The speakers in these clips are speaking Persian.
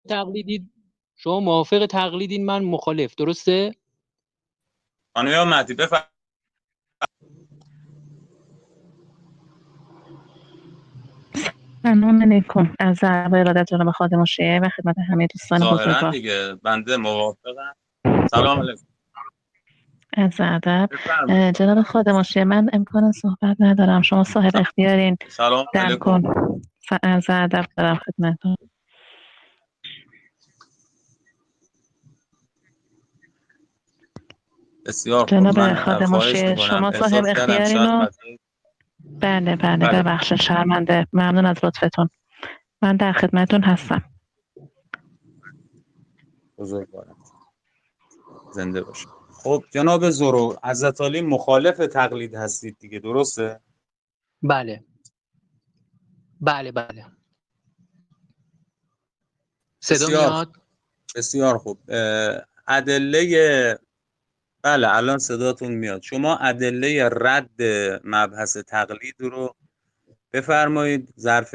تقلیدید، شما موافق تقلیدین، من مخالف، درسته؟ خانم مهدی بفرمایید. ممنون علیکم از ارادت جناب خادم الشیعه و خدمت همه دوستان ظاهرا بزرگوار. دیگه بنده موافقم. سلام علیکم. از ادب بفرمایید. جناب خادم الشیعه، من امکان صحبت ندارم، شما صاحب اختیارین. سلام در علیکم. کن از ادب دارم خدمتتون. بسیار خوب. جناب من خادم خواهش الشیعه میکنم، شما صاحب احساس کردم اختیارین شاید و فضای بله بله ببخشید شرمنده، ممنون از لطفتون، من در خدمتتون هستم. بزرگوارم، زنده باشید. خب جناب زورو، حضرت علی مخالف تقلید هستید دیگه، درسته؟ بله بله. صدا بسیار میاد؟ بسیار خوب. ادله، بله الان صداتون میاد. شما ادله رد مبحث تقلید رو بفرمایید. ظرف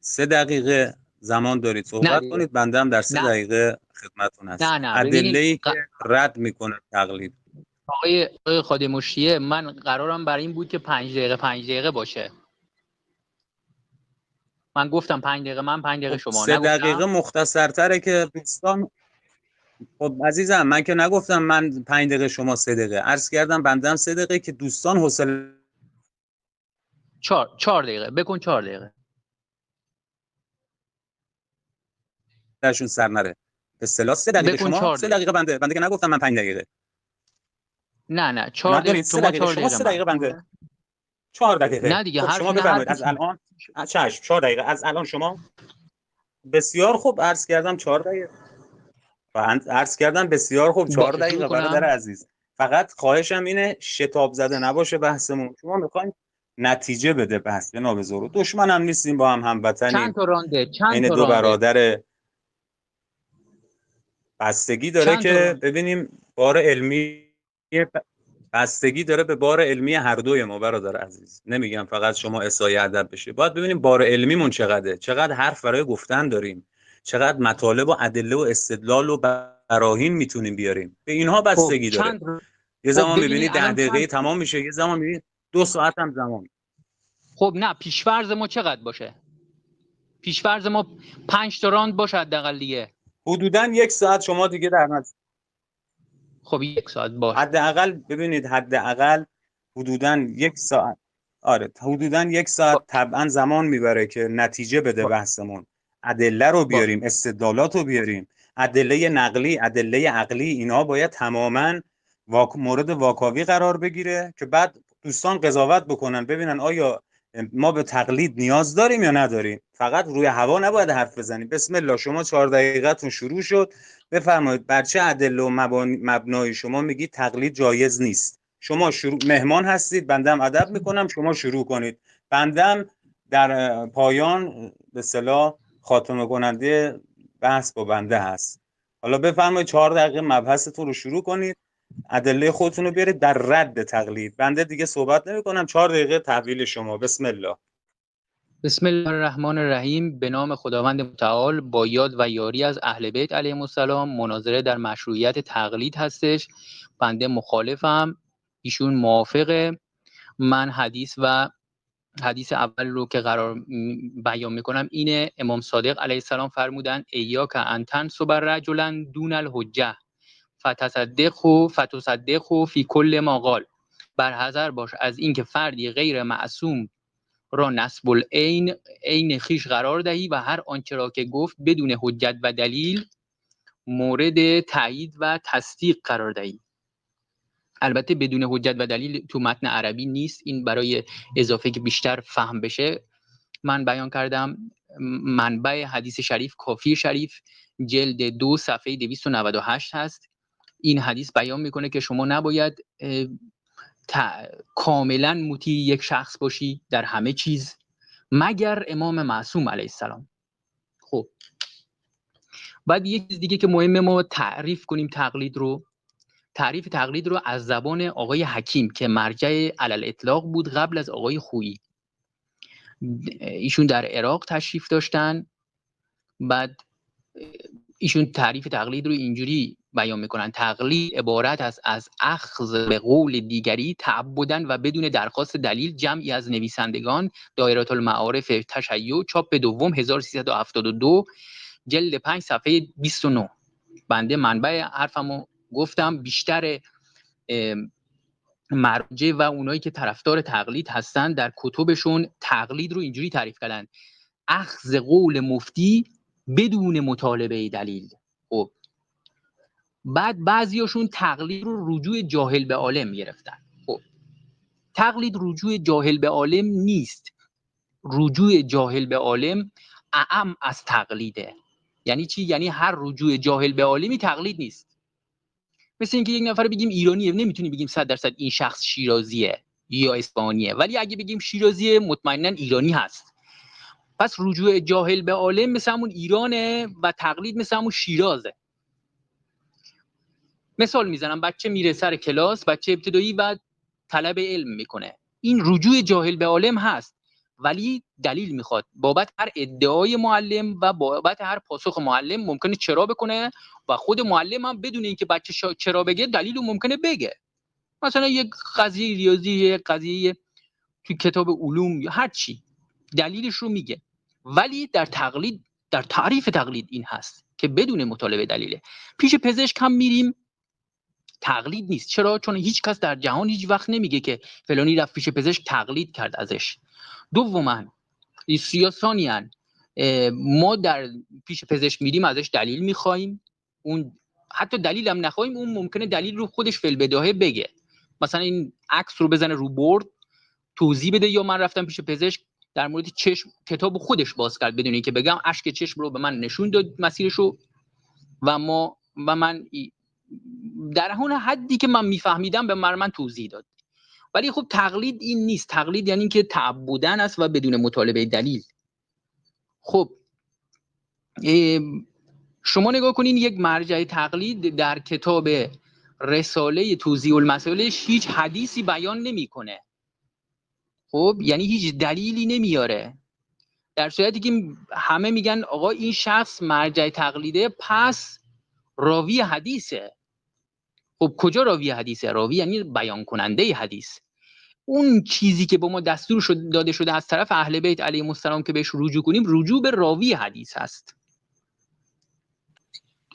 3 دقیقه زمان دارید نه صحبت دیگه. کنید، بنده هم در 3 نه دقیقه خدمتتون هستم. نه ببینین ادله‌ای که رد میکنه تقلید. آقای خادم الشیعه، من قرارم برای این بود که 5 دقیقه باشه. من گفتم 5 دقیقه من، 5 دقیقه خب شما، 3 دقیقه نگفتم؟ مختصرتره که دوستان. خب عزیزم، من که نگفتم من 5 دقیقه شما 3 دقیقه، عرض کردم بنده هم 3 دقیقه که دوستان حوصله‌شون 4 دقیقه بکن، 4 دقیقه. سر نره. به اصطلاح 3 دقیقه بکن شما، 4 3 دقیقه. دقیقه بنده که نگفتم من 5 دقیقه. نه 4 من دقیقه دارید 3 شما، دقیقه 4 شما، دقیقه 3 من. دقیقه بنده. 4 دقیقه. نه دیگه، خب حرف شما اینه، بفرمایید حرف از الان. چشم 4 دقیقه از الان شما. بسیار خوب، عرض کردم 4 دقیقه. و عرض کردم بسیار خوب 4 باشه شروع دقیقه برادر کنم. عزیز. فقط خواهشم اینه شتاب زده نباشه بحثمون. شما میخواین نتیجه بده بحث. جناب زورو، دشمن هم نیستیم، با هم چند هموطنیم. تا رانده؟ چند این تا دو رانده؟ برادر. بستگی داره چند تا که رانده؟ ببینیم بار علمی، بستگی داره به بار علمی هر دوی ما برادر عزیز. نمیگم فقط شما اسای ادب بشه، باید ببینیم بار علمیمون چقدره، چقدر حرف برای گفتن داریم، چقدر مطالب و ادله و استدلال و براهین میتونیم بیاریم. به اینها خب بستگی داره. یه خب زمان ببینین میبینی 10 الان دقیقه چند. تمام میشه، یه زمان میبینی 2 ساعت هم زمان. خب نه، پیشفرض ما چقدر باشه؟ پیشفرض ما 5 تا راند باشه حداقل دیگه. حدوداً 1 ساعت شما دیگه در نظر. خب 1 ساعت باشه. حداقل ببینید، حداقل حدوداً 1 ساعت. آره حدوداً 1 ساعت طبعا زمان میبره که نتیجه بده بحثمون. ادله رو بیاریم، استدلالات رو بیاریم، ادله نقلی، ادله عقلی، اینا باید تماماً مورد واکاوی قرار بگیره که بعد دوستان قضاوت بکنن، ببینن آیا ما به تقلید نیاز داریم یا نداریم. فقط روی هوا نباید حرف بزنیم. بسم الله، شما 4 دقیقتون شروع شد. بفرمایید بر چه ادله و مبنای شما میگید تقلید جایز نیست؟ شما شروع، مهمان هستید، بندم ادب میکنم، شما شروع کنید، بندم در پایان به اصطلاح خاتمه کننده بحث با بنده هست. حالا بفرمایید 4 دقیقه مبحثتون رو شروع کنید، ادله خودتون رو بیارید در رد تقلید. بنده دیگه صحبت نمی کنم، 4 دقیقه تحویل شما. بسم الله. بسم الله الرحمن الرحیم. به نام خداوند متعال، با یاد و یاری از اهل بیت علیهم السلام. مناظره در مشروعیت تقلید هستش. بنده مخالفم، ایشون موافقه. من حدیث اول رو که قرار بیان میکنم اینه. امام صادق علیه السلام فرمودن ایاک ان تنصب رجلا دون الحجه فتصدقه فی کل ما قال. برحذر باش از اینکه فردی غیر معصوم را نسب العین خویش قرار دهی و هر آنچه را که گفت بدون حجت و دلیل مورد تایید و تصدیق قرار دهی. البته بدون حجت و دلیل تو متن عربی نیست، این برای اضافه که بیشتر فهم بشه من بیان کردم. منبع حدیث شریف کافی شریف جلد 2 صفحه 298 هست. این حدیث بیان میکنه که شما نباید کاملا مطیع یک شخص باشی در همه چیز مگر امام معصوم علیه السلام. خب بعد یک چیز دیگه که مهمه ما تعریف کنیم تعریف تقلید رو از زبان آقای حکیم که مرجع علل اطلاق بود قبل از آقای خویی. ایشون در عراق تشریف داشتن، بعد ایشون تعریف تقلید رو اینجوری بیان میکنن: تقلید عبارت است از اخذ به قول دیگری تعبداً و بدون درخواست دلیل جمعی از نویسندگان. دایره المعارف تشیع، چاپ دوم 1372، جلد 5 صفحه 29. بنده منبع حرفمو گفتم. بیشتر مرجع و اونایی که طرفدار تقلید هستن در کتبشون تقلید رو اینجوری تعریف کردن: اخذ قول مفتی بدون مطالبه دلیل. خب بعد بعضیاشون تقلید رو رجوع جاهل به عالم گرفتن. خب تقلید رجوع جاهل به عالم نیست. رجوع جاهل به عالم اعم از تقلیده. یعنی چی؟ یعنی هر رجوع جاهل به عالمی تقلید نیست. مثل اینکه یک نفر بگیم ایرانیه، نمیتونیم بگیم 100% این شخص شیرازیه یا اصفهانیه، ولی اگه بگیم شیرازیه مطمئنا ایرانی هست. پس رجوع جاهل به عالم مثل همون ایرانه و تقلید مثل همون شیرازه. مثال میزنم: بچه میره سر کلاس، بچه ابتدایی، و طلب علم میکنه. این رجوع جاهل به عالم هست، ولی دلیل میخواد. بابت هر ادعای معلم و بابت هر پاسخ معلم ممکنه چرا بکنه و خود معلم هم بدون اینکه بچه چرا بگه دلیل رو ممکنه بگه. مثلا یک قضیه ریاضی، یک قضیه تو کتاب علوم یا هر چی، دلیلش رو میگه. ولی در تقلید، در تعریف تقلید این هست که بدون مطالبه دلیله. پیش پزشک هم میریم، تقلید نیست. چرا؟ چون هیچ کس در جهان هیچ وقت نمیگه که فلانی رفت پیش پزشک تقلید کرد ازش. دوما یا ثانیاً ما در پیش پزشک میریم ازش دلیل میخوایم. اون حتی دلیل هم نخوایم، اون ممکنه دلیل رو خودش فی البداهه بگه. مثلا این عکس رو بزنه رو بورد توضیح بده، یا من رفتم پیش پزشک در مورد چشم کتاب خودش باز کرد بدون اینکه بگم، اشک چشم رو به من نشون داد مسیرشو و من در اون حدی که من میفهمیدم به من توضیح داد. ولی خب تقلید این نیست. تقلید یعنی که تعبدن است و بدون مطالبه دلیل. خب شما نگاه کنین، یک مرجع تقلید در کتاب رساله توضیح المسائلش هیچ حدیثی بیان نمیکنه. خب یعنی هیچ دلیلی نمیاره، در صورتی که همه میگن آقا این شخص مرجع تقلیده، پس راوی حدیثه. خب کجا راوی حدیثه؟ راوی یعنی بیان کننده حدیث. اون چیزی که به ما دستور داده شده از طرف اهل بیت علیهم السلام که بهش رجوع کنیم، رجوع به راوی حدیث هست.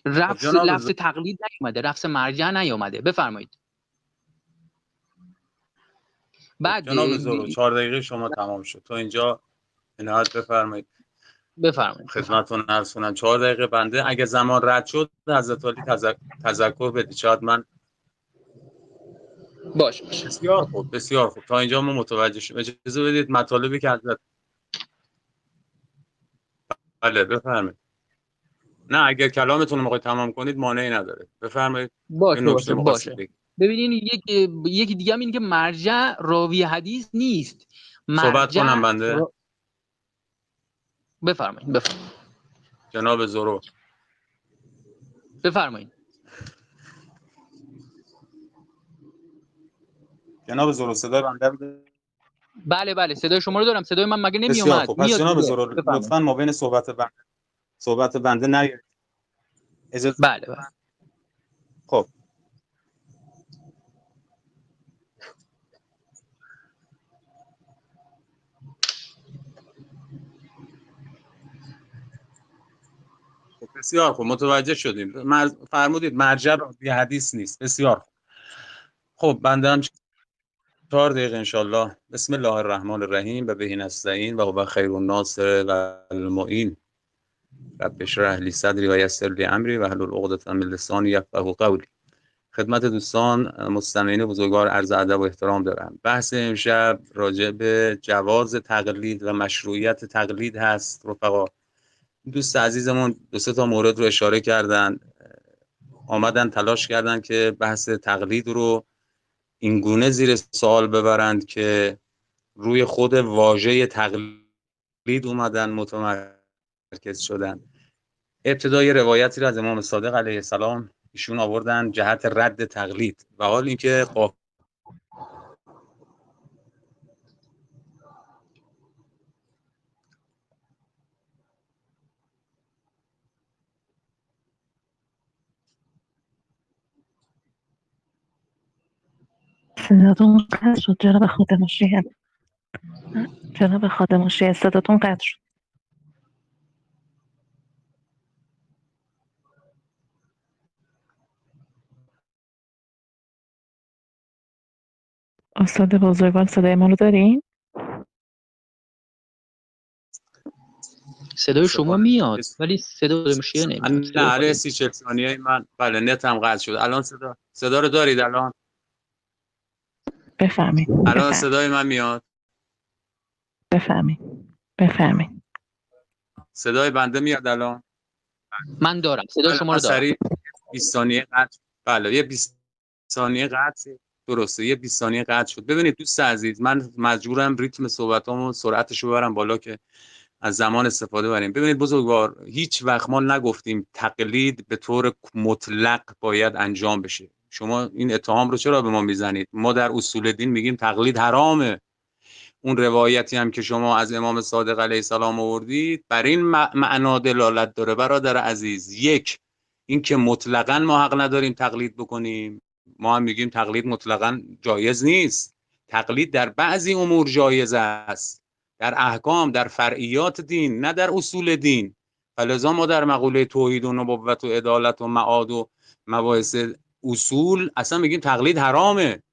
لفظ تقلید نیومده، لفظ مرجع نیومده. بفرمایید. بعد جناب زورو 4 دقیقه شما تمام شد. تا اینجا عنایت بفرمایید. بفرمایید. خدمتتون عرض کنم 4 دقیقه بنده. اگه زمان رد شد حضرت علی تذکر بدید. شاید من باشه. بسیار خوب، بسیار خوب. تا اینجا ما متوجه شدیم. اجازه بدید مطالبی که حضرت بله بفرمایید. نه اگر کلامتون رو میخواید تمام کنید مانعی نداره. بفرمایید. باشه. ببینین یکی دیگه هم اینه که مرجع راوی حدیث نیست. صحبت کنم بنده. بفرمایید. جناب زورو بفرمایید. جناب زورو صدای بنده بده. بله صدای شما رو دارم. صدای من مگه نمی بسیار اومد؟ خوب. پس جناب زورو لطفاً ما بین صحبت بنده نیایید. اجازه بله. خب بسیار خوب متوجه شدیم. فرمودید مرجع راوی حدیث نیست. بسیار خوب. خب بنده هم 4 دقیقه انشالله. بسم الله الرحمن الرحیم و بهی نستعین و هو خیر الناصر و المعین. رب اشرح لی صدری و یسر لی امری و احلل عقدة من لسانی یفقهوا قولی. خدمت دوستان مستمعین بزرگوار عرض ادب و احترام دارم. بحث امشب راجع به جواز تقلید و مشروعیت تقلید هست. رفقا دوست عزیزمون 2-3 تا مورد رو اشاره کردن، آمدن تلاش کردن که بحث تقلید رو اینگونه زیر سوال ببرند که روی خود واژه تقلید اومدن متمرکز شدن. ابتدای روایتی را از امام صادق علیه السلام ایشون آوردن جهت رد تقلید و حال اینکه صداتون قطع شد جناب خادم الشیعه. جناب خادم الشیعه صداتون قطع شد. استاد بزرگوار صدای ما رو دارین؟ صدای شما میاد ولی صدا خادم الشیعه نمیاد. نه علی 30-40 ثانیه من بله نتم قطع شد. الان صدا رو دارید الان؟ بفهمید. الان صدای من میاد؟ بفهمید. صدای بنده میاد الان؟ من دارم صدای شما رو دارم. سریع 20 ثانیه قطع. بله یه 20 ثانیه قطع. درسته یه 20 ثانیه قطع شد. ببینید دوست عزیز من مجبورم ریتم صحبتامو سرعتش رو ببرم بالا که از زمان استفاده بریم. ببینید بزرگوار هیچ وقت ما نگفتیم تقلید به طور مطلق باید انجام بشه. شما این اتهام رو چرا به ما میزنید؟ ما در اصول دین میگیم تقلید حرامه. اون روایتی هم که شما از امام صادق علیه السلام آوردید بر این معنا دلالت داره برادر عزیز. یک این که مطلقاً ما حق نداریم تقلید بکنیم. ما هم میگیم تقلید مطلقاً جایز نیست. تقلید در بعضی امور جایز است، در احکام، در فرعیات دین، نه در اصول دین. فلذا ما در مقوله توحید و نبوت و عدالت و معاد و مباحث اصول اصلا میگیم تقلید حرامه.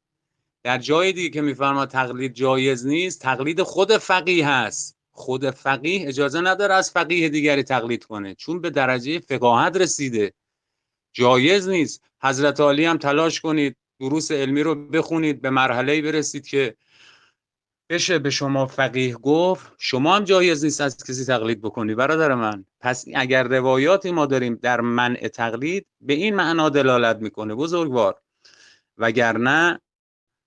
در جای دیگه که میفرماد تقلید جایز نیست، تقلید خود فقیه هست. خود فقیه اجازه نداره از فقیه دیگری تقلید کنه چون به درجه فقاهت رسیده. جایز نیست. حضرت علی هم تلاش کنید دروس علمی رو بخونید به مرحله‌ای برسید که بشه به شما فقیه گفت، شما هم جایز نیست از کسی تقلید بکنی برادر من. پس اگر روایاتی ما داریم در منع تقلید به این معنا دلالت میکنه بزرگوار، وگرنه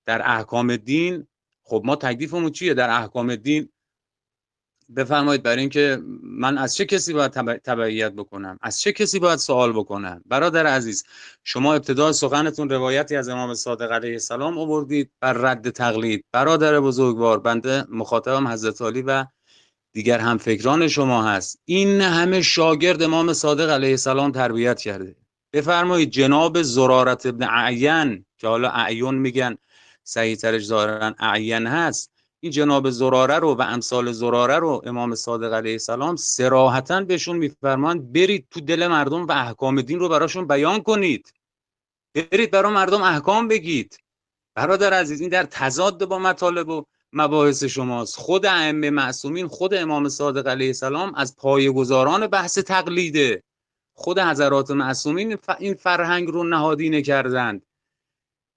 در احکام دین خب ما تکلیفمون چیه در احکام دین؟ بفرمایید برای اینکه من از چه کسی باید تبعیت بکنم؟ از چه کسی باید سوال بکنم؟ برادر عزیز شما ابتدای سخنتون روایتی از امام صادق علیه السلام آوردید بر رد تقلید. برادر بزرگوار بنده مخاطبم حضرت علی و دیگر همفکران شما هست. این همه شاگرد امام صادق علیه السلام تربیت کرده. بفرمایید جناب زرارت ابن اعین که حالا اعین میگن صحیح ترش ظاهرا اعین هست، این جناب زراره رو و امثال زراره رو امام صادق علیه السلام صراحتاً بهشون میفرمان برید تو دل مردم و احکام دین رو براشون بیان کنید. برید برای مردم احکام بگید. برادر عزیز این در تضاد با مطالب و مباحث شماست. خود ائمه معصومین، خود امام صادق علیه السلام از پایه‌گذاران بحث تقلیده. خود حضرات معصومین این فرهنگ رو نهادینه کردند.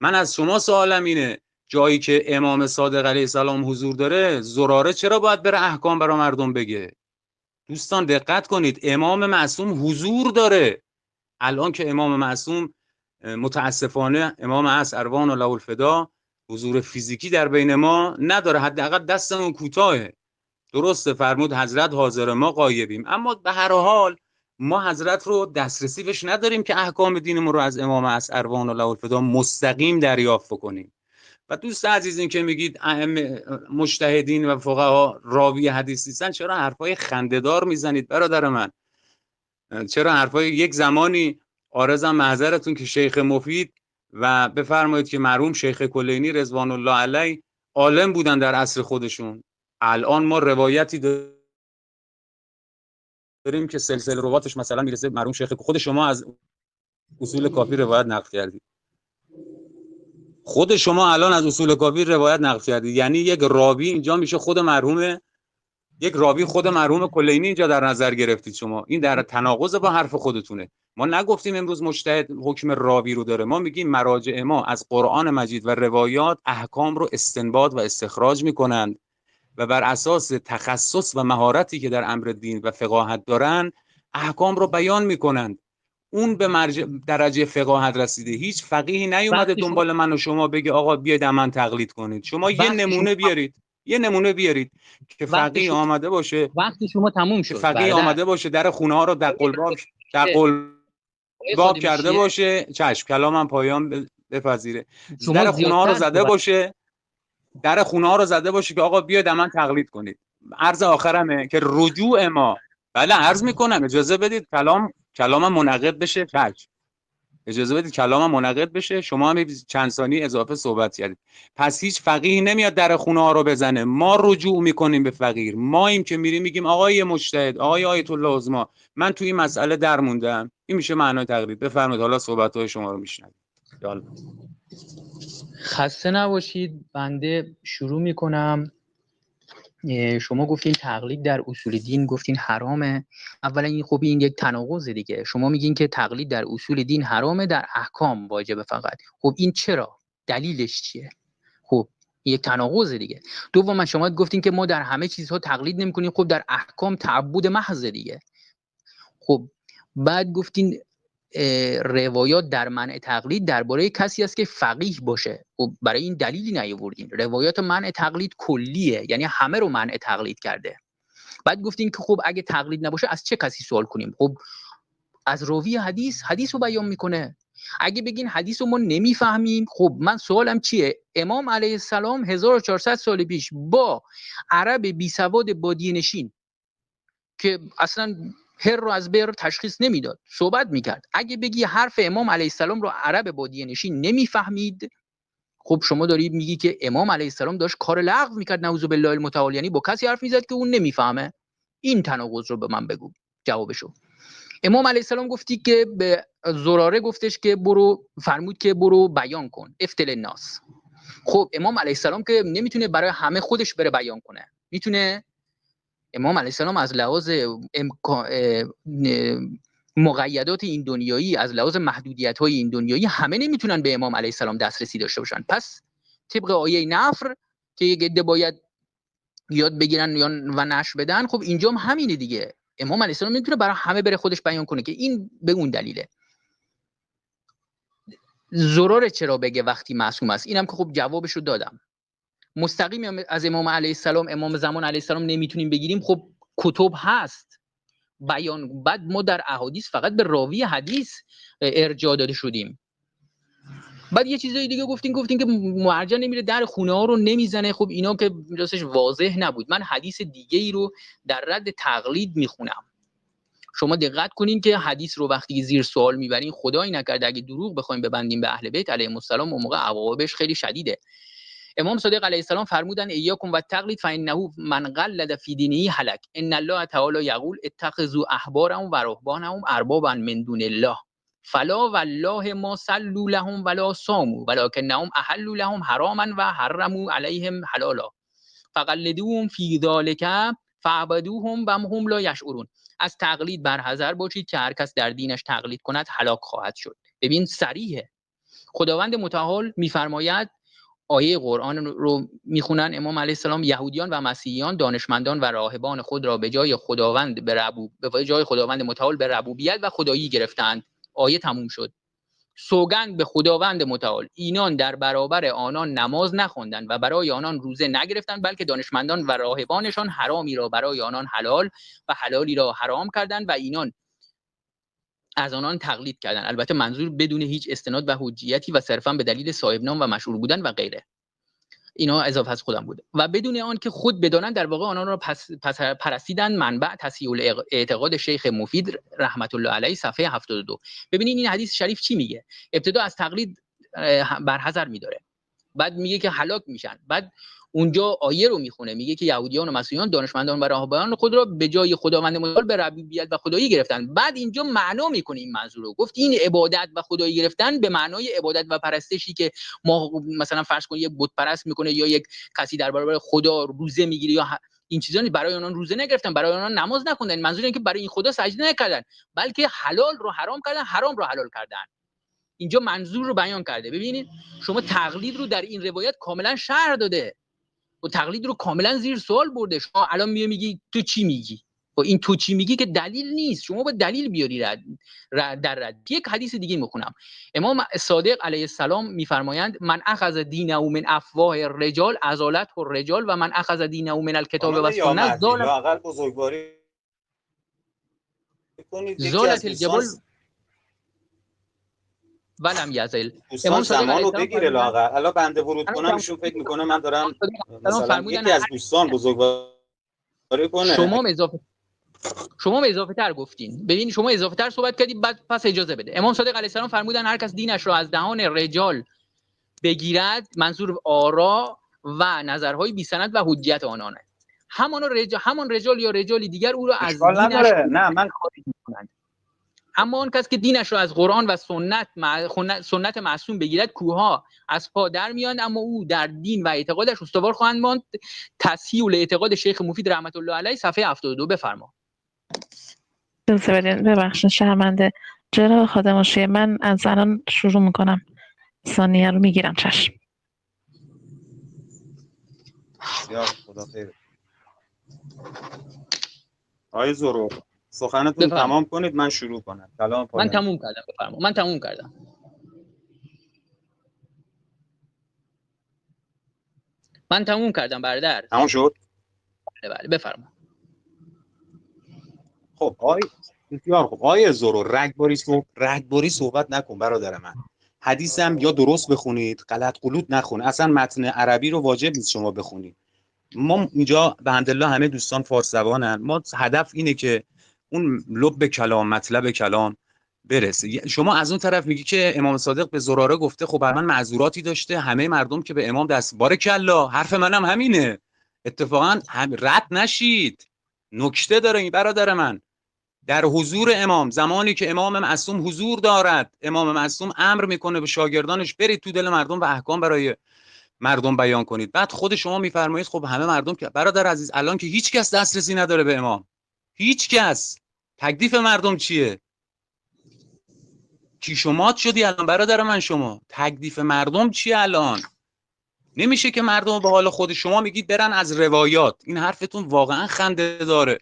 من از شما سوالم اینه جایی که امام صادق علیه السلام حضور داره زراره چرا باید بره احکام برای مردم بگه؟ دوستان دقت کنید امام معصوم حضور داره. الان که امام معصوم متاسفانه امام عصر اروان الله الفدا حضور فیزیکی در بین ما نداره، حداقل دستمون کوتاهه. درسته فرمود حضرت حاضر ما غایبیم، اما به هر حال ما حضرت رو دسترسی بهش نداریم که احکام دینمون رو از امام عصر اروان الله الفدا مستقیم دریافت کنیم. و دوست عزیز این که میگید مجتهدین و فقها راوی حدیث نیستن، چرا حرفای خنده‌دار میزنید برادر من؟ چرا حرفای یک زمانی عارضم معذرتون که شیخ مفید و بفرمایید که مرحوم شیخ کلینی رضوان الله علیه عالم بودن در عصر خودشون. الان ما روایتی داریم که سلسله رواتش مثلا میرسه مرحوم شیخ، خود شما از اصول کافی روایت نقل کردید. خود شما الان از اصول کافی روایت نقل کردید. یعنی یک راوی اینجا میشه خود مرحوم، یک راوی خود مرحوم کلینی اینجا در نظر گرفتید شما. این در تناقض با حرف خودتونه. ما نگفتیم امروز مجتهد حکم راوی رو داره، ما میگیم مراجع ما از قرآن مجید و روایات احکام رو استنباط و استخراج میکنند و بر اساس تخصص و مهارتی که در امر دین و فقاهت دارن احکام رو بیان میکنند. اون به درجه فقاهت رسیده. هیچ فقیهی نیومده دنبال من و شما بگه آقا بیاید من تقلید کنید. شما یه نمونه بیارید، یه نمونه بیارید که فقیه آمده باشه. وقتی شما تموم شد فقیه آمده باشه در خونه ها رو در قلباب کرده باشه. چشم کلامم پایان بپذیره. در خونه ها رو زده باشه، در خونه ها رو زده باشه که آقا بیاید من تقلید کنید. عرض آخرمه که رجوع ما، بله عرض میکنم اجازه بدید کلامم منعقد بشه. چشم اجازه بدید کلامم منعقد بشه. شما هم چند ثانیه اضافه صحبت کردید. پس هیچ فقیهی نمیاد در خونه ها رو بزنه، ما رجوع میکنیم به فقیر. ماییم که میریم میگیم آقای مجتهد، آقای آیت الله عظما، من توی این مسئله در موندم. این میشه معنای تقلید. بفرمایید حالا صحبت های شما رو میشنویم. خسته نباشید. بنده شروع میکنم. شما گفتین تقلید در اصول دین، گفتین حرامه. اولا این خب این یک تناقض دیگه. شما میگین که تقلید در اصول دین حرامه، در احکام واجبه فقط. خب این چرا؟ دلیلش چیه؟ خب یک تناقض دیگه. دوما شما گفتین که ما در همه چیزها تقلید نمی‌کنیم، خب در احکام تعبد محض دیگه. خب بعد گفتین روایات در منع تقلید درباره کسی است که فقیه باشه. خب برای این دلیلی نیاوردین. روایات منع تقلید کلیه، یعنی همه رو منع تقلید کرده. بعد گفتین که خب اگه تقلید نباشه از چه کسی سوال کنیم؟ خب از راوی حدیث رو بیان میکنه. اگه بگین حدیث رو ما نمیفهمیم، خب من سوالم چیه؟ امام علیه السلام 1400 سال پیش با عرب بی سواد بادیه نشین که اصلا هر رو از بر تشخیص نمیداد صحبت میکرد، اگه بگی حرف امام علیه السلام رو عرب بادیه نشین نمیفهمید، خب شما دارید میگی که امام علیه السلام داشت کار لغو میکرد، نعوذ بالله المتعال، یعنی با کسی حرف میزد که اون نمیفهمه. این تناقض رو به من بگو، جوابشو. امام علیه السلام گفتی که به زراره گفتش که برو، فرمود که برو بیان کن افتل الناس. خب امام علیه السلام که نمیتونه برای همه خودش بره بیان کنه، میتونه؟ امام علیه السلام از لحاظ مقیدات این دنیایی، از لحاظ محدودیت‌های این دنیایی، همه نمیتونن به امام علیه السلام دسترسی داشته باشن. پس طبق آیه نفر که یک عده باید یاد بگیرن یا و نشر بدن، خب اینجا هم همینه دیگه. امام علیه السلام نمیتونه برای همه بره خودش بیان کنه که این به اون دلیله. زرار چرا بگه وقتی معصوم است؟ اینم که خب جوابشو دادم. مستقیم از امام علیه السلام، امام زمان علیه السلام نمیتونیم بگیریم، خب کتب هست بیان. بعد ما در احادیث فقط به راوی حدیث ارجاع داده شدیم. بعد یه چیزای دیگه گفتین که مرجع نمیره در خونه ها رو نمیزنه. خب اینا که راستش واضح نبود. من حدیث دیگه ای رو در رد تقلید میخونم. شما دقت کنین که حدیث رو وقتی زیر سوال میبرین، خدایی نکرده اگه دروغ بخوایم ببندیم به اهل بیت علیهم السلام، اون موقع عواقبش خیلی شدیده. امام صادق علیه السلام فرمودن ایاکم و التقلید فانه من قلد فی دینه هلک، ان الله تعالی یقول اتخذوا احبارهم و رهبانهم اربابا من دون الله فلا والله ما صلوا لهم ولا صاموا ولکنهم احلوا لهم حراما و حرموا علیهم حلالا فقلدوهم فی ذلک فعبدوهم و هم لا یشعرون. از تقلید برحذر باشید که هر کس در دینش تقلید کند هلاک خواهد شد. ببین صریحه. خداوند متعال میفرماید، آیه قرآن رو میخونن امام علیه السلام، یهودیان و مسیحیان دانشمندان و راهبان خود را به جای خداوند متعال به ربوبیت و خدایی گرفتند. آیه تموم شد. سوگند به خداوند متعال اینان در برابر آنان نماز نخواندند و برای آنان روزه نگرفتند، بلکه دانشمندان و راهبانشان حرامی را برای آنان حلال و حلالی را حرام کردند و اینان از آنان تقلید کردند. البته منظور بدون هیچ استناد و حجیتی و صرفا به دلیل صاحب نام و مشهور بودن و غیره. اینا اضافه از خودم بود و بدون آن که خود بدانند در واقع آنان را پرستیدند. منبع تصحیح الاعتقاد شیخ مفید رحمت الله علیه صفحه 72. ببینید این حدیث شریف چی میگه. ابتدا از تقلید برحذر میداره، بعد میگه که هلاک میشن. بعد اونجا آیه رو میخونه، میگه که یهودیان و مسیحیان دانشمندان و راهبان خود را به جای خداوند متعال به ربوبیت و خدایی گرفتن. بعد اینجا معنا میکنه این منظور رو. گفت این عبادت و خدایی گرفتن به معنای عبادت و پرستشی که ما مثلا فرض کنید یک بت پرست میکنه یا یک کسی در برابر خدا روزه میگیره یا این چیزا، برای آنان روزه نگرفتن، برای آنان نماز نخوندن. منظور اینه که برای این خدا سجده نکردن، بلکه حلال رو حرام کردن، حرام رو حلال کردن. اینجا منظور رو بیان کرده. ببینید شما تقلید رو در این روایت کاملا شرح داده و تقلید رو کاملا زیر سوال برده. شما الان میگی تو چی میگی؟ و این تو چی میگی که دلیل نیست. شما با دلیل بیاری در رد. یک حدیث دیگه میخونم. امام صادق علیه السلام میفرمایند من اخذ دینه من افواه الرجال ازالته الرجال و من اخذ دینه من الکتاب و السنه زالت الجبال ولم یزل. امام زمانو بگیره لاغر. الان بنده ورود کنم ایشون فکر میکنه من دارم مثلا یکی از دوستان بزرگواری کنه. شما اضافه شما اضافه تر گفتین. ببین شما اضافه تر صحبت کردید، بعد پس اجازه بده. امام صادق علیه السلام فرمودن هر کس دینش را از دهان رجال بگیرد، منظور آرا و نظرهای بی سند و حجت آنان است. همان رجال یا رجالی دیگر او را از اشکال دینش نداره. نه من خارج می‌کنند. اما آن کس که دینش را از قرآن و سنت معصوم بگیرد، کوها از پا در میاند، اما او در دین و اعتقادش استوار خواهند ماند. تصحیح الاعتقاد شیخ مفید رحمت الله علیه، صفحه 72. بفرما. ببخشید شرمنده جناب خادم الشیعه، من از الان شروع میکنم، ثانیه رو میگیرم. چشم. یا خدا خیر. آقای زورو سخنتون تمام کنید، من شروع کنم. کلام من پایان. تموم کردم. بفرما. من تموم کردم. من تموم کردم برادر. تمام شد. بله بفرما. خب بسیار خب. آقای زورو رگباری صحبت نکن برادر من. حدیثم یا درست بخونید، غلط غلوط نخون. اصلا متن عربی رو واجب نیست شما بخونید. ما اینجا به حمدالله همه دوستان فارس زبانن. ما هدف اینه که اون لب کلام، مطلب کلام برسه. شما از اون طرف میگی که امام صادق به زراره گفته خب من معذوراتی داشته، همه مردم که به امام دست بارکالله. حرف منم همینه. اتفاقا رد نشید. نکته داره این برادر من. در حضور امام، زمانی که امام معصوم حضور دارد، امام معصوم امر میکنه به شاگردانش برید تو دل مردم و احکام برای مردم بیان کنید. بعد خود شما میفرمایید خب همه مردم که برادر عزیز الان که هیچ کس دسترسی نداره به امام، هیچ کس. تکلیف مردم چیه؟ کی شمات شدی الان برادر من؟ شما تکلیف مردم چیه الان؟ نمیشه که مردم به حال خود شما میگید برن از روایات. این حرفتون واقعا خنده داره.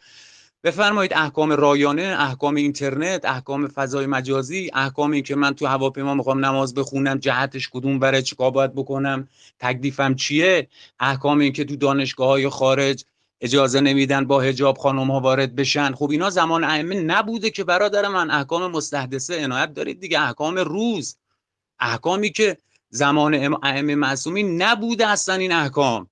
بفرمایید احکام رایانه، احکام اینترنت، احکام فضای مجازی، احکامی که من تو هواپیما میخوام نماز بخونم جهتش کدوم بره، چیکار باید بکنم، تکلیفم چیه، احکامی که تو دانشگاه‌های خارج اجازه نمیدن با حجاب خانم‌ها وارد بشن. خب اینا زمان ائمه نبوده که برادر من. احکام مستحدثه عنایت دارید دیگه. احکام روز، احکامی که زمان ائمه معصومین نبوده اصلا این احکام.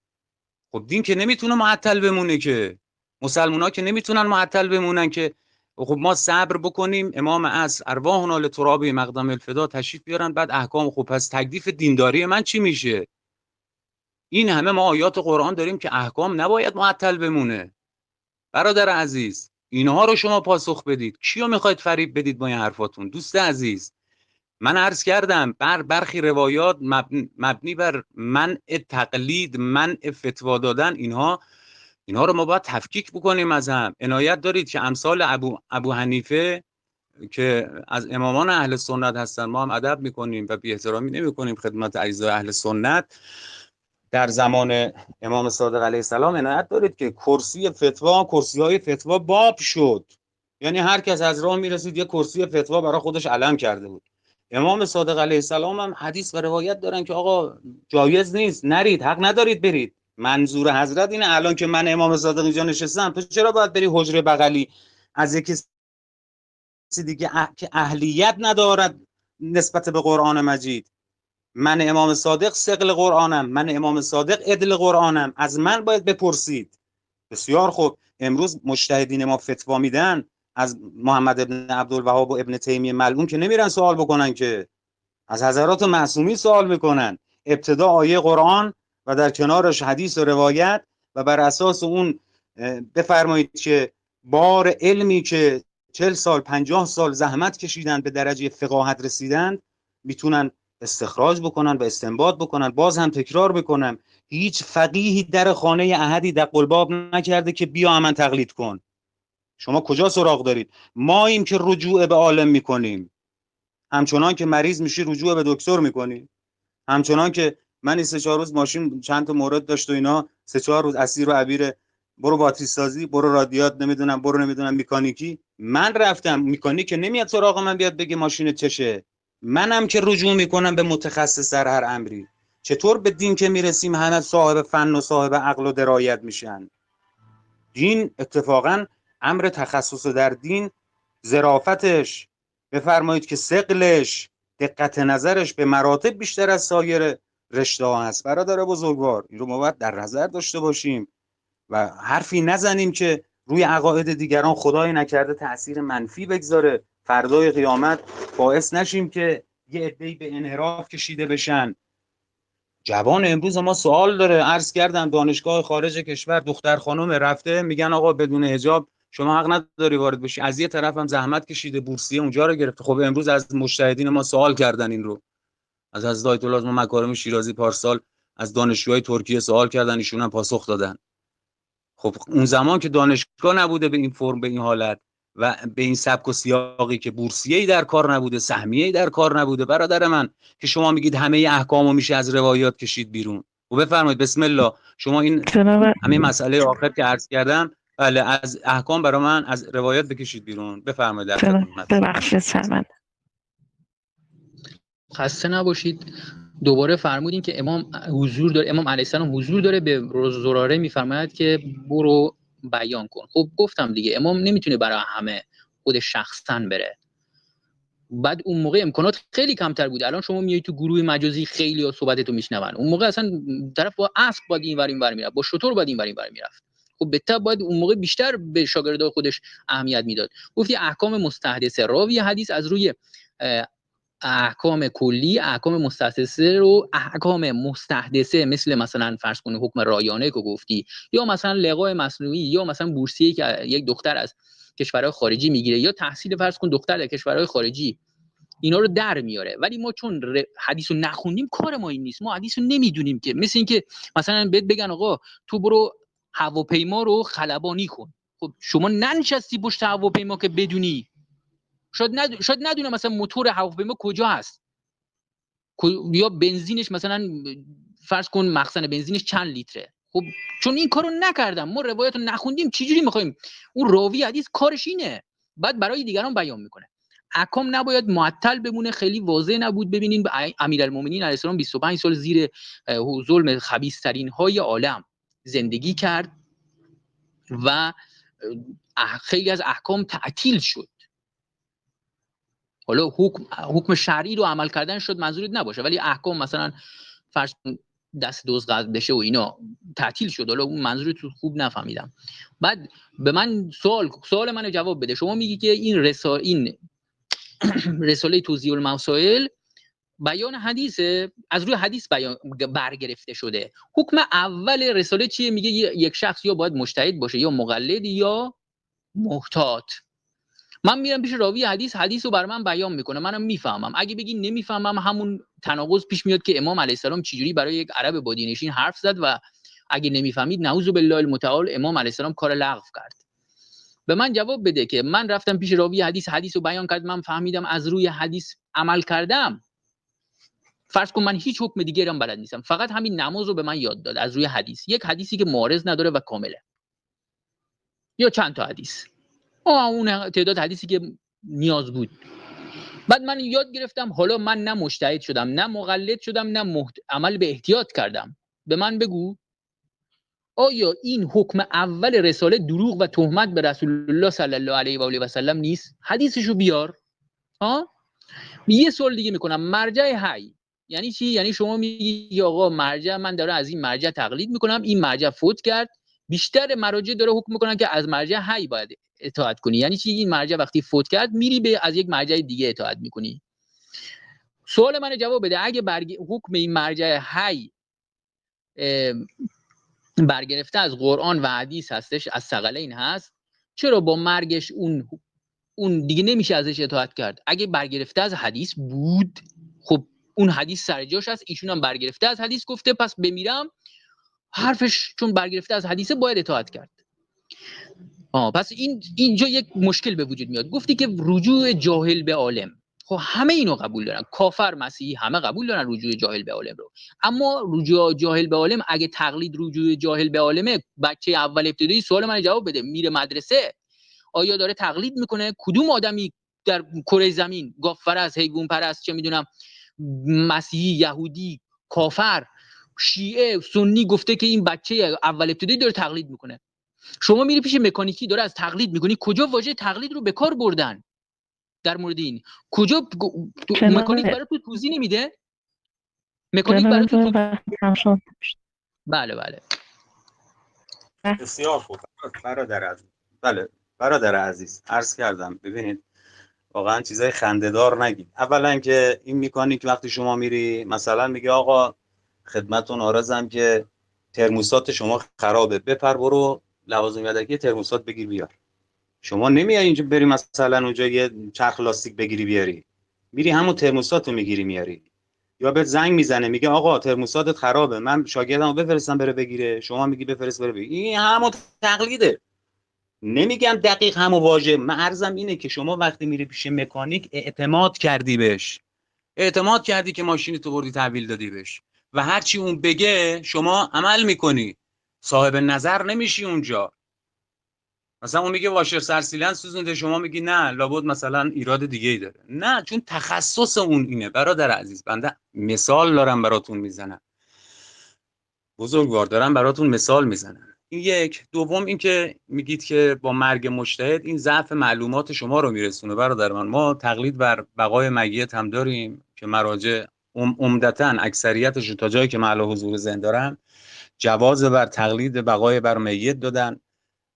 خب دین که نمیتونه معطل بمونه که. مسلمونا که نمیتونن معطل بمونن که. خب ما صبر بکنیم امام عصر ارواحنا لتراب مقدم الفدا تشریف بیارن بعد احکام. خب پس تکلیف دینداری من چی میشه؟ این همه ما آیات قرآن داریم که احکام نباید معطل بمونه. برادر عزیز اینها رو شما پاسخ بدید. کیو میخواید فریب بدید با این حرفاتون؟ دوست عزیز من عرض کردم برخی روایات مبنی بر منع تقلید، منع فتوا دادن، اینها رو ما باید تفکیک بکنیم از هم. عنایت دارید که امثال ابو حنیفه که از امامان اهل سنت هستن ما هم ادب میکنیم و بی احترامی نمیکنیم خدمت اعضای اهل سنت. در زمان امام صادق علیه السلام عنایت دارید که کرسی‌های فتوا باب شد. یعنی هر کس از راه میرسید یه کرسی فتوا برای خودش علم کرده بود. امام صادق علیه السلام هم حدیث و روایت دارن که آقا جایز نیست، نرید، حق ندارید برید. منظور حضرت اینه الان که من امام صادق اینجا نشستم تو چرا باید بری حجره بغلی از یک کسی دیگه که اهلیت ندارد نسبت به قرآن مجید؟ من امام صادق ثقل قرآنم، من امام صادق عدل قرآنم، از من باید بپرسید. بسیار خوب. امروز مجتهدین ما فتوا میدن از محمد ابن عبدالوهاب و ابن تیمیه ملعون که نمیرن سوال بکنن، که از حضرات معصومی سوال میکنن. ابتدا آیه قرآن و در کنارش حدیث و روایت و بر اساس اون بفرمایید که بار علمی که 40 سال 50 سال زحمت کشیدن به درجه فقاهت رسیدن میتونن استخراج بکنن و استنباط بکنن. باز هم تکرار بکنم هیچ فقیهی در خانه احدی در قلباب نکرده که بیا من تقلید کن. شما کجا سراغ دارید؟ ماییم که رجوع به عالم میکنیم، همچنان که مریض میشی رجوع به دکتر میکنی، همچنان که من این 3-4 روز ماشین چند تا مورد داشت و اینا 4 روز اسیر و عبیر، برو باتری سازی، برو رادیات، نمیدونم مکانیکی. من رفتم مکانیک نمیاد سراغ من بیاد بگه ماشین چشه. منم که رجوع میکنم به متخصص در هر امری. چطور به دین که میرسیم همه صاحب فن و صاحب عقل و درایت میشن؟ دین اتفاقا امر تخصص در دین ظرافتش، بفرمایید که ثقلش، دقت نظرش به مراتب بیشتر از سایر رشته ها هست. برادر بزرگوار این رو ما باید در نظر داشته باشیم و حرفی نزنیم که روی عقاید دیگران خدای نکرده تأثیر منفی بگذاره، فردای قیامت باعث نشیم که یه عده‌ای به انحراف کشیده بشن. جوان امروز ما سوال داره، عرض کردم دانشگاه خارج کشور دختر خانم رفته میگن آقا بدون حجاب شما حق نداری وارد بشی، از یه طرف هم زحمت کشیده بورسیه اونجا رو گرفته. خب امروز از مجتهدین ما سوال کردن این رو، از حضرت آیت الله ما مکارم شیرازی پارسال از دانشجوهای ترکیه سوال کردن، ایشون هم پاسخ دادن. خب اون زمان که دانشگاه نبوده به این فرم، به این حالت و به این سبک و سیاقی که بورسیه‌ای در کار نبوده، سهمیه‌ای در کار نبوده، برادر من که شما میگید همه احکامو میشه از روایات کشید بیرون. و بفرمایید بسم الله شما این همه مسئله آخر که عرض کردم، بله از احکام برای من از روایات بکشید بیرون. بفرمایید در خدمت. ببخشید سرمند. خسته نباشید. دوباره فرمودین که امام حضور داره، امام علیه السلام حضور داره، به زراره میفرماید که برو بیان کن. خب گفتم دیگه امام نمیتونه برای همه خود شخصا بره. بعد اون موقع امکانات خیلی کمتر بود. الان شما میای تو گروه مجازی خیلی ها صحبتتو میشنون. اون موقع اصلا طرف با اسب باید اینور اینور میرفت، با شتر باید اینور اینور میرفت. خب بهتر باید اون موقع بیشتر به شاگردای خودش اهمیت میداد. گفتی احکام مستحدثه، راوی حدیث از روی احکام کلی احکام مستحدثه رو احکام مستحدثه مثلا فرض کنید حکم رایانه که گفتی، یا مثلا لقاء مصنوعی، یا مثلا بورسیه‌ای که یک دختر از کشورهای خارجی میگیره، یا تحصیل فرض کن دختر در کشورهای خارجی، اینا رو در میاره. ولی ما چون حدیثو نخوندیم کار ما این نیست، ما حدیثو نمیدونیم. که مثل این که مثلا بهت بگن آقا تو برو هواپیما رو خلبانی کن، خب شما ننشستی پشت هواپیما که بدونی. شاید ندونه مثلا موتور هواپیما کجا هست، یا بنزینش مثلا فرض کن مخزن بنزینش چند لیتره. خب چون این کارو نکردم، ما روایت رو نخوندیم، چجوری میخوایم؟ اون راوی حدیث کارش اینه، بعد برای دیگران بیان میکنه. احکام نباید معطل بمونه، خیلی واضح نبود. ببینین امیرالمومنین علیه السلام 25 سال زیر ظلم خبیث‌ترین های عالم زندگی کرد و خیلی از احکام تعطیل شد. حالا حکم شرعی رو عمل کردن شد منظورت نباشه، ولی احکام مثلا فرض دست دوز قطع بشه و اینا تعطیل شد. حالا اون منظورت خوب نفهمیدم. بعد به من سوال منو جواب بده. شما میگی که این رساله توضیح المسائل بیان حدیثه، از روی حدیث برگرفته شده. حکم اول رساله چیه؟ میگه یک شخص یا باید مجتهد باشه، یا مقلد، یا محتاط. من میرم پیش راوی حدیث رو بر من بیان میکنه، منم میفهمم. اگه بگی نمیفهمم، همون تناقض پیش میاد که امام علیه السلام چجوری برای یک عرب بادیه‌نشین حرف زد و اگه نمیفهمید نعوذ بالله المتعال امام علیه السلام کار لغو کرد. به من جواب بده که من رفتم پیش راوی حدیث رو بیان کرد، من فهمیدم، از روی حدیث عمل کردم. فرض کن من هیچ حکم دیگه هم بلد نیستم، فقط همین نماز رو به من یاد داد از روی حدیث، یک حدیثی که معارض نداره و کامله، یا چند تا حدیث، اون تعداد حدیثی که نیاز بود. بعد من یاد گرفتم، حالا من نه مجتهد شدم، نه مقلد شدم، نه عمل به احتیاط کردم. به من بگو آیا این حکم اول رساله دروغ و تهمت به رسول الله صلی الله علیه و آله و سلم نیست؟ حدیثشو بیار. یه سوال دیگه میکنم، مرجع حی یعنی چی؟ یعنی شما میگی آقا مرجع، من دارم از این مرجع تقلید میکنم، این مرجع فوت کرد، بیشتر مراجع داره حکم میکنن که از مرجع حی باید اطاعت کنی. یعنی چی؟ این مرجع وقتی فوت کرد میری از یک مرجع دیگه اطاعت میکنی. سوال من جواب بده، اگه حکم این مرجع حی برگرفته از قرآن و حدیث هستش، از ثقلین هست، چرا با مرگش اون دیگه نمیشه ازش اطاعت کرد؟ اگه برگرفته از حدیث بود، خب اون حدیث سر جاش هست، ایشون هم برگرفته از حدیث گفته، پس بمیرم حرفش چون برگرفته از حدیثه باید اطاعت کرد. پس اینجا یک مشکل به وجود میاد. گفتی که رجوع جاهل به عالم، خب همه اینو قبول دارن، کافر مسیحی همه قبول دارن رجوع جاهل به عالم رو. اما رجوع جاهل به عالم، اگه تقلید رجوع جاهل به عالمه، بچه اول ابتدایی سوال من جواب بده، میره مدرسه، آیا داره تقلید میکنه؟ کدوم آدمی در کره زمین گاوپرست، حیوان پرست، چه میدونم مسیحی، یهودی، کافر، شیعه، سنی گفته که این بچه اول ابتدایی داره تقلید میکنه؟ شما میری پیش مکانیکی داره از تقلید میکنی، کجا واژه تقلید رو به کار بردن در مورد این؟ کجا مکانیک برای تو توضیح نمیده؟ مکانیک برای تو بله بسیار خوب برادر عزیز. بله برادر عزیز، عرض کردم ببینید واقعا چیزای خنده‌دار نگید. اولا که این مکانیک وقتی شما میری مثلا میگه آقا خدمتتون عرضم که ترموسات شما خرابه، بپر برو لوازم یدکی ترموسات بگیر بیار. شما نمیای اینجا بری مثلا اونجا یه چرخ لاستیک بگیری بیاری، میری همون ترموسات رو میگیری میاری. یا بهت زنگ میزنه میگه آقا ترموساتت خرابه، من شاگردمو بفرستم بره بگیره، شما میگی بفرست بره بگیره. این همون تقلیده. نمیگم دقیق همون واژه، من عرضم اینه که شما وقتی میری پیش مکانیک اعتماد کردی بهش، اعتماد کردی که ماشین تو بردی تحویل دادی بهش و هرچی اون بگه شما عمل میکنی، صاحب نظر نمیشی اونجا. مثلا اون میگه واشر سرسیلن سوزونده، شما میگی نه لابد مثلا ایراد دیگه ای داره. نه، چون تخصص اون اینه. برادر عزیز بنده مثال دارم براتون میزنم، بزرگوار دارم براتون مثال میزنم. این یک. دوم اینکه میگید که با مرگ مجتهد این ضعف معلومات شما رو میرسونه. برادر من، ما تقلید بر بقای میت هم داریم که مراجع عمدتاً اکثریتش تا جایی که من علی حضور ذهن دارم جواز بر تقلید بقای بر میت دادن.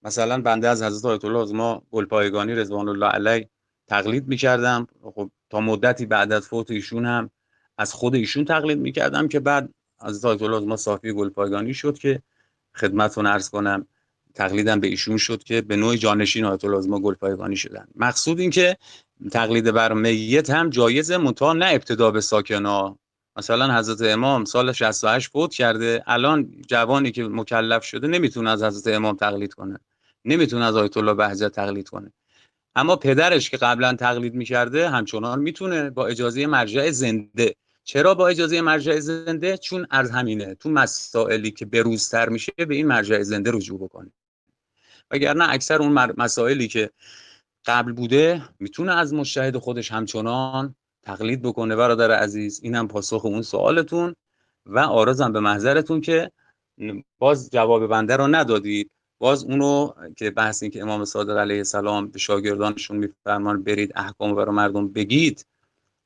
مثلا بنده از حضرت آیت الله عظما گلپایگانی رضوان الله علیه تقلید میکردم. خب تا مدتی بعد از فوت ایشون هم از خود ایشون تقلید میکردم که بعد حضرت آیت الله عظما صافی گلپایگانی شد که خدمتتون عرض کنم تقلیدم به ایشون شد که به نوعی جانشین آیت الله عظما گلپایگانی شدن. مقصود این که تقلید بر میت هم جایزه، منتها نه ابتدا به ساکنا. مثلا حضرت امام سال 68 فوت کرده، الان جوانی که مکلف شده نمیتونه از حضرت امام تقلید کنه، نمیتونه از آیت الله بهجت تقلید کنه، اما پدرش که قبلا تقلید میکرده همچنان میتونه با اجازه مرجع زنده. چرا با اجازه مرجع زنده؟ چون از همینه تو مسائلی که بروزتر میشه به این مرجع زنده رجوع بکنه، وگرنه اکثر اون مسائلی که قبل بوده میتونه از مجتهد خودش همچنان تقلید بکنه. برادر عزیز اینم پاسخ اون سوالتون و عارضم به محضرتون که باز جواب بنده رو ندادید. باز اونو که بحث این که امام صادق علیه السلام به شاگردانشون میفرمان برید احکام برای مردم بگید،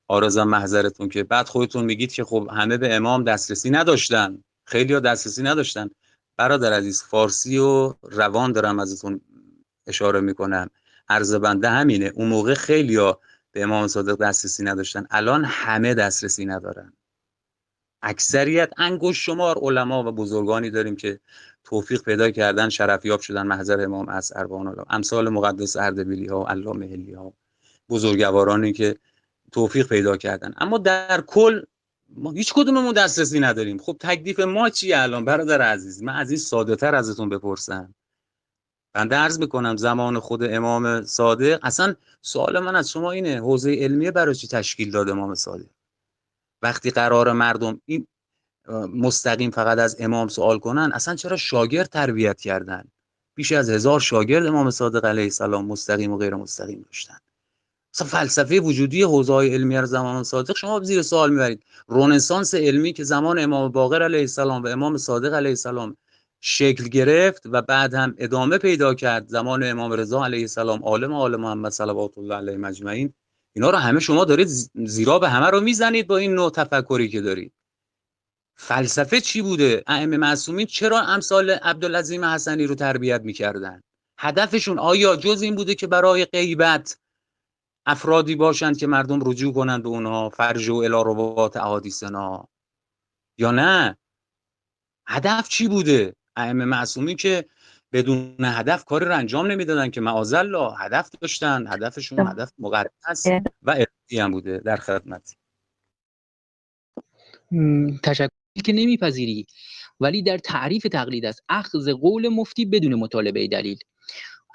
عارضم محضرتون که بعد خودتون میگید که خب همه به امام دسترسی نداشتن، خیلی‌ها دسترسی نداشتن. برادر عزیز فارسی و روان دارم ازتون اشاره میکنم، عرض بنده همینه. اون موقع خیلی‌ها به امام صادق دسترسی نداشتن، الان همه دسترسی ندارن. اکثریت انگشت شمار علما و بزرگانی داریم که توفیق پیدا کردن، شرفیاب شدن محضر امام از اربعین الله، امثال مقدس اردبیلی ها، علامه حلی ها، بزرگوارانی که توفیق پیدا کردن. اما در کل ما هیچ کدوممون دسترسی نداریم. خب تکلیف ما چیه الان برادر عزیز؟ من از این ساده تر ازتون بپرسم. بنده عرض میکنم زمان خود امام صادق، اصلا سوال من از شما اینه، حوزه علمیه برای چی تشکیل داد امام صادق؟ وقتی قرار مردم این مستقیم فقط از امام سوال کنن، اصلا چرا شاگرد تربیت کردن؟ بیش از 1000 شاگرد امام صادق علیه السلام مستقیم و غیر مستقیم داشتن. اصلا فلسفه وجودی حوزه‌های علمیه زمان صادق شما زیر سوال میبرید. رنسانس علمی که زمان امام باقر علیه السلام و امام صادق علیه السلام شکل گرفت و بعد هم ادامه پیدا کرد زمان امام رضا علیه السلام، عالم آل محمد صلوات الله علیه مجمعین، اینا رو همه شما دارید زیرا به همه رو میزنید با این نوع تفکری که دارید. فلسفه چی بوده؟ ائمه معصومین چرا امثال عبدالعظیم حسنی رو تربیت میکردن؟ هدفشون آیا جز این بوده که برای غیبت افرادی باشند که مردم رجوع کنند به اونها، فرجوا الی روات احادیثنا، یا نه؟ هدف چی بوده؟ ائمه معصومین که بدون هدف کاری رو انجام نمیدادن که معاذالله، هدف داشتن، هدفشون هدف مقدس و الهی هم بوده. در خدمت. تشکر که نمیپذیری، ولی در تعریف تقلید است اخذ قول مفتی بدون مطالبه دلیل.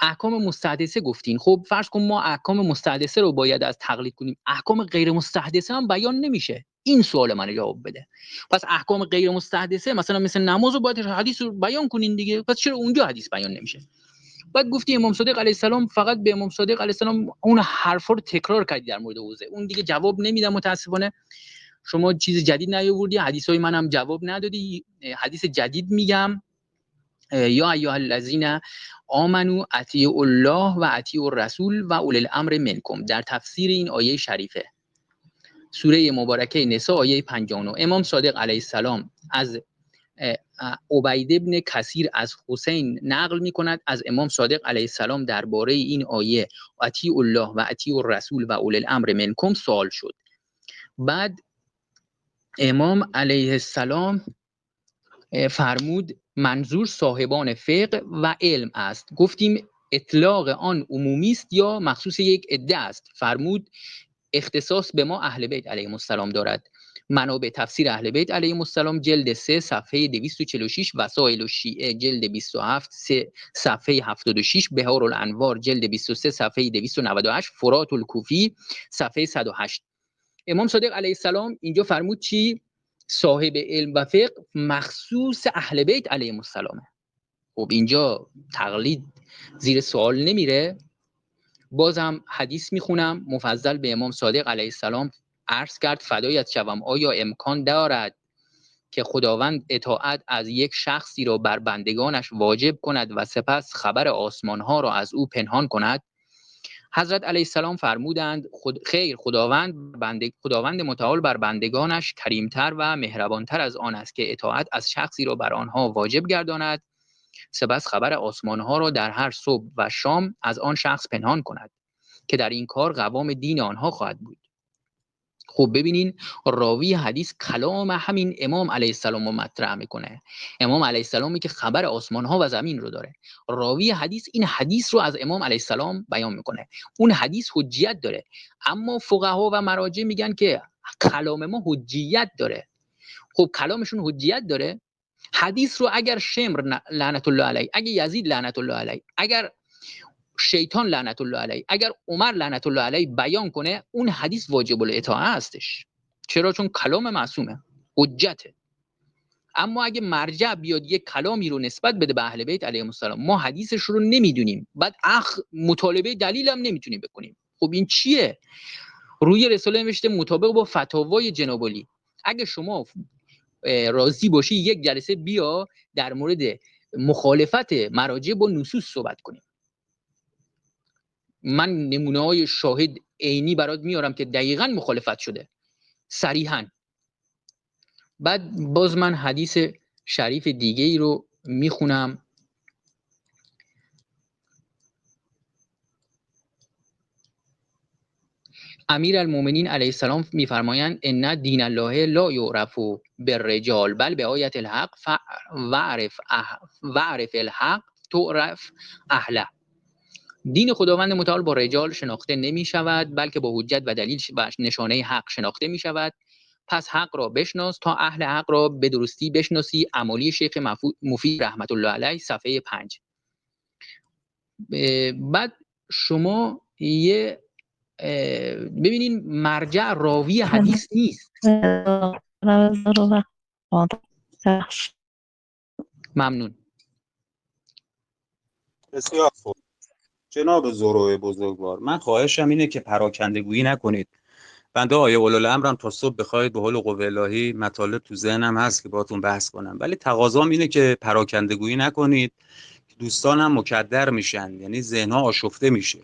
احکام مستحدثه گفتین، خب فرض کن ما احکام مستحدثه رو باید از تقلید کنیم، احکام غیر مستحدثه هم بیان نمیشه. این سوال من جواب بده. پس احکام غیر مستحدثه مثلا مثل نماز رو باید حدیث رو بیان کنین دیگه، پس چرا اونجا حدیث بیان نمیشه؟ بعد گفتی امام صادق علیه السلام، فقط به امام صادق علیه السلام اون حرفا رو تکرار کردی در مورد حوزه، اون دیگه جواب نمیدم متاسفانه. شما چیز جدید نیاوردی، حدیثای منم جواب ندادی. حدیث جدید میگم، یا ایها الذین آمنو اطیعوا الله و اطیعوا الرسول و اولی الامر منکم، در تفسیر این آیه شریفه سوره مبارکه نساء آیه 59. امام صادق علیه السلام از عبید ابن کثیر از حسین نقل می‌کند از امام صادق علیه السلام درباره این آیه اطیعوا الله و اطیعوا الرسول و اولی الامر منکم سوال شد. بعد امام علیه السلام فرمود منظور صاحبان فقه و علم است. گفتیم اطلاق آن عمومی است یا مخصوص یک عده است؟ فرمود اختصاص به ما اهل بیت علیهم السلام دارد. منابع تفسیر اهل بیت علیهم السلام جلد 3 صفحه 246، وسائل الشیعه جلد 27 صفحه 76، بهار الانوار جلد 23 صفحه 298، فرات الکوفی صفحه 108. امام صادق علیه السلام اینجا فرمود چی؟ صاحب علم و فقه مخصوص اهل بیت علیهم السلامه. خب اینجا تقلید زیر سوال نمیره؟ بازم حدیث میخونم مفضل به امام صادق علیه السلام عرض کرد فدایت شوم آیا امکان دارد که خداوند اطاعت از یک شخصی را بر بندگانش واجب کند و سپس خبر آسمان ها را از او پنهان کند؟ حضرت علیه السلام فرمودند خیر، خداوند متعال بر بندگانش کریمتر و مهربانتر از آن است که اطاعت از شخصی را بر آنها واجب گرداند سپس خبر آسمان ها را در هر صبح و شام از آن شخص پنهان کند که در این کار قوام دین آنها خواهد بود. خب ببینین راوی حدیث کلام همین امام علیه السلام رو مطرح میکنه. امام علیه السلامی که خبر آسمان ها و زمین رو داره، راوی حدیث این حدیث رو از امام علیه السلام بیان میکنه. اون حدیث حجیت داره، اما فقها و مراجع میگن که کلام ما حجیت داره. خب کلامشون حجیت داره، حدیث رو اگر شمر لعنت الله علیه، اگر یزید لعنت الله علیه، اگر شیطان لعنت الله علیه، اگر عمر لعنت الله علیه بیان کنه، اون حدیث واجب الاطاعه هستش. چرا؟ چون کلام معصومه، حجته. اما اگه مرجع بیاد یک کلامی رو نسبت بده به اهل بیت علیهم السلام، ما حدیثش رو نمیدونیم، بعد مطالبه دلیل هم نمیتونیم بکنیم. خب این چیه؟ روی رساله نوشته مطابق با فتاوای جناب علی. اگه شما راضی باشی یک جلسه بیا در مورد مخالفت مراجع با نصوص صحبت کنیم. من نمونه‌های شاهد عینی برات میارم که دقیقاً مخالفت شده صریحاً. بعد باز من حدیث شریف دیگه ای رو میخونم. امیرالمومنین علیه السلام میفرمایند ان دین الله لا یعرف بالرجال بل بآیت الحق وعرف الحق تعرف اهله. دین خداوند متعال با رجال شناخته نمی شود، بلکه با حجت و دلیل و نشانه حق شناخته می شود. پس حق را بشناس تا اهل حق را به درستی بشناسی. عمالی شیخ مفید رحمت الله علیه صفحه 5. بعد شما یه ببینین مرجع راوی حدیث نیست. ممنون. بسیار خوب جناب زروع بزرگوار، من خواهشم اینه که پراکندگویی نکنید. بنده آیه اولوالامرم تا صبح بخواید به حول و قوه الهی مطالب تو ذهنم هست که باهاتون بحث کنم، ولی تقاضام اینه که پراکندگویی نکنید. دوستانم مکدر میشن، یعنی ذهنها آشفته میشه.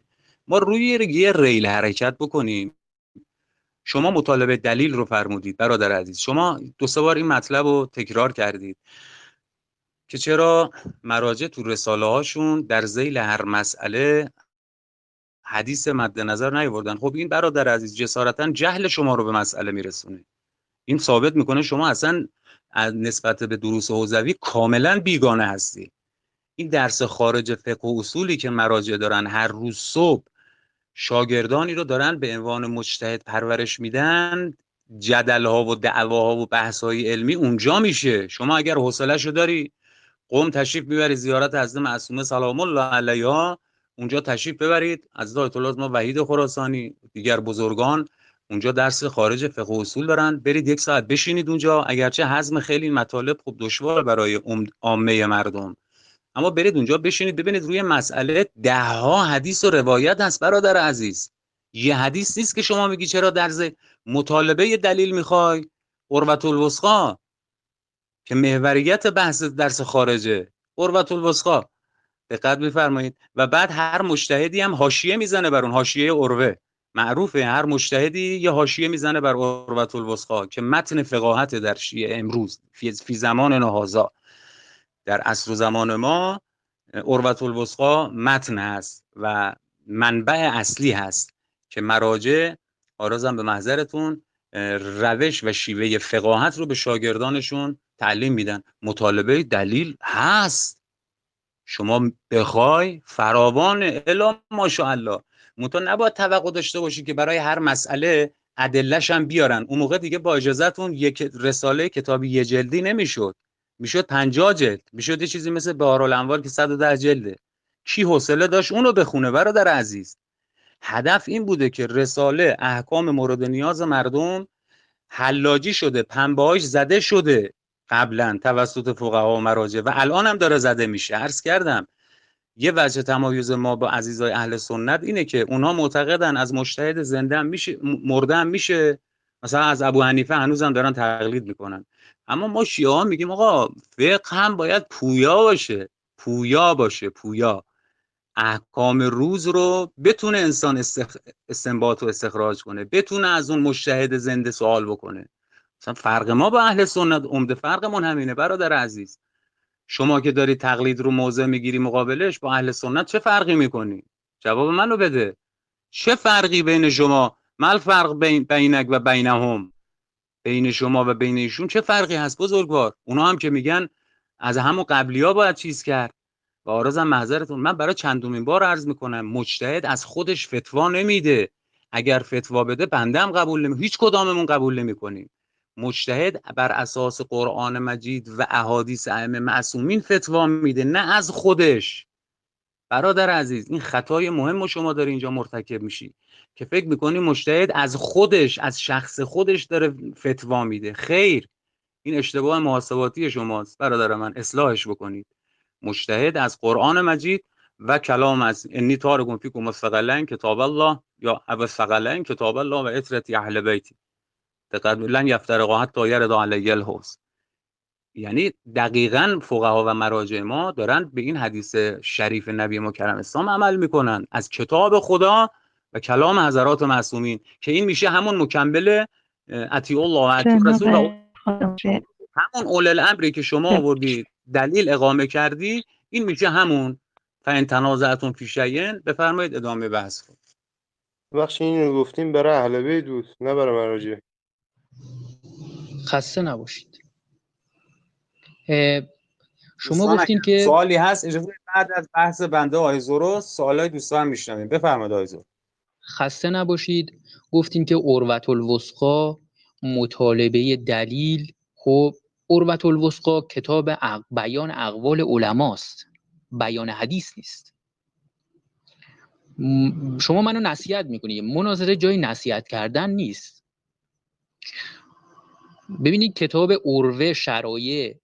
ما روی یه ریل حرکت بکنیم. شما مطالبه دلیل رو فرمودید برادر عزیز، شما 2-3 بار این مطلب رو تکرار کردید که چرا مراجع تو رساله هاشون در ذیل هر مسئله حدیث مد نظر نیاوردن. خب این برادر عزیز جسارتا جهل شما رو به مسئله میرسونه. این ثابت میکنه شما اصلا نسبت به دروس حوزوی کاملا بیگانه هستی. این درس خارج فقه و اصولی که مراجع دارن هر روز صبح شاگردانی رو دارن به عنوان مجتهد پرورش میدن، جدل‌ها و دعواها و بحث‌های علمی اونجا میشه. شما اگر حوصله‌شو داری قم تشریف میبری زیارت حضرت معصومه سلام الله علیها، اونجا تشریف ببرید. از آیت الله ما وحید خراسانی دیگر بزرگان اونجا درس خارج فقه و اصول دارن، برید 1 ساعت بشینید اونجا. اگرچه هضم خیلی مطالب خب دشوار برای عامه مردم، اما برید اونجا بشینید ببینید روی مسئله 10 حدیث و روایت هست برادر عزیز. یه حدیث نیست که شما میگی چرا در مطالبه دلیل میخوای. عروة الوثقی که محوریت بحث درس خارجه، عروة الوثقی دقت بفرمایید. و بعد هر مجتهدی هم حاشیه میزنه بر اون حاشیه عروه. معروفه هر مجتهدی یه حاشیه میزنه بر عروة الوثقی که متن فقاهت در شیعه امروز فی زمان هذا، در عصر و زمان ما عروة الوثقی متن هست و منبع اصلی هست که مراجع آرازم به محضرتون روش و شیوه فقاهت رو به شاگردانشون تعلیم میدن. مطالبه دلیل هست، شما بخوای فراوان الا ماشاءالله. منتها نباید توقع داشته باشی که برای هر مسئله ادله‌ش هم بیارن. اون موقع دیگه با اجازهتون یک رساله کتابی یه جلدی نمیشد، میشد 50 جلد، میشد یه چیزی مثل بهارالانوار که 110 جلده. کی حوصله داشت اونو بخونه برادر عزیز؟ هدف این بوده که رساله احکام مورد نیاز مردم حلاجی شده، پنبه‌هاش زده شده قبلا توسط فقها و مراجع و الان هم داره زده میشه. عرض کردم یه وجه تمایز ما با عزیزای اهل سنت اینه که اونها معتقدن از مجتهد زنده هم میشه، مرده هم میشه. مثلا از ابو حنیفه هنوزم دارن تقلید میکنن. اما ما شیعه ها میگیم آقا فقه هم باید پویا باشه، پویا باشه، پویا. احکام روز رو بتونه انسان استنباط و استخراج کنه، بتونه از اون مجتهد زنده سوال بکنه. مثلا فرق ما با اهل سنت، عمده فرقمون همینه برادر عزیز. شما که داری تقلید رو موضع میگیری مقابلش، با اهل سنت چه فرقی میکنی؟ جواب منو بده. چه فرقی بین شما؟ مال فرق بینک و بینهم، بین شما و بین ایشون چه فرقی هست بزرگوار؟ اونا هم که میگن از همون قبلیا باید چیز کرد. و آرزم محضرتون، من برای چندمین بار عرض میکنم مجتهد از خودش فتوا نمیده. اگر فتوا بده بنده هم قبول نمی، هیچ کداممون قبول نمیکنیم. مجتهد بر اساس قرآن مجید و احادیث ائمه معصومین فتوا میده، نه از خودش. برادر عزیز این خطای مهم شما داره اینجا مرتکب میشی که فکر میکنی مجتهد از خودش، از شخص خودش داره فتوا میده. خیر، این اشتباه محاسباتی شماست برادر من، اصلاحش بکنید. مجتهد از قرآن مجید و کلام از انی تارکم فیکم الثقلین کتاب الله یا ابو الثقلین کتاب الله و اطرت اهل بیتی لن یفترقا حتی یرد علی الحوض. یعنی دقیقاً فقها و مراجع ما دارن به این حدیث شریف نبی مکرم اسلام عمل میکنن از کتاب خدا و کلام حضرات معصومین، که این میشه همون مکمل اطیع الله و اطیع رسول و همون اولي الامری که شما آوردی دلیل اقامه کردی. این میشه همون فان تنازعتم فی شیء. بفرمایید ادامه بحث کنید. بخش این رو گفتیم برای اهل بیت بود نه برای مراجع. خسته نباشید. شما دوستان گفتین که سوالی هست اجازه بعد از بحث بنده آقای زورو سوالای دوستان میشنویم. بفرمایید آقای زورو. خسته نباشید. گفتیم که عروة الوثقی مطالبه دلیل، خب عروة الوثقی کتاب بیان اقوال علماست، بیان حدیث نیست. شما منو نصیحت میکنید، مناظره جای نصیحت کردن نیست. ببینید کتاب عروه، شرایع،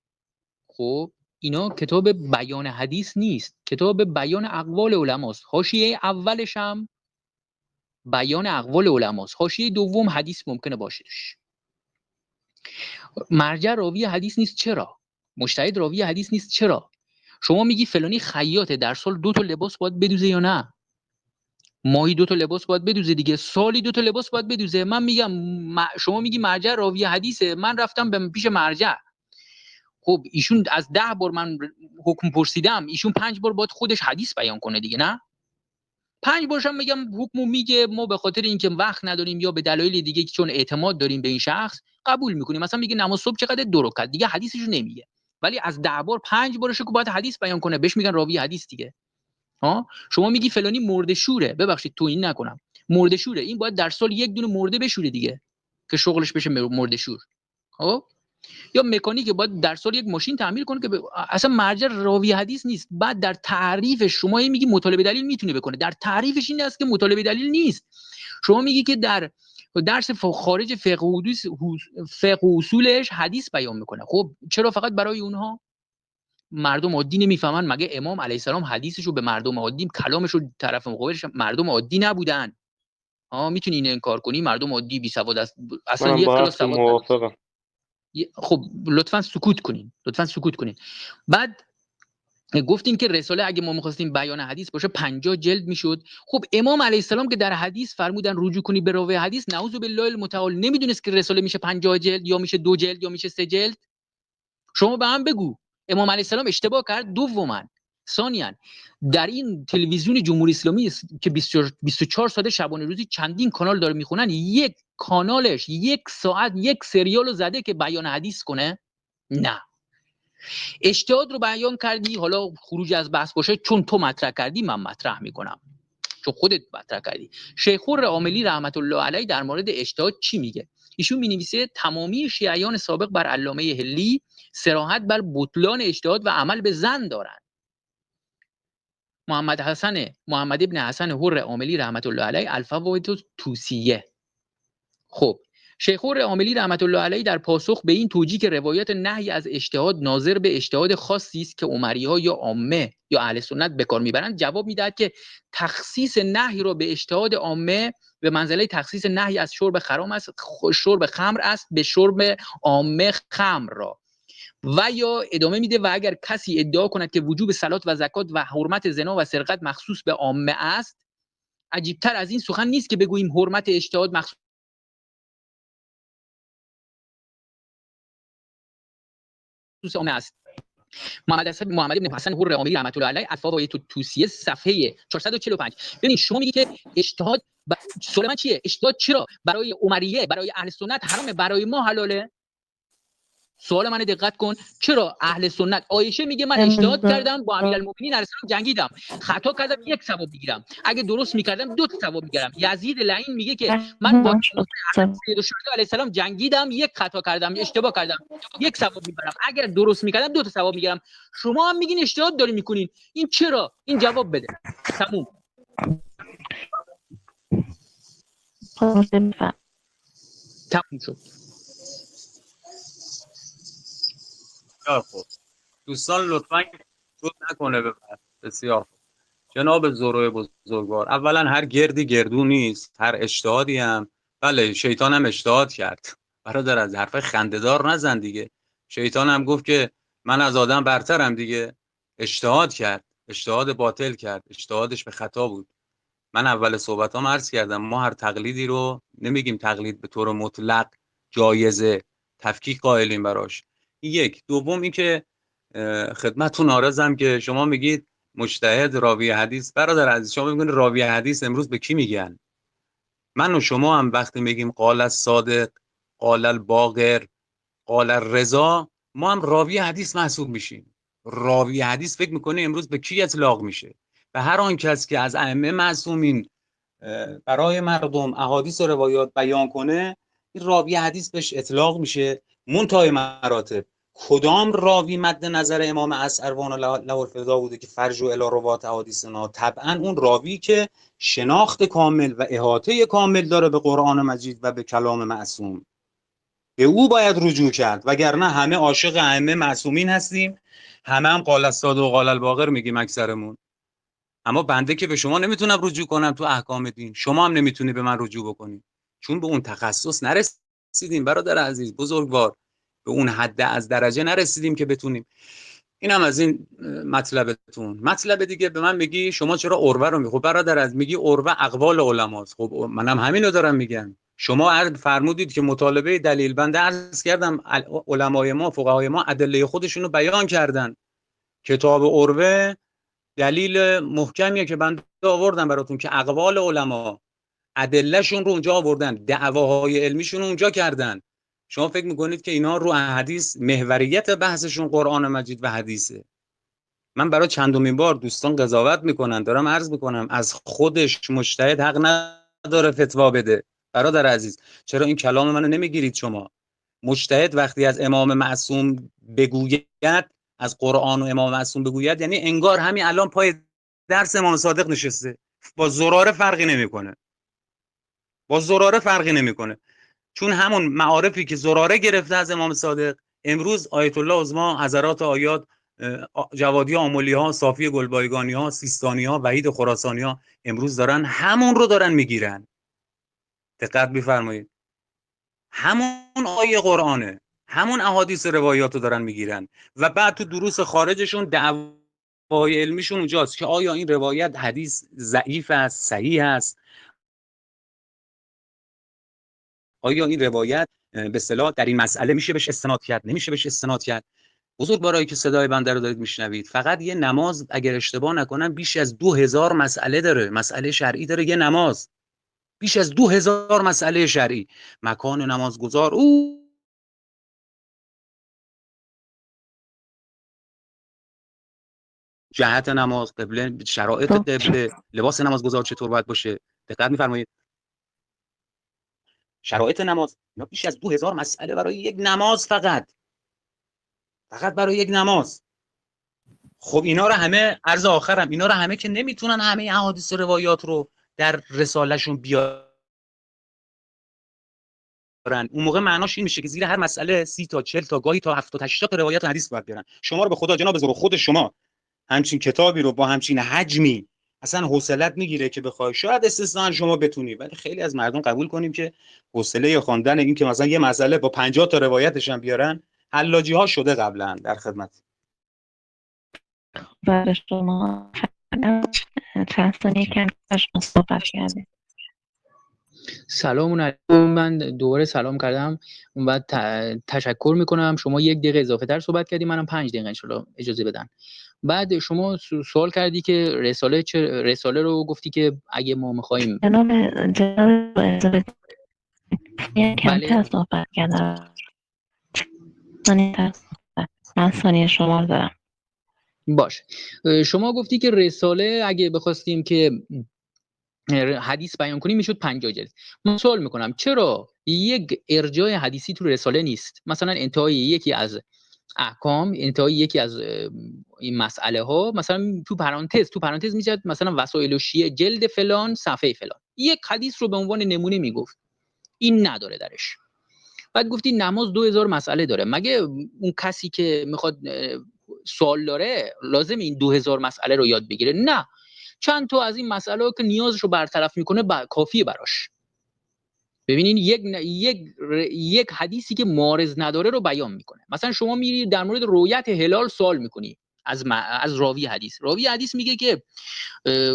خب اینا کتاب بیان حدیث نیست، کتاب بیان اقوال علماست. حاشیه اولش هم بیان اقوال علماست، حاشیه دوم حدیث ممکنه باشهش. مرجع راوی حدیث نیست. چرا؟ مجتهد راوی حدیث نیست. چرا؟ شما میگی فلانی خیاطه، در سال 2 تا لباس باید بدوزه یا نه؟ ماهی 2 تا لباس باید بدوزه دیگه، سالی 2 تا لباس باید بدوزه. من میگم شما میگی مرجع راوی حدیثه، من رفتم به پیش مرجع. خب ایشون از 10 بار من حکم پرسیدم، ایشون 5 بار باید خودش حدیث بیان کنه دیگه، نه؟ 5 بارش هم میگم حکمو میگه، ما به خاطر اینکه وقت نداریم یا به دلایل دیگه که چون اعتماد داریم به این شخص قبول میکنیم. مثلا میگه نماز صبح چقدر 2 رکعت، دیگه حدیثشو نمیگه، ولی از 10 بار 5 بارش که باید حدیث بیان کنه، بهش میگن راوی حدیث دیگه. ها شما میگی فلانی مرده شوره، ببخشید تو این نکنم، مرده شوره، این باید در سال 1 دونه مرده بشوره دیگه که شغلش بشه مرده شور. خب یا مکانیک باید در سال 1 ماشین تعمیر کنه که اصلا مرجع راوی حدیث نیست. بعد در تعریفش شما میگی مطالبه دلیل میتونه بکنه، در تعریفش این است که مطالبه دلیل نیست. شما میگی که در درس خارج فقه و اصولش حدیث بیان میکنه. خب چرا فقط برای اونها؟ مردم عادی نمیفهمن مگه امام علیه السلام حدیثشو به مردم عادی، کلامشو طرف مقابلش مردم عادی نبودن؟ میتونی این انکار کنی؟ مردم عادی بی سواد اصلا من یک با کلاس سواد موافقم. خب لطفاً سکوت کنین، لطفاً سکوت کنین. بعد گفتیم که رساله اگه ما می‌خواستیم بیان حدیث باشه 50 جلد میشد. خب امام علیه السلام که در حدیث فرمودن رجوع کنی به راوی حدیث، نعوذ بالله المتعال، نمیدونست که رساله میشه 50 جلد یا میشه 2 جلد یا میشه 3 جلد؟ شما به من بگو امام علیه السلام اشتباه کرد؟ دوما ثانیاً در این تلویزیون جمهوری اسلامی که 24 ساعت شبانه روزی چندین کانال داره میخونن، یک کانالش 1 ساعت یک سریالو زده که بیان حدیث کنه؟ نه. اجتهاد رو بیان کردی، حالا خروج از بحث باشه، چون تو مطرح کردی من مطرح میکنم، چون خودت مطرح کردی. شیخ خور عاملی رحمت الله علیه در مورد اجتهاد چی میگه؟ ایشون مینویسه تمامی شیعیان سابق بر علامه حلی صراحت بر بطلان اجتهاد و عمل به ظن دارند. محمد ابن حسن حر عاملی رحمت الله علیه الفوائد الطوسیه. خب شیخ خور عاملی رحمت الله علیه در پاسخ به این توجیه که روایت نهی از اجتهاد ناظر به اجتهاد خاصی است که عمری‌ها یا عامه یا اهل سنت به کار میبرند، جواب میدهد که تخصیص نهی را به اجتهاد عامه به منزله تخصیص نهی از شرب خرام است، شرب خمر است به شرب عامه خمر را. و یا ادامه میده و اگر کسی ادعا کند که وجوب صلات و زکات و حرمت زنا و سرقت مخصوص به عامه است، عجیبتر از این سخن نیست که بگوییم حرمت اجتهاد مخصوص عامه است. محمد بن حسن حر عاملی رحمت الله علیه الفوائد الطوسیه صفحه 445. ببین شما میگی که اجتهاد سوال من چیه؟ اجتهاد چرا برای عمریه، برای اهل سنت حرامه، برای ما حلاله؟ سوال من دقت کن. چرا اهل سنت؟ عایشه میگه من اجتهاد کردم با امیرالمومنین علیه السلام جنگیدم، خطا کردم 1 ثواب میگیرم، اگه درست میکردم 2 ثواب میگیرم. یزید لعین میگه که من با سید الشهدا علیه السلام جنگیدم، 1 خطا کردم، اشتباه کردم، 1 ثواب میبرم، اگر درست میکردم 2 ثواب میگیرم. شما هم میگین اجتهاد داری میکنین، این چرا؟ این جواب بده. تموم. تموم شد. خب دوستان لطفاً شد نکنه به بعد. بسیار خوب. جناب زروی بزرگوار، اولا هر گردی گردو نیست، هر اجتهادی هم بله شیطان هم اجتهاد کرد. برادر از حرف خنده‌دار نزن دیگه. شیطان هم گفت که من از آدم برترم دیگه، اجتهاد کرد، اجتهاد باطل کرد، اجتهادش به خطا بود. من اول صحبتام عرض کردم ما هر تقلیدی رو نمیگیم تقلید به طور مطلق جایزه، تفکیک قائلیم براش. یک. دوم این که خدمتتون عارضم که شما میگید مجتهد راوی حدیث. برادر عزیز شما میگین راوی حدیث امروز به کی میگن؟ من و شما هم وقتی میگیم قال الصادق، قال الباقر، قال الرضا، ما هم راوی حدیث محسوب میشیم. راوی حدیث فکر میکنه امروز به کی اطلاق میشه؟ به هر آن کس که از ائمه معصومین برای مردم احادیث و روایات بیان کنه، این راوی حدیث بهش اطلاق میشه. منتهای مراتب کدام راوی مد نظر امام اسعروان له الفدا بوده که فرجوا الی روات احادیثنا؟ طبعا اون راوی که شناخت کامل و احاطه کامل داره به قرآن مجید و به کلام معصوم، به او باید رجوع کرد. وگرنه همه عاشق ائمه معصومین هستیم، همه هم قال الصادق و قال الباقر میگیم اکثرمون. اما بنده که به شما نمیتونم رجوع کنم تو احکام دین، شما هم نمیتونی به من رجوع بکنی، چون به اون تخصص نرسیدیم برادر عزیز بزرگوار، به اون حد از درجه نرسیدیم که بتونیم. اینم از این مطلبتون. مطلب دیگه به من میگی شما چرا عروه رو خب برادر عزیز میگی عروه اقوال علماست. خب منم همینو دارم میگم. شما فرمودید که مطالبه دلیل، بنده عرض کردم علمای ما فقهای ما ادله خودشونو بیان کردن. کتاب عروه دلیل محکمیه که بنده آوردم براتون که اقوال علما ادلهشون رو اونجا آوردن، دعواهای علمیشون رو اونجا کردن. شما فکر میکنید که اینا رو حدیث محوریت بحثشون قرآن مجید و حدیثه؟ من برای چندمین بار دوستان قضاوت میکنن دارم عرض میکنم از خودش مجتهد حق نداره فتوا بده. برادر عزیز چرا این کلام منو نمیگیرید شما؟ مجتهد وقتی از امام معصوم بگوید، از قرآن و امام معصوم بگوید، یعنی انگار همین الان پای درس امام صادق نشسته. با زراره فرقی نمیکنه، با زراره فرقی نمیکنه، چون همون معارفی که زراره گرفته از امام صادق امروز آیت الله عظما حضرات آیات جوادی آملی ها، صافی گلبایگانی ها، سیستانی ها، وحید خراسانی ها امروز دارن همون رو دارن میگیرن. دقت بفرمایید، همون آیه قرآنه، همون احادیث روایات رو دارن میگیرن و بعد تو دروس خارجشون پای علمیشون اونجاست که آیا این روایت حدیث ضعیف است، صحیح است، آیا این روایت به اصطلاح در این مسئله میشه بهش استناد کرد، نمیشه بهش استناد کرد. بزرگوارایی که صدای بنده رو دارید میشنوید، فقط یه نماز اگر اشتباه نکنم بیش از 2000 مسئله داره، مسئله شرعی داره یه نماز، بیش از 2000 مسئله شرعی. مکان نمازگزار، او جهت نماز، قبله، شرایط قبله، لباس نمازگزار چطور باید باشه، دقت می‌فرمایید، شرایط نماز، اینا بیش از 2000 مسئله برای یک نماز، فقط برای یک نماز. خب اینا رو همه، عرض آخرم، اینا رو همه که نمیتونن همه احادیث روایات رو در رسالهشون بیارن. اون موقع معناش این میشه که زیر هر مسئله 30 تا 40 تا گاهی تا 70 80 تا روایت حدیث باید بیارن. شما رو به خدا جناب بزرگ، خود شما همچین کتابی رو با همچین حجمی اصلا حوصلت میگیره که بخوای؟ شاید استثنا شما بتونی، ولی خیلی از مردم قبول کنیم که حوصله خواندن این که مثلا یه مسئله با 50 تا روایتش هم بیارن، حلاجی ها شده قبلا. در خدمت. برای شما چند ثانیه کم شما صحبت کردیم. سلام علیکم. من دوباره سلام کردم، اون بعد تشکر میکنم. شما 1 دقیقه اضافه تر صحبت کردی، منم 5 دقیقه انشالله اجازه بدن. بعد شما سوال کردی که رساله رو گفتی که اگه ما میخوایم جناب اجازه کمتر بله صحبت کردم. من ثانیه شما رو دارم. باش. شما گفتی که رساله اگه بخواستیم که حدیث بیان کنیم میشد 50 جلد. من سوال میکنم چرا یک ارجاع حدیثی تو رساله نیست؟ مثلا انتهای یکی از احکام، انتهای یکی از این مسئله ها، مثلا تو پرانتز میزد مثلا وسائل و شیعه جلد فلان صفحه فلان، یک حدیث رو به عنوان نمونه میگفت. این نداره درش. بعد گفتی نماز 2000 مسئله داره. مگه اون کسی که میخواد سوال داره لازم این 2000 مسئله رو یاد بگیره؟ نه، چند تا از این مسئله که نیازش رو برطرف میکنه کافیه براش. ببینین یک حدیثی که معارض نداره رو بیان میکنه. مثلا شما میری در مورد رؤیت هلال سوال میکنی از راوی حدیث میگه که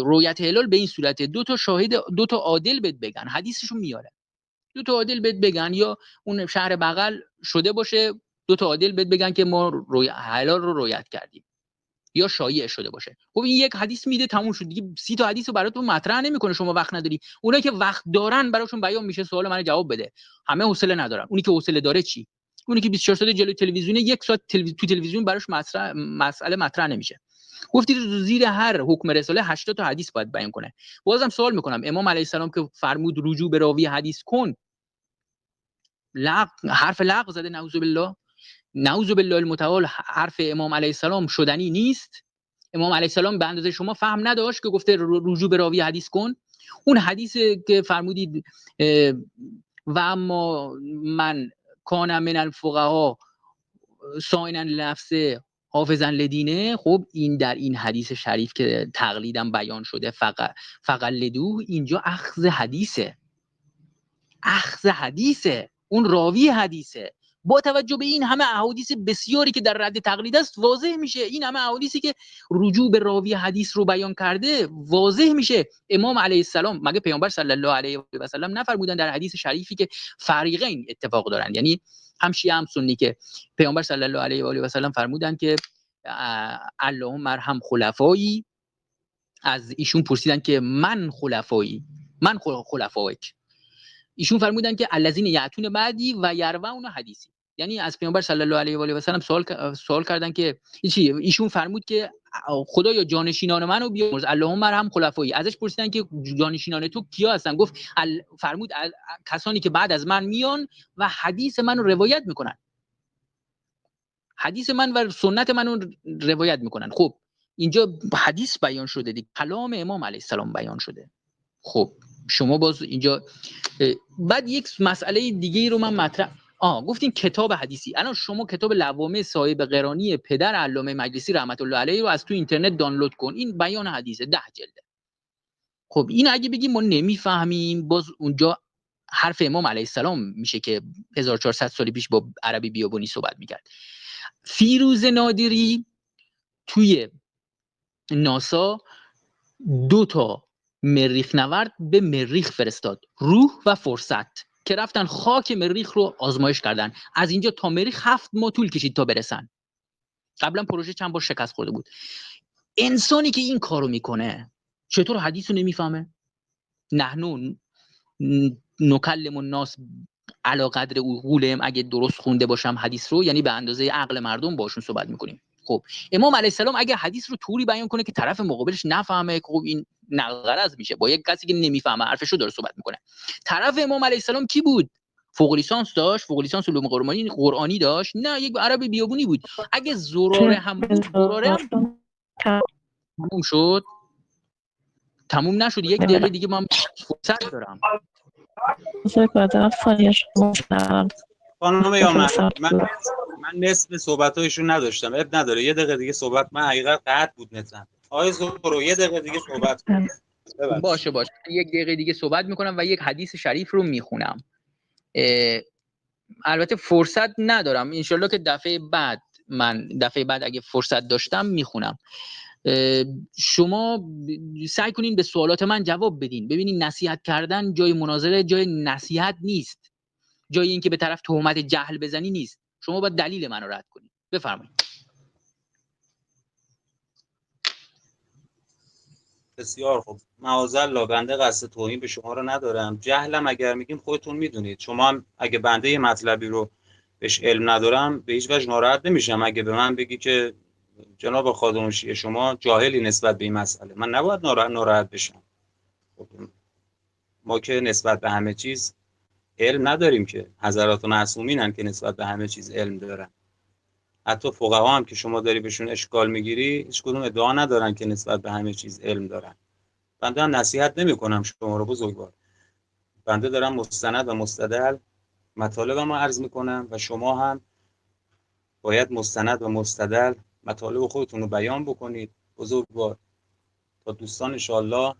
رؤیت هلال به این صورته، 2 تا شاهد، 2 تا عادل بهت بگن، حدیثشو میاره. 2 تا عادل بهت بگن، یا اون شهر بغل شده باشه 2 تا عادل بهت بگن که ما هلال رو رؤیت کردیم، یا شایع شده باشه. خب این یک حدیث میده تموم شد دیگه. 30 تا حدیث رو براتون مطرح نمیکنه، شما وقت نداری. اونایی که وقت دارن براشون بیان میشه، سوال من جواب بده. همه حوصله ندارن. اونی که حوصله داره چی؟ اونی که 24 ساعت جلوی تلویزیون، 1 ساعت تو تلویزیون براش مسئله مطرح نمیشه. گفتید زیر هر حکم رساله 80 تا حدیث باید بیان کنه. بازم سوال میکنم، امام علیه السلام که فرمود رجوع به راوی حدیث کن، حرف لغو زده؟ نعوذ بالله المتعال. حرف امام علیه السلام شدنی نیست. امام علیه السلام به اندازه شما فهم نداشت که گفته رجوع به راوی حدیث کن؟ اون حدیث که فرمودید و اما من کان من الفقها صائنا لنفسه حافظا لدینه، خب این در این حدیث شریف که تقلیدم بیان شده، فقلدو، اینجا اخذ حدیثه، اون راوی حدیثه. با توجه به این همه احادیث بسیاری که در رد تقلید است، واضح میشه این همه احادیثی که رجوع به راوی حدیث رو بیان کرده، واضح میشه امام علیه السلام، مگه پیامبر صلی الله علیه و سلم نفرمودن در حدیث شریفی که فریقین اتفاق دارن، یعنی هم شیعه هم سنی، که پیامبر صلی الله علیه و سلم فرمودن که اللهم ارحم خلفایی، از ایشون پرسیدن که من خلفایک، ایشون فرمودن که الذین یاتون بعدی و یروون حدیثی، یعنی از پیامبر صلی الله علیه و آله و سلم سوال کردن که چی؟ ایشون فرمود که خدایا جانشینان منو بیامرز، اللهم ارحم خلفایی. ازش پرسیدن که جانشینان تو کیا هستن؟ گفت فرمود کسانی که بعد از من میان و حدیث منو روایت میکنن، حدیث من و سنت منو روایت میکنن. خب اینجا حدیث بیان شده دیگه، کلام امام علیه السلام بیان شده. خب شما باز اینجا بعد یک مسئله دیگه رو من مطرح گفتین کتاب حدیثی. الان شما کتاب لوامع صاحب قرانی پدر علامه مجلسی رحمت الله علیه رو از تو اینترنت دانلود کن، این بیان حدیثه، 10 جلده. خب این اگه بگیم ما نمیفهمیم، باز اونجا حرف امام علیه السلام میشه که 1400 سال پیش با عربی بیابونی صحبت میکرد. فیروز نادری توی ناسا 2 تا مریخ نورد به مریخ فرستاد، روح و فرصت، که رفتن خاک مریخ رو آزمایش کردن. از اینجا تا مریخ 7 ماه طول کشید تا برسن. قبلا پروژه چند بار شکست خورده بود. انسانی که این کارو میکنه چطور حدیث رو نمیفهمه؟ نحنو نکلم الناس علی قدر عقولهم، اگه درست خونده باشم حدیث رو، یعنی به اندازه عقل مردم باشون صحبت میکنیم. خب امام علیه السلام اگه حدیث رو طوری بیان کنه که طرف مقابلش نفهمه، خب این ناغرض میشه. با یک کسی که نمیفهمه حرفش رو داره صحبت میکنه. طرف امام علیه السلام کی بود؟ فوق لیسانس داشت، فوق لیسانس علوم قرآنی داشت؟ نه، یک عرب بیابونی بود. اگه زراره هم بود، زراره هم تموم شد. تموم نشد، 1 دقیقه دیگه من فرصت دارم. خانم یامن، من نصف صحبتایشون نداشتم، اب نداره، 1 دقیقه دیگه صحبت. من حقیقت قطع بود نتم. آقای زهرو 1 دقیقه دیگه صحبت کن. باشه 1 دقیقه دیگه صحبت میکنم و یک حدیث شریف رو میخونم. البته فرصت ندارم، انشالله که دفعه بعد اگه فرصت داشتم میخونم. شما سعی کنین به سوالات من جواب بدین. ببینین نصیحت کردن جای مناظره، جای نصیحت نیست، جای اینکه به طرف تهمت جهل بزنی نیست. شما باید دلیل منو رد کنین. بفرمایید. بسیار خوب. معاذالله، بنده قصد توهین به شما رو ندارم. جهلم اگر میگیم خودتون میدونید. شما هم اگه بنده یه مطلبی رو بهش علم ندارم، به هیچ وجه ناراحت نمیشم اگه به من بگی که جناب خادم‌الشیعه شما جاهلی نسبت به این مسئله. من نباید ناراحت بشم. ما که نسبت به همه چیز علم نداریم که. حضرات معصومینن که نسبت به همه چیز علم دارن. حتی فقها هم که شما داری بهشون اشکال میگیری، هیچ کدوم ادعا ندارن که نسبت به همه چیز علم دارن. بنده هم نصیحت نمی کنم شما رو بزرگوار. بنده دارم مستند و مستدل مطالبم رو عرض میکنم و شما هم باید مستند و مستدل مطالب خودتون رو بیان بکنید بزرگوار، تا دوستان انشاءالله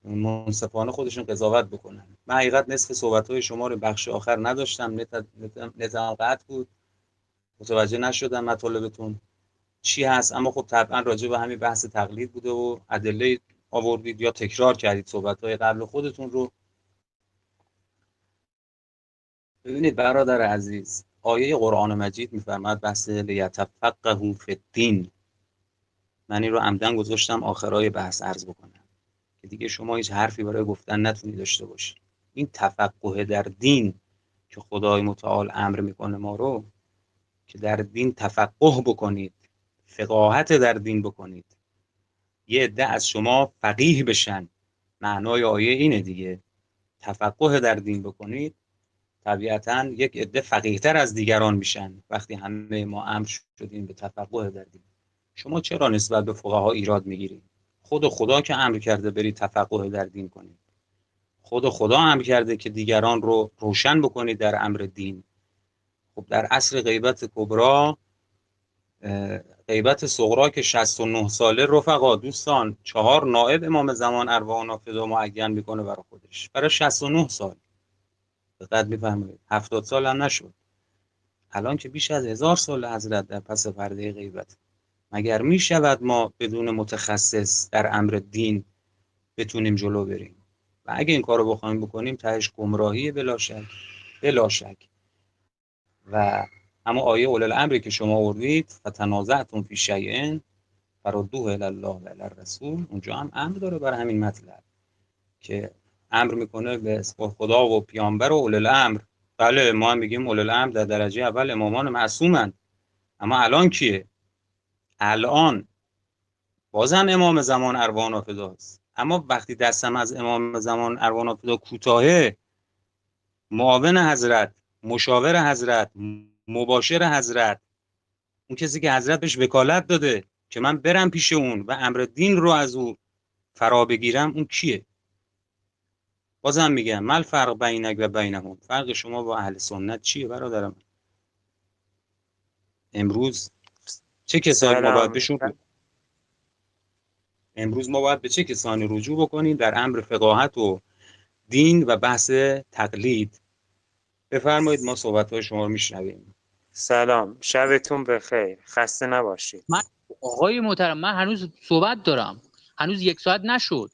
منصفانه خودشون قضاوت بکنن. من حقیقت نصف صحبت‌های شما رو بخش آخر نداشتم، نتم قطع بود، متوجه نشدم مطالبتون چی هست. اما خب طبعا راجع به همین بحث تقلید بوده و ادله آوردید یا تکرار کردید صحبت‌های قبل خودتون رو. ببینید برادر عزیز، آیه قرآن مجید میفرماد بحث لیتفقهوا فی الدین. من این رو عمدن گذاشتم آخرای بحث عرض بکنم که دیگه شما هیچ حرفی برای گفتن نتونید داشته باشید. این تفقه در دین که خدای متعال امر میکنه ما رو که در دین تفقه بکنید، فقاهت در دین بکنید. یه عده از شما فقیه بشن، معنای آیه اینه دیگه. تفقه در دین بکنید، طبیعتاً یک عده فقیه‌تر از دیگران میشن. وقتی همه ما امر شدیم به تفقه در دین، شما چرا نسبت به فقها ایراد میگیرید؟ خود خدا که امر کرده برید تفقه در دین کنید. خود خدا امر کرده که دیگران رو روشن بکنید در امر دین. خب در عصر غیبت کبرا، غیبت صغرا که 69 ساله، رفقا دوستان، 4 نائب امام زمان ارواحنا فدا معین میکنه برای خودش، برای 69 سال. دقت می‌فرمایید 70 سال هم نشد. الان که بیش از 1000 سال حضرت در پس پرده غیبت. مگر میشود ما بدون متخصص در امر دین بتونیم جلو بریم؟ و اگه این کارو بخوایم بکنیم تهش گمراهی بلا شک، بلا شک. و اما آیه اول الامری که شما آوردید فتنازعتم فی شیء فردوه الی الله و الی الرسول، اونجا هم امر داره برای همین مطلب که امر میکنه به خدا و پیامبر و اول الامر. بله ما هم میگیم اول الامر در درجه اول امامان معصومن، اما الان کیه؟ الان بازم امام زمان ارواحنا فداست. اما وقتی دستم از امام زمان ارواحنا فدا کوتاهه، معاون حضرت، مشاور حضرت، مباشر حضرت، اون کسی که حضرت بهش وکالت داده که من برم پیش اون و امر دین رو از او فرا بگیرم، اون کیه؟ بازم میگم مل فرق بینک و بینهم، فرق شما با اهل سنت چیه برادرم؟ امروز چه کسانی ما باید بهشون امروز ما باید به چه کسانی رجوع بکنیم در امر فقاهت و دین و بحث تقلید؟ بفرمایید ما صحبت‌های شما رو میشنویم. سلام، شبتون بخیر، خسته نباشید. من آقای محترم من هنوز صحبت دارم، هنوز 1 ساعت نشد.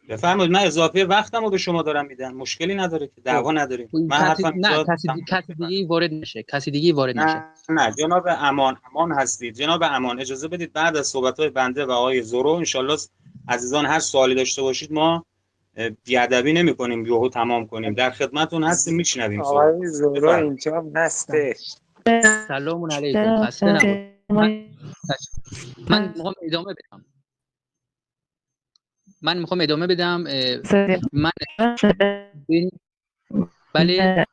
بفرمایید، من اضافه وقتمو به شما دارم میدم، مشکلی نداره که، خب دعوا نداریم. من حرفم اینجا کسی دیگه وارد نشه، کسی دیگه وارد نشه. نه جناب امان هستید. جناب امان اجازه بدید بعد از صحبت‌های بنده و آقای زورو انشالله عزیزان هر سوالی داشته باشید ما بیادبی نمی کنیم یهو تمام کنیم، در خدمتون هستیم میشنویم. آقای زورو اینجا هستش. سلام علیکم، خسته نباشید. من میخوام ادامه بدم. من بله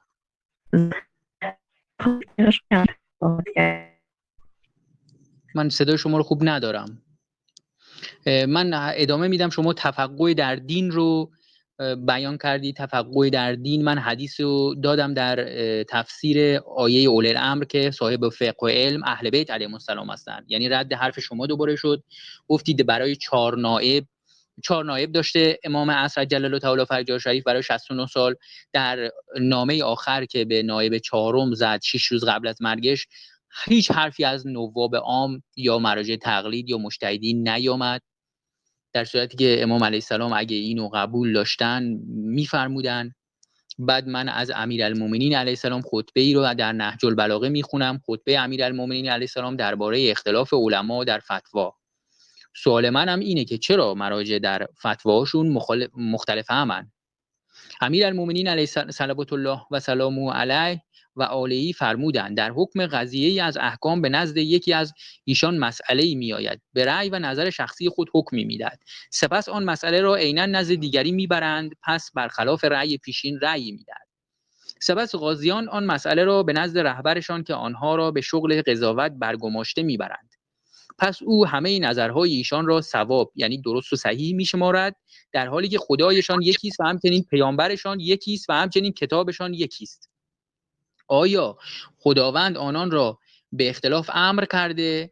من صدای شما رو خوب ندارم. من ادامه میدم. شما تفقه در دین رو بیان کردی. تفقه در دین، من حدیث رو دادم در تفسیر آیه اولی الامر که صاحب فقه و علم اهل بیت علیهم السلام هستند. یعنی رد حرف شما دوباره شد. گفتید برای 4 نایب داشته امام عصر جل الله تعالی فرجه شریف برای 69 سال. در نامه آخر که به نایب 4م زد 6 روز قبل از مرگش، هیچ حرفی از نواب عام یا مراجع تقلید یا مجتهدین نیامد، در صورتی که امام علیه السلام اگه اینو قبول داشتن میفرمودن. بعد من از امیرالمومنین علیه السلام خطبه ای رو در نهج البلاغه میخونم، خطبه امیرالمومنین علیه السلام درباره اختلاف علما در فتوا. سوال منم اینه که چرا مراجع در فتواهاشون مختلف همن؟ امیرالمومنین علیه صلوات الله و سلامه علیه و آلهی فرمودند در حکم قضیه‌ای از احکام به نزد یکی از ایشان مسئله‌ای میآید، به رأی و نظر شخصی خود حکمی میدهد، سپس آن مسئله را عیناً نزد دیگری میبرند، پس برخلاف رأی پیشین رأی میدهد. سپس قاضیان آن مسئله را به نزد رهبرشان که آنها را به شغل قضاوت برگماشته میبرند. پس او همه نظرهای ایشان را صواب یعنی درست و صحیح میشمارد، در حالی که خدایشان یکیست و همچنین پیامبرشان یکیست و همچنین کتابشان یکیست. آیا خداوند آنان را به اختلاف امر کرده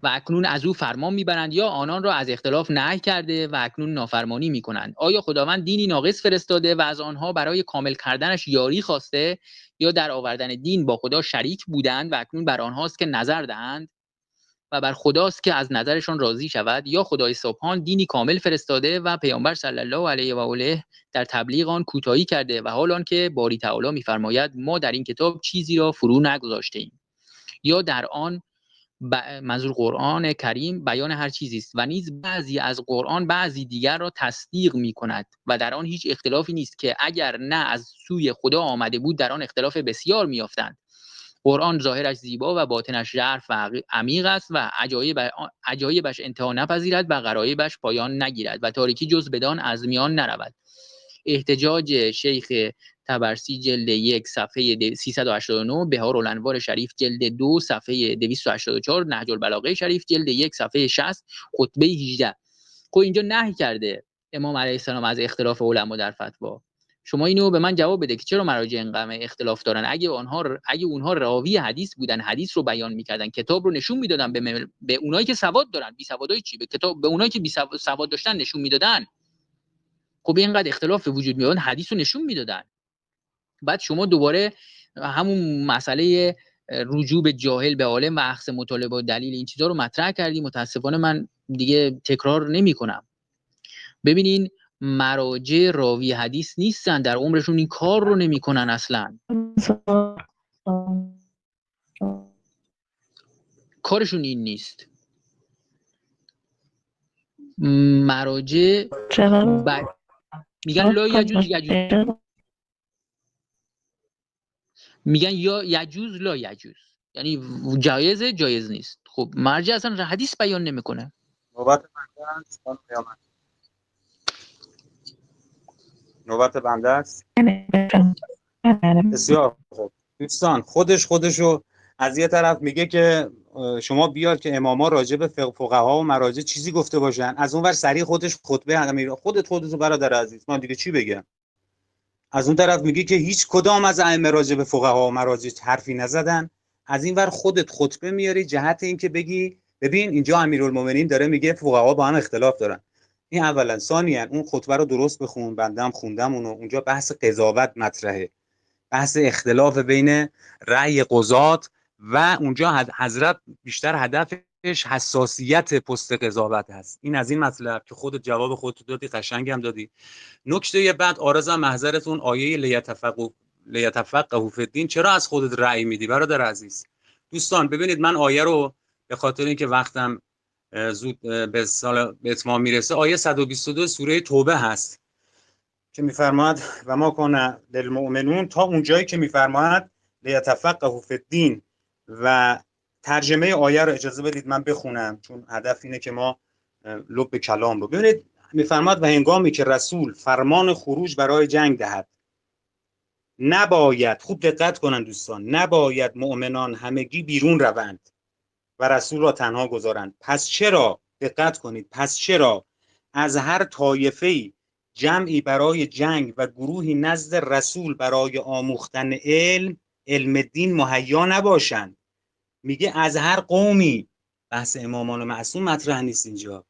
و اکنون از او فرمان میبرند، یا آنان را از اختلاف نهی کرده و اکنون نافرمانی میکنند؟ آیا خداوند دینی ناقص فرستاده و از آنها برای کامل کردنش یاری خواسته، یا در آوردن دین با خدا شریک بودند و اکنون بر آنهاست که نظر دهند و بر خداست که از نظرشان راضی شود؟ یا خدای سبحان دینی کامل فرستاده و پیامبر صلی الله علیه و آله در تبلیغ آن کوتاهی کرده و حال آن که باری تعالی میفرماید ما در این کتاب چیزی را فرو نگذاشته‌ایم، یا در آن منظور قرآن کریم بیان هر چیزی است و نیز بعضی از قرآن بعضی دیگر را تصدیق می‌کند و در آن هیچ اختلافی نیست که اگر نه از سوی خدا آمده بود در آن اختلاف بسیار می‌یافتند. قرآن ظاهرش زیبا و باطنش ژرف و عمیق است و عجایبش انتها نپذیرد و غرایبش پایان نگیرد و تاریکی جز بدان از میان نرود. احتجاج شیخ طبرسی جلد 1 صفحه 389، بهارالانوار شریف جلد 2 صفحه 284، نهج البلاغه شریف جلد 1 صفحه 60، خطبه 18. خب اینجا نهی کرده امام علیه السلام از اختلاف علما در فتوا. شما اینو به من جواب بده که چرا مراجع اینقدر اختلاف دارن؟ اگه اونها راوی حدیث بودن، حدیث رو بیان میکردن، کتاب رو نشون میدادن به اونایی که سواد دارن، بی سوادای چی؟ به اونایی که بی سواد داشتن نشون میدادن. خب اینقدر اختلاف وجود میاد، حدیث رو نشون میدادن. بعد شما دوباره همون مسئله رجوع به جاهل به عالم و اخذ مطالبه و دلیل این چیزا رو مطرح کردی. متاسفانه من دیگه تکرار نمی‌کنم. ببینین مراجع راوی حدیث نیستن، در عمرشون این کار رو نمی‌کنن اصلا. کارشون این نیست. مراجع میگن لا یجوز میگن یا یجوز لا یجوز، یعنی جایزه جایز نیست. خب مرجع اصلا حدیث بیان نمیکنه. نوبت بنده است. بسیار خوب دوستان، خودشو از یه طرف میگه که شما بیاد که اماما راجع به فقها و مراجع چیزی گفته باشن، از اون ور سریع خودش خطبه خودتو برادر عزیز من دیگه چی بگم. از اون طرف میگه که هیچ کدام از ائمه راجع به فقها و مراجع حرفی نزدن، از این ور خودت خطبه میاری جهت این که بگی ببین اینجا امیرالمومنین داره میگه فقها با هم اختلاف دارن. این اولا. ثانیاً اون خطبه رو درست بخون، بنده هم خوندم اونجا بحث قضاوت مطرحه، بحث اختلاف بین رأی قضات و اونجا حضرت بیشتر هدفش حساسیت پست قضاوت هست. این از این مطلب که خودت جواب خودت دادی، قشنگ هم دادی. نکته بعد عارضم محضرتون آیه لیتفقهوا فی الدین، چرا از خودت رأی میدی برادر عزیز؟ دوستان ببینید، من آیه رو به خاطر اینکه وقتم زود به اتمام میرسه، آیه 122 سوره توبه هست که میفرماید و ما کان للمؤمنون، تا اونجایی که میفرماید لیتفقهوا فی الدین، و ترجمه آیه رو اجازه بدید من بخونم چون هدف اینه که ما لب کلام رو ببینید. میفرماید و هنگامی که رسول فرمان خروج برای جنگ دهد، نباید، خوب دقت کنن دوستان، نباید مؤمنان همگی بیرون روند و رسول را تنها گذارند. پس چرا، دقت کنید، پس چرا از هر طایفه‌ای جمعی برای جنگ و گروهی نزد رسول برای آموختن علم دین مهیا نباشند؟ میگه از هر قومی. بحث امامان معصوم مطرح نیست اینجا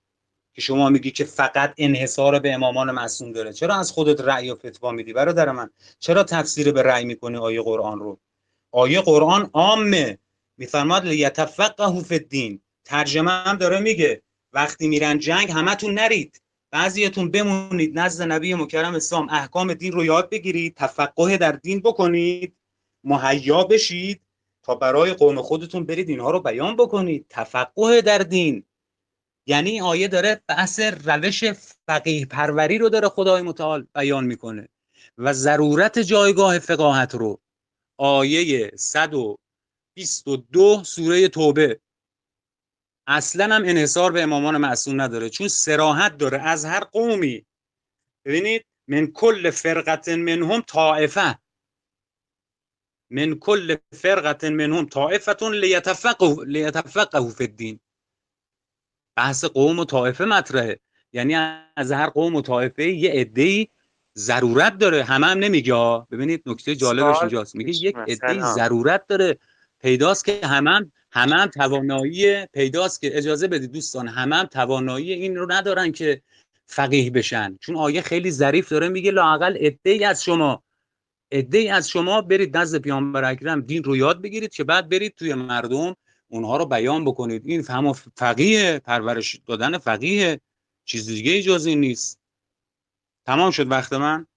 که شما میگی که فقط انحصار به امامان معصوم داره. چرا از خودت رأی و فتوا میدی برادر من؟ چرا تفسیر به رأی میکنی آیه قرآن رو؟ آیه قرآن عامه، میفرماد لیتفقهوا فی الدین. ترجمه هم داره میگه وقتی میرن جنگ همتون نرید، بعضیتون بمونید نزد نبی مکرم اسلام، احکام دین رو یاد بگیرید، تفقه در دین بکنید، مهیا بشید تا برای قوم خودتون برید اینها رو بیان بکنید. تفقه در دین یعنی آیه داره بحث روش فقیه پروری رو داره خدای متعال بیان میکنه و ضرورت جایگاه فقاهت رو. آیه 122 سوره توبه اصلا هم انحصار به امامان معصوم نداره، چون صراحت داره از هر قومی. ببینید من کل فرقت منهم طائفه، من کل فرقت منهم طائفه لیتفقهوا فی الدین. بحث قوم و طائفه مطرحه، یعنی از هر قوم و طائفه یه عده‌ای ضرورت داره. همه هم نمیگه. ببینید نکته جالبش اینجاست، میگه یک عده‌ای ضرورت داره. پیداست که همه هم توانایی، پیداست که اجازه بدید دوستان، همه هم توانایی این رو ندارن که فقیه بشن، چون آیه خیلی ظریف داره میگه لااقل عده‌ای از شما برید نزد پیامبر اکرم دین رو یاد بگیرید که بعد برید توی مردم اونها رو بیان بکنید. این هم فقیه، پرورش دادن فقیه، چیز دیگه جز این نیست. تمام شد وقت من.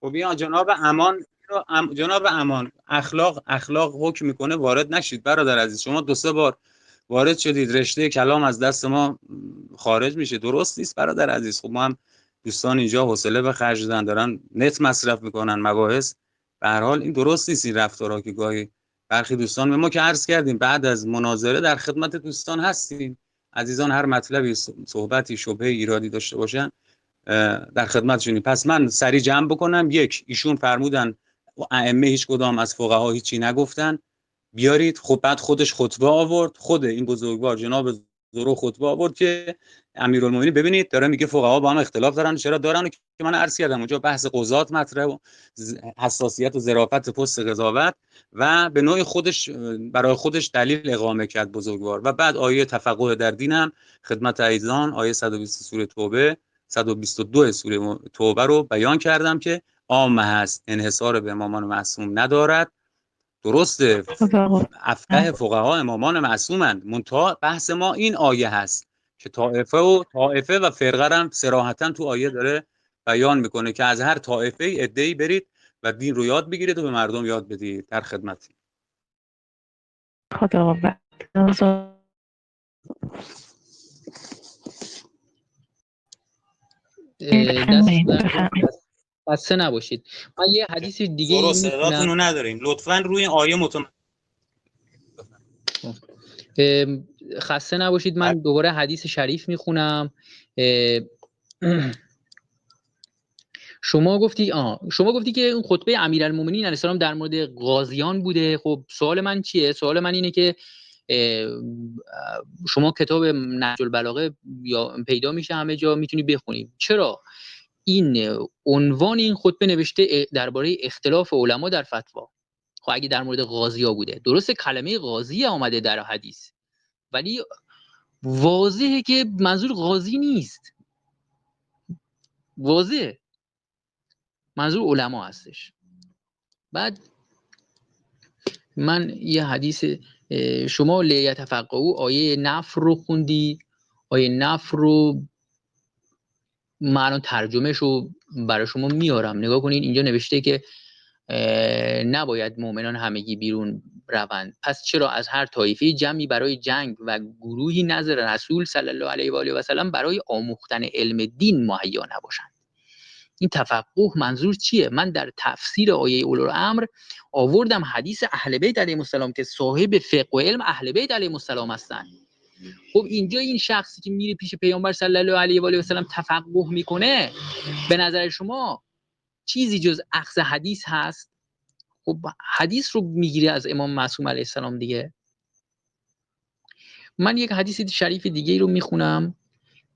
خب بیا جناب امان، جناب امان، اخلاق حکم میکنه، وارد نشید برادر عزیز. شما 2-3 بار وارد شدید، رشته کلام از دست ما خارج میشه. درست نیست برادر عزیز. خب ما هم دوستان اینجا حوصله به خرج دادن، دارن نت مصرف میکنن، مباحث. به هر حال این درست نیست، این رفتارا که گاهی برخی دوستان، ما که عرض کردیم بعد از مناظره در خدمت دوستان هستیم. عزیزان هر مطلبی، صحبتی، شبهه، ایرادی داشته باشن در خدمتشونیم. پس من سریع جمع بکنم. یک، ایشون فرمودن ائمه هیچ کدام از فقها هیچی نگفتن، بیارید. خب بعد خودش خطبه آورد، خود این بزرگوار جناب زورو خطبه آورد که امیرالمومنین ببینید داره میگه فقها با هم اختلاف دارن. چرا دارن؟ که من عرض کردم اونجا بحث قضات مطرح و حساسیت و ظرافت پست قضاوت، و به نوع خودش برای خودش دلیل اقامه کرد بزرگوار. و بعد آیه تفقه در دین هم خدمت عزیزان آیه 120 سوره توبه، 122 سوره توبه رو بیان کردم که عام هست، انحصار به امامان معصوم ندارد. درسته افقه فقها امامان معصومند، منتها بحث ما این آیه هست که طائفه و فرقه هم صراحتا تو آیه داره بیان میکنه که از هر طائفه عده‌ای برید و دین رو یاد بگیرید و به مردم یاد بدید. در خدمتی. خدا خسته نباشید. من یه حدیث دیگه زورو صداتون رو نداریم، لطفاً روی آیه خسته نباشید. من دوباره حدیث شریف میخونم. شما گفتی که اون خطبه امیرالمومنین علیه السلام در مورد غازیان بوده. خب سوال من چیه؟ سوال من اینه که شما کتاب نهج البلاغه یا پیدا میشه همه جا، میتونی بخونی. چرا این عنوان این خطبه نوشته درباره اختلاف علما در فتوا؟ خب اگه در مورد غازیا بوده، درسته کلمه غازی آمده در حدیث، ولی واضحه که منظور غازی نیست. واضحه. منظور علما هستش. بعد من یه حدیث، شما لیتفقهوا آیه نفر رو خوندی، آیه نفر رو من الان ترجمهش رو برای شما میارم، نگاه کنید. اینجا نوشته که نباید مؤمنان همگی بیرون روند، پس چرا از هر طایفه جمعی برای جنگ و گروهی نظر رسول صلی الله علیه و آله و سلم برای آموختن علم دین مهیا نباشند. این تفقه منظور چیه؟ من در تفسیر آیه اولوالامر آوردم حدیث اهل بیت علیهم السلام که صاحب فقه و علم اهل بیت علیهم السلام هستند. خب اینجا این شخصی که میره پیش پیامبر صلی الله علیه و آله و سلم تفقه میکنه، به نظر شما چیزی جز اخذ حدیث هست؟ خب حدیث رو میگیره از امام معصوم علیه السلام دیگه. من یک حدیث شریف دیگه رو میخونم.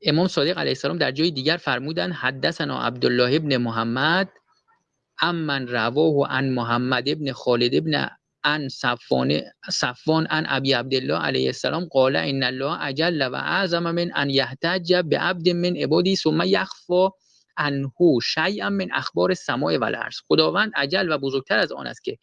امام صادق علیه السلام در جای دیگر فرمودن حدثنا عبدالله ابن محمد امن رواه عن محمد ابن خالد ابن عن صفوان عن ابی عبدالله علیه السلام قال ان الله اجل و اعظم من ان یحتج بعبد من عبادی ثم یخفی عنه شیئا من اخبار السماء و الارض. خداوند اجل و بزرگتر از آن است که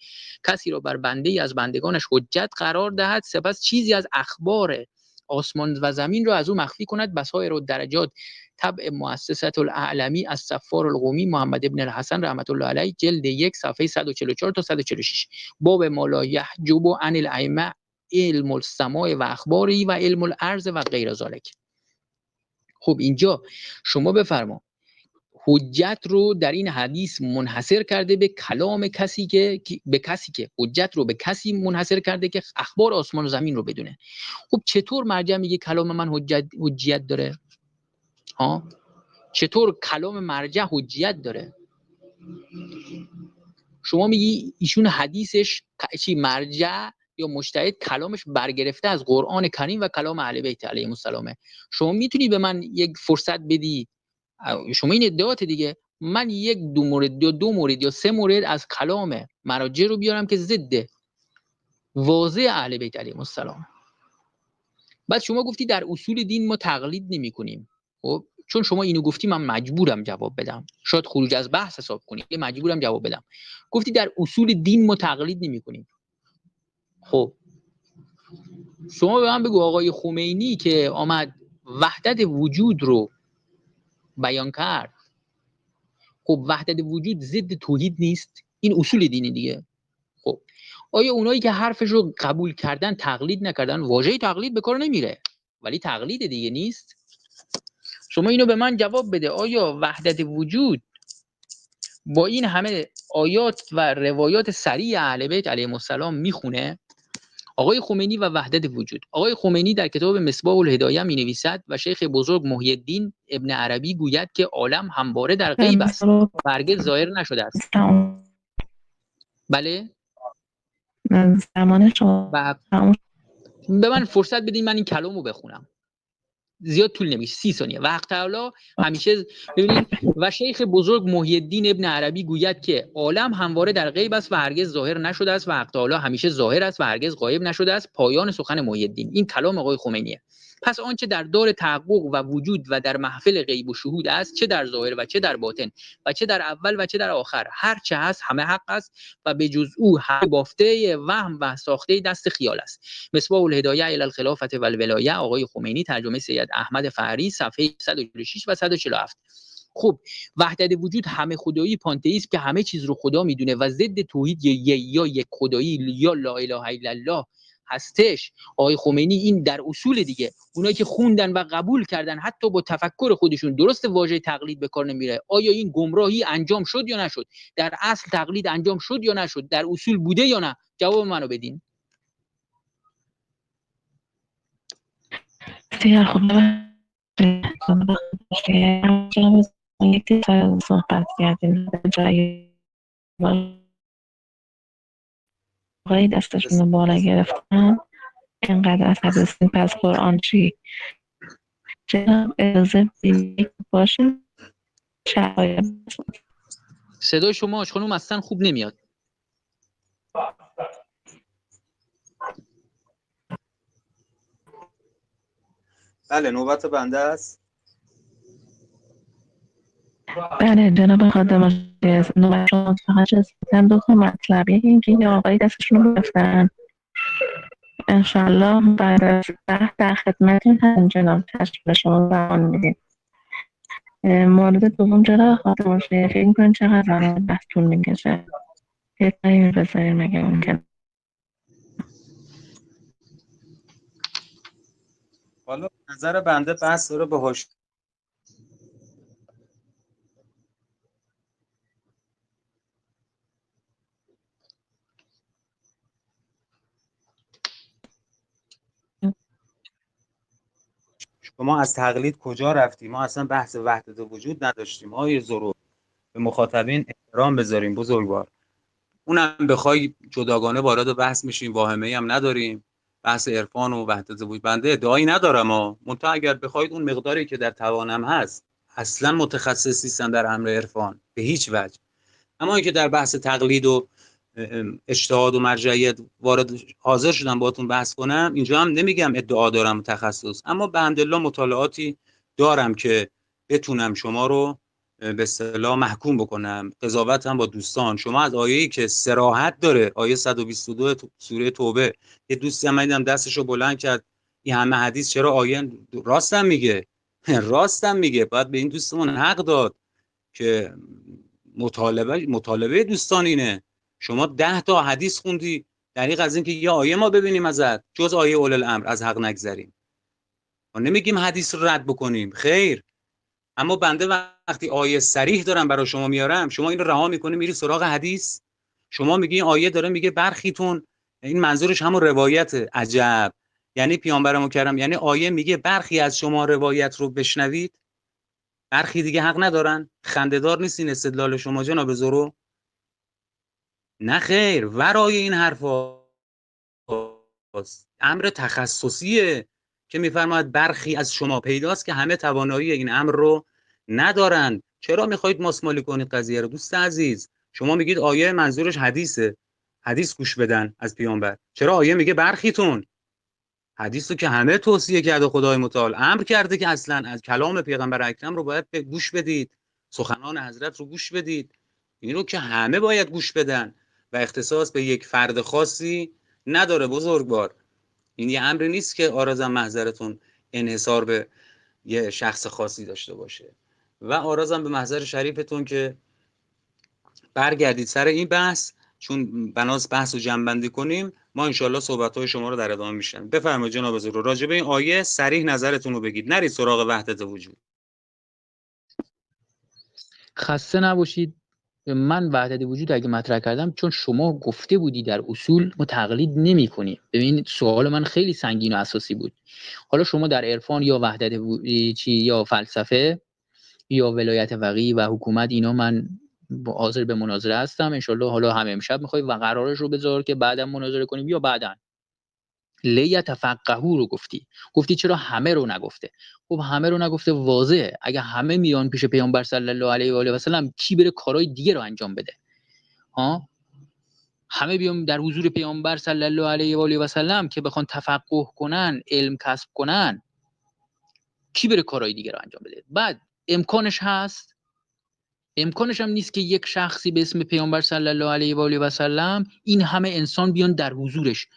کسی را بر بنده‌ای از بندگانش حجت قرار دهد، سپس چیزی از اخبار آسمان و زمین را از او مخفی کند. بصائر الدرجات تبع مؤسسة الاعلمی از صفار القومی محمد ابن الحسن رحمت الله علیه، جلد 1 صفحه 144 تا 146. باب ما لا یحجب عن الائمه علم السماء و اخباری و علم الارض و غیر ذلک. خب اینجا شما بفرما حجت رو در این حدیث منحصر کرده به کلام کسی که حجت رو به کسی منحصر کرده که اخبار آسمان و زمین رو بدونه. خب چطور مرجع میگه کلام من حجیت داره؟ چطور کلام مرجع حجیت داره؟ شما میگی ایشون حدیثش چی مرجع یا مجتهد کلامش برگرفته از قرآن کریم و کلام اهل بیت علیهم السلام. شما میتونی به من یک فرصت بدی؟ شما این ادعاات دیگه، من یک دو مورد یا سه مورد از کلام مراجع رو بیارم که ضد واضح اهل بیت علیهم السلام. بعد شما گفتی در اصول دین ما تقلید نمی‌کنیم. خب چون شما اینو گفتی من مجبورم جواب بدم، شاید خروج از بحث حساب کنی، مجبورم جواب بدم. گفتی در اصول دین ما تقلید نمی‌کنیم. خب شما به من بگو آقای خمینی که آمد وحدت وجود رو بیان کرد، خب وحدت وجود ضد توحید نیست؟ این اصول دینی دیگه. خب آیا اونایی که حرفش رو قبول کردن تقلید نکردن؟ واژه تقلید به کار نمیره ولی تقلید دیگه نیست. شما اینو به من جواب بده، آیا وحدت وجود با این همه آیات و روایات صریح اهل بیت علیهم السلام میخونه؟ آقای خمینی و وحدت وجود. آقای خمینی در کتاب مصباح الهدایه می نویسد و شیخ بزرگ محی الدین ابن عربی گوید که عالم همواره در غیب است و هرگز ظاهر نشده است. بله؟ زمان شما به من فرصت بدین من این کلامو بخونم. زیاد طول نمیشه، 30 ثانیه. و حق تعالی همیشه ببینید و شیخ بزرگ محی الدین ابن عربی گوید که عالم همواره در غیب است و هرگز ظاهر نشده است و حق تعالی همیشه ظاهر است و هرگز غایب نشده است. پایان سخن محی الدین. این کلام آقای خمینیه. پس آنچه در دار تحقق و وجود و در محفل غیب و شهود است، چه در ظاهر و چه در باطن و چه در اول و چه در آخر، هر چه هست همه حق است و به جز او همه بافته وهم و ساخته دست خیال است. مصباح الهدایه الی الخلافه و الولایه آقای خمینی، ترجمه سید احمد فهری، صفحه 146 و 147. خب وحدت وجود همه خدایی پانتئیسم که همه چیز رو خدا میدونه و ضد توحید یا یک خدایی یا لا اله الا الله هستش. آقای خمینی این در اصول دیگه، اونایی که خوندن و قبول کردن حتی با تفکر خودشون، درست واژه تقلید به کار نمیره. آیا این گمراهی انجام شد یا نشد؟ در اصل تقلید انجام شد یا نشد؟ در اصول بوده یا نه؟ جواب منو بدین. بسیار خوب. یک صحبت کردیم جای آقای دستشون رو بالا گرفتن اینقدر عصبی پس قرآن چی؟ جناب اجازه بیک باشه شاید صدای شما خانم اصلا خوب نمیاد. بله نوبت بنده است. بله جناب خادم عزیز، نوبت شما فقط رسیدن دو تا مطلب. یکی اینکه این آقایی دستشون رو گرفتن، انشالله بعد از بحث در خدمتتون هستیم جناب، تشریف به شما زمان میدیم. مورد دوم جناب خادم عزیز، فکر می‌کنین چقدر زمان بحث طول میکشه؟ یه تایمی بذارین مگه ممکن؟ حالا نظر بنده بحث داره به هاش شما از تقلید کجا رفتیم؟ ما اصلا بحث وحدت وجود نداشتیم. آیه زورو به مخاطبین احترام بذاریم بزرگوار. اونم بخوای جداگانه وارد بحث میشیم، واهمه‌ای هم نداریم. بحث عرفان و وحدت وجود بنده ادعایی ندارم منتها اگر بخواید اون مقداری که در توانم هست، اصلا متخصص نیستم در امر عرفان به هیچ وجه، اما اینکه در بحث تقلید و اجتهاد و مرجعیت وارد حاضر شدم باهاتون بحث کنم، اینجا هم نمیگم ادعا دارم تخصص، اما به حمدالله مطالعاتی دارم که بتونم شما رو به اصطلاح محکوم بکنم. قضاوت هم با دوستان. شما از آیه‌ای که صراحت داره، آیه 122 سوره توبه، یه دوستی هم دیدم دستشو بلند کرد این همه حدیث چرا آیه راستم میگه راستم میگه. باید به این دوستمون حق داد که مطالبه دوستان اینه. شما 10 تا حدیث خوندی دریغ از این که یه آیه ما ببینیم ازت جز آیه اول الامر از حق نگذریم. ما نمیگیم حدیث رو رد بکنیم، خیر، اما بنده وقتی آیه صریح دارم برای شما میارم، شما این رو رها میکنی میری سراغ حدیث. شما میگی این آیه داره میگه برخیتون، این منظورش همون روایت. عجب، یعنی پیامبر مکرم، یعنی آیه میگه برخی از شما روایت رو بشنوید، برخی دیگه حق ندارن؟ خنده‌دار نیست این استدلال شما جناب زورو؟ نه خیر، ورای این حرفا امر تخصصیه که میفرماید برخی از شما. پیداست که همه توانایی این امر رو ندارن. چرا میخواید ماسمالی کنید قضیه رو دوست عزیز؟ شما میگید آیه منظورش حدیثه، حدیث گوش بدن از پیامبر. چرا آیه میگه برخیتون؟ حدیث رو که همه توصیه کرده، خدای متعال امر کرده که اصلا از کلام پیغمبر اکرم رو باید گوش بدید، سخنان حضرت رو گوش بدید. این رو که همه باید گوش بدن و اختصاص به یک فرد خاصی نداره بزرگوار. این یه امری نیست که آرازم محضرتون انحصار به یه شخص خاصی داشته باشه. و آرازم به محضر شریفتون که برگردید سر این بحث، چون بناس بحث رو جمع‌بندی کنیم. ما انشالله صحبت‌های شما رو در ادامه میشنویم. بفرمایید جناب حضور، راجع به این آیه صریح نظرتون رو بگید، نرید سراغ وحدت وجود. خسته نباشید. من وحدت وجود اگه مطرح کردم چون شما گفته بودی در اصول ما تقلید نمی‌کنیم. ببین سوال من خیلی سنگین و اساسی بود. حالا شما در عرفان یا وحدت یا فلسفه یا ولایت فقیه و حکومت، اینا من حاضر به مناظره هستم انشالله. حالا هم امشب میخوای و قرارش رو بذار که بعدم مناظره کنیم یا بعداً. لیتفقهوا رو گفتی چرا همه رو نگفته؟ خب همه رو نگفته واضحه. اگه همه میان پیش پیامبر صلی الله علیه و آله و سلم، کی بره کارهای دیگه رو انجام بده؟ ها، همه بیان در حضور پیامبر صلی الله علیه و آله و سلم که بخوان تفقه کنن، علم کسب کنن، کی بره کارهای دیگه رو انجام بده؟ بعد امکانش هست؟ امکانش هم نیست که یک شخصی به اسم پیامبر صلی الله علیه و آله و سلم این همه انسان بیان در حضورش.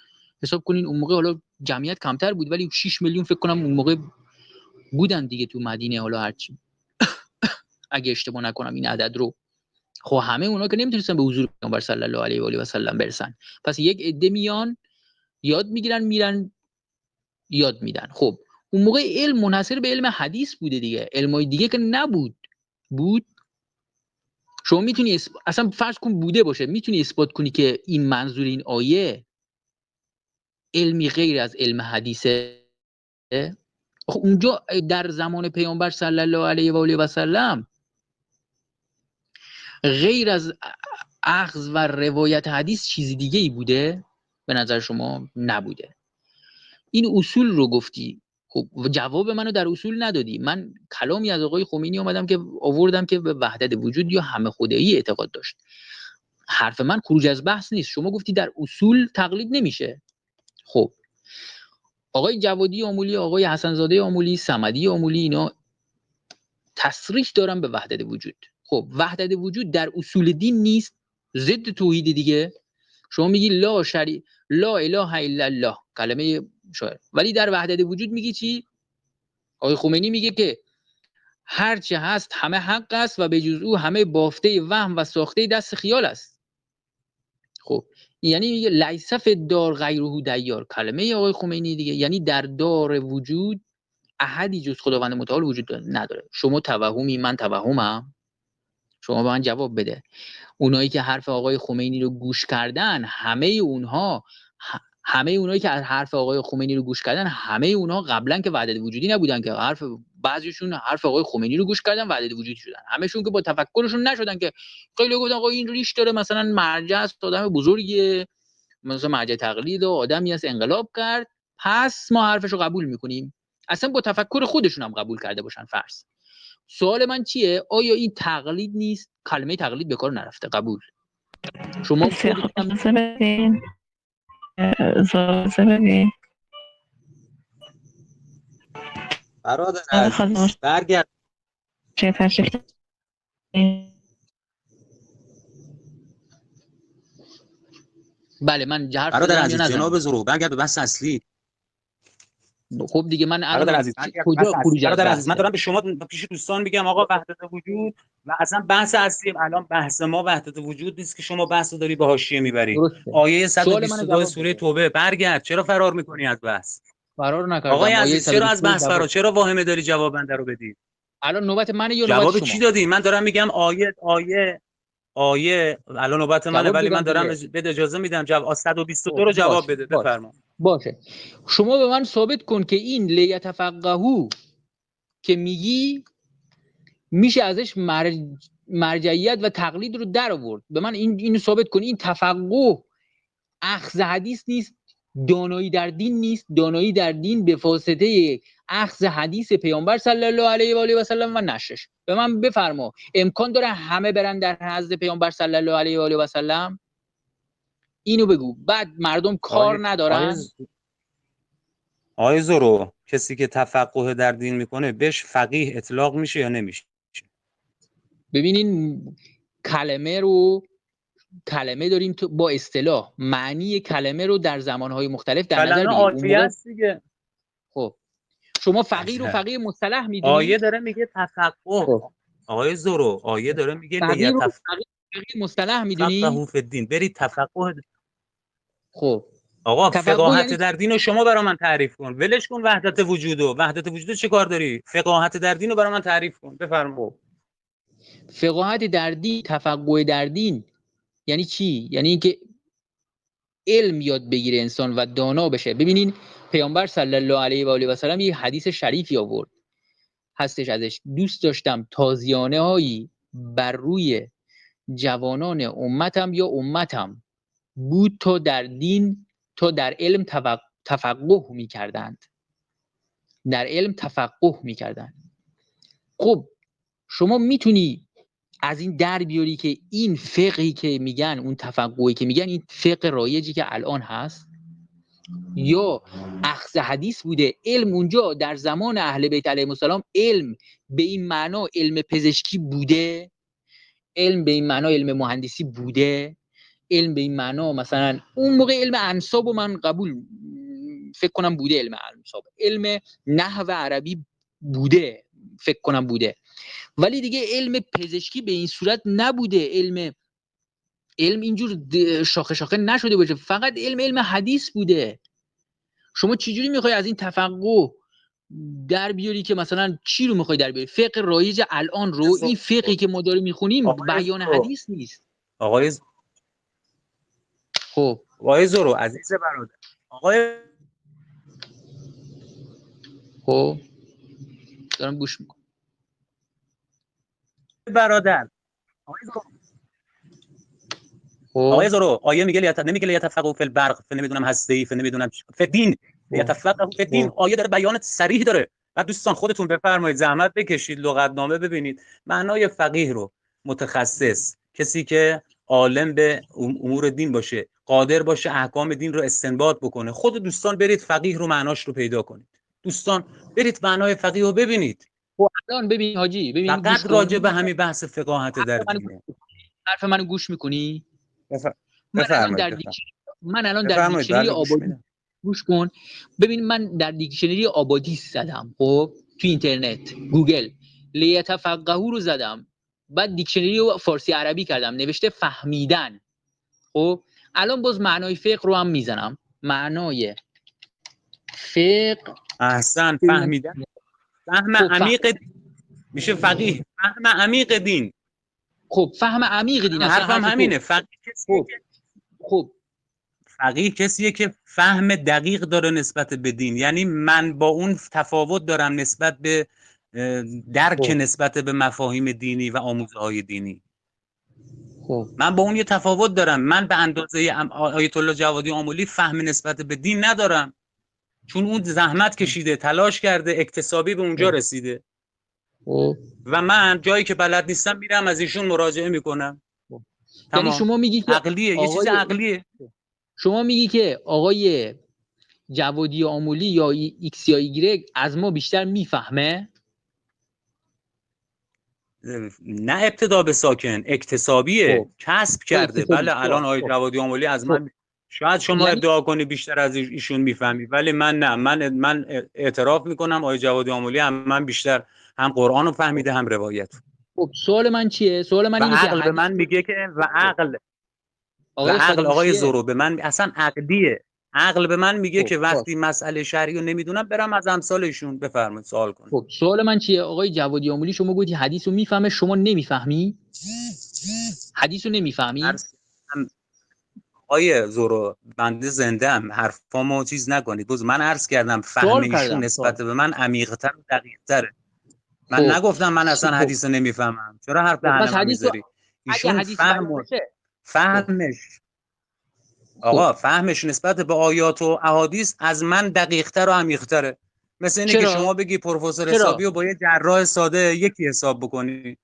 حساب کنین اون موقع حالا جمعیت کمتر بود ولی 6 میلیون فکر کنم اون موقع بودن دیگه تو مدینه، حالا هرچی اگه اشتباه نکنم این عدد رو. خب همه اونا که نمیتونستن به حضور پیامبر صلی الله علیه و آله و سلم برسن. پس یک عده میان یاد میگیرن میرن یاد میدن. خب اون موقع علم منحصر به علم حدیث بوده دیگه، علمای دیگه که نبود. بود شما میتونی اصلا فرض کن بوده باشه، میتونی اثبات کنی که این منظور این آیه علمی غیر از علم حدیثه؟ اونجا در زمان پیامبر صلی الله علیه و آله و سلم غیر از اخذ و روایت حدیث چیزی دیگه ای بوده؟ به نظر شما نبوده. این اصول رو گفتی، خب جواب منو در اصول ندادی. من کلامی از آقای خمینی اومدم که آوردم که به وحدت وجود یا همه خدایی اعتقاد داشت. حرف من خروج از بحث نیست. شما گفتی در اصول تقلید نمیشه. خب آقای جوادی آمولی، آقای حسنزاده آمولی، صمدی آمولی، اینا تصریح دارن به وحدت وجود. خب وحدت وجود در اصول دین نیست، ضد توحید دیگه. شما میگی لا اله الا الله، کلمه شاعر، ولی در وحدت وجود میگی چی؟ آقای خمینی میگه که هر چه هست همه حق است و به جز او همه بافته وهم و ساخته دست خیال است. خب یعنی میگه لیس فی الدار غیره دیار، کلمه آقای خمینی دیگه، یعنی در دار وجود احدی جز خداوند متعال وجود نداره. شما توهمی، من توهمم؟ شما به من جواب بده. اونایی که حرف آقای خمینی رو گوش کردن، همه اونایی که حرف آقای خمینی رو گوش کردن، همه اونها قبلا که وحدت وجودی نبودن، که بعضیشون حرف آقای خمینی رو گوش کردن وحدت وجودی شدن. همهشون که با تفکرشون نشدن، که خیلی گفتن آقا این ریش داره، مثلا مرجع است، آدم بزرگیه، مثلا مرجع تقلید و آدمی است انقلاب کرد، پس ما حرفش رو قبول میکنیم. اصلا با تفکر خودشون هم قبول کرده باشن فرض. سوال من چیه؟ آیا این تقلید نیست؟ کلمه تقلید به کار نرفته، قبول. شما بسیار خوب، اجازه بدین. اجازه بدین. برادر عزیز برگرد. چه تشریف بله من حرف برادر زدم یا عزیز نزدم؟ جناب زرو برگرد به بحث اصلی. خب دیگه من برادر الان عزیز کجا خروج از برادر عزیز، من بحثه؟ دارم به شما پیش دوستان میگم آقا وحدت وجود و اصلا بحث اصلی الان بحث ما وحدت وجود نیست که شما بحث رو داری به حاشیه میبری. درسته. آیه سوال منو 122 جواب سوره بده. توبه، برگرد. چرا فرار میکنی از بحث؟ فرار آقای نکردم. آیه عزیز چرا از 122 بحث فرار؟ جواب. چرا واهمه داری جواب بنده رو بدی؟ الان نوبت منه یا نوبت جواب چی شما؟ دادی؟ من دارم میگم آیه الان نوبت منه، جواب ولی من دادم دارم دیگه. بده اجازه میدم. جواب 122 خب رو جواب بده، بفرما. باشه. شما به من ثابت کن که این لیتفقهو که میگی میشه ازش مرجعیت و تقلید رو در آورد. به من اینو ثابت کن. این تفقه اخذ حدیث نیست، دانایی در دین نیست. دانایی در دین به واسطه اخذ حدیث پیامبر صلی الله علیه و آله و سلم و نشرش. به من بفرما امکان داره همه برن در حضرت پیامبر صلی الله علیه و آله و سلم؟ اینو بگو. بعد مردم کار ندارن. آیه زورو، کسی که تفقه در دین میکنه بهش فقیه اطلاق میشه یا نمیشه؟ ببینین کلمه داریم تو با اصطلاح معنی کلمه رو در زمانهای مختلف در نظر کلمه بگیر. اون عاطفی موقع است دیگه. خب شما فقیر و فقیه مصطلح میدونی؟ آیه داره میگه تفقه. خب آیه زورو، آیه داره میگه فقیر و فقیه مصطلح میدونی؟ فقهو فی الدین، برید تفقه. خب آقا تفقه فقاهت یعنی در دین رو شما برا من تعریف کن، ولش کن وحدت وجودو چه کار داری؟ فقاهت در دین رو برا من تعریف کن، بفرما. فقاهت در دین، تفقه در دین یعنی چی؟ یعنی اینکه علم یاد بگیره انسان و دانا بشه. ببینین پیامبر صلی الله علیه و آله و سلم یه حدیث شریفی آورد هستش ازش. دوست داشتم تازیانه هایی بر روی جوانان امتم یا امتم بود تا در دین، تا در علم تفقه می‌کردند. در علم تفقه می‌کردند. خب شما میتونی از این در بیاری که این فقهی که میگن، اون تفقهی که میگن، این فقه رایجی که الان هست یا اخذ حدیث بوده؟ علم اونجا در زمان اهل بیت علیهم السلام علم به این معنا علم پزشکی بوده؟ علم به این معنا علم مهندسی بوده؟ علم به این معنا مثلا اون موقع علم انساب و من قبول فکر کنم بوده، علم انساب، علم نحو عربی بوده، فکر کنم بوده، ولی دیگه علم پزشکی به این صورت نبوده. علم اینجور شاخه شاخه نشده باشه، فقط علم حدیث بوده. شما چجوری میخوای از این تفقه در بیاری که مثلا چی رو میخوای در بیاری؟ فقه رایج الان رو، این فقهی که ما داریم میخونیم بیان حدیث نیست. خب آقای زورو عزیز برادر، خب دارم گوش میکنم. برادر آقای زورو، آیه میگه نمیگه لیتفقهوا فی البرق، نمیدونم هستی، نمیدونم فدین، لیتفقهوا فدین. آیه داره بیان صریح داره. بعد دوستان خودتون بفرمایید، زحمت بکشید لغتنامه ببینید معنای فقیه رو. متخصص، کسی که عالم به امور دین باشه، قادر باشه احکام دین رو استنباط بکنه. خود دوستان برید فقیه رو معناش رو پیدا کنید. دوستان برید معنای فقیه رو ببینید. خب الان ببین حاجی، ببین گوش فقط کن. راجع به همین بحث فقاهت در دینه. حرف منو گوش میکنی؟ بفرمایید. من الان در بفرمایید. دیکشنری بله گوش آبادی میدم. گوش کن. ببین من در دیکشنری آبادی زدم، خب تو اینترنت گوگل لیتفقهوا رو زدم، بعد دیکشنری رو فارسی عربی کردم، نوشته فهمیدن. خب الان باز معنای فقه رو هم میزنم، معنای فقه. احسن، فهمیدن. فهم خب عمیق میشه فقیه. فهم عمیق دین. خب فهم عمیق دین اصلا حرفم همینه. فقیه کسیه که خب فقیه کسیه که فهم دقیق داره نسبت به دین. یعنی من با اون تفاوت دارم نسبت به درک نسبت به مفاهیم دینی و آموزه‌های دینی. خب من با اون یه تفاوت دارم. من به اندازه آیت الله جوادی آملی فهم نسبت به دین ندارم، چون اون زحمت کشیده، تلاش کرده، اکتسابی به اونجا رسیده. و من جایی که بلد نیستم میرم از ایشون مراجعه میکنم. یعنی شما میگی که عقلیه، یه چیز عقلیه. شما میگی که آقای جوادی آمولی یا ایکس یا ایگرگ از ما بیشتر میفهمه؟ نه ابتدا به ساکن، اکتسابیه. کسب کرده. بله الان آقای جوادی آمولی از من شاید شما ادعا کنی بیشتر از ایشون میفهمی، ولی من نه. من اعتراف میکنم آقای جوادی آمولی هم من بیشتر هم قرآن رو فهمیده هم روایت. خب سوال من چیه؟ سوال من اینه که عقل به من میگه که عقل آقای زورو به من اصلا عقلیه. عقل به من میگه که وقتی مسئله شرعی رو نمیدونم برم از امثال ایشون. بفرمایید سوال کنید. خب سوال من چیه؟ آقای جوادی آمولی شما گفتی حدیث رو میفهمه، شما نمیفهمی؟ حدیث رو نمیفهمی؟ آقای زورو بنده زنده ام، حرفامو چیز نکنید. من عرض کردم فهم ایشون نسبت به من عمیق‌تر و دقیق‌تره. من نگفتم من اصلا حدیث رو نمیفهمم. چرا حرف دهنم میذاری؟ ایشون فهمش نسبت به آیات و احادیث از من دقیق‌تر و عمیق‌تره. مثل اینه که شما بگی پروفسور حسابی و با یه جراح ساده یکی حساب بکنی.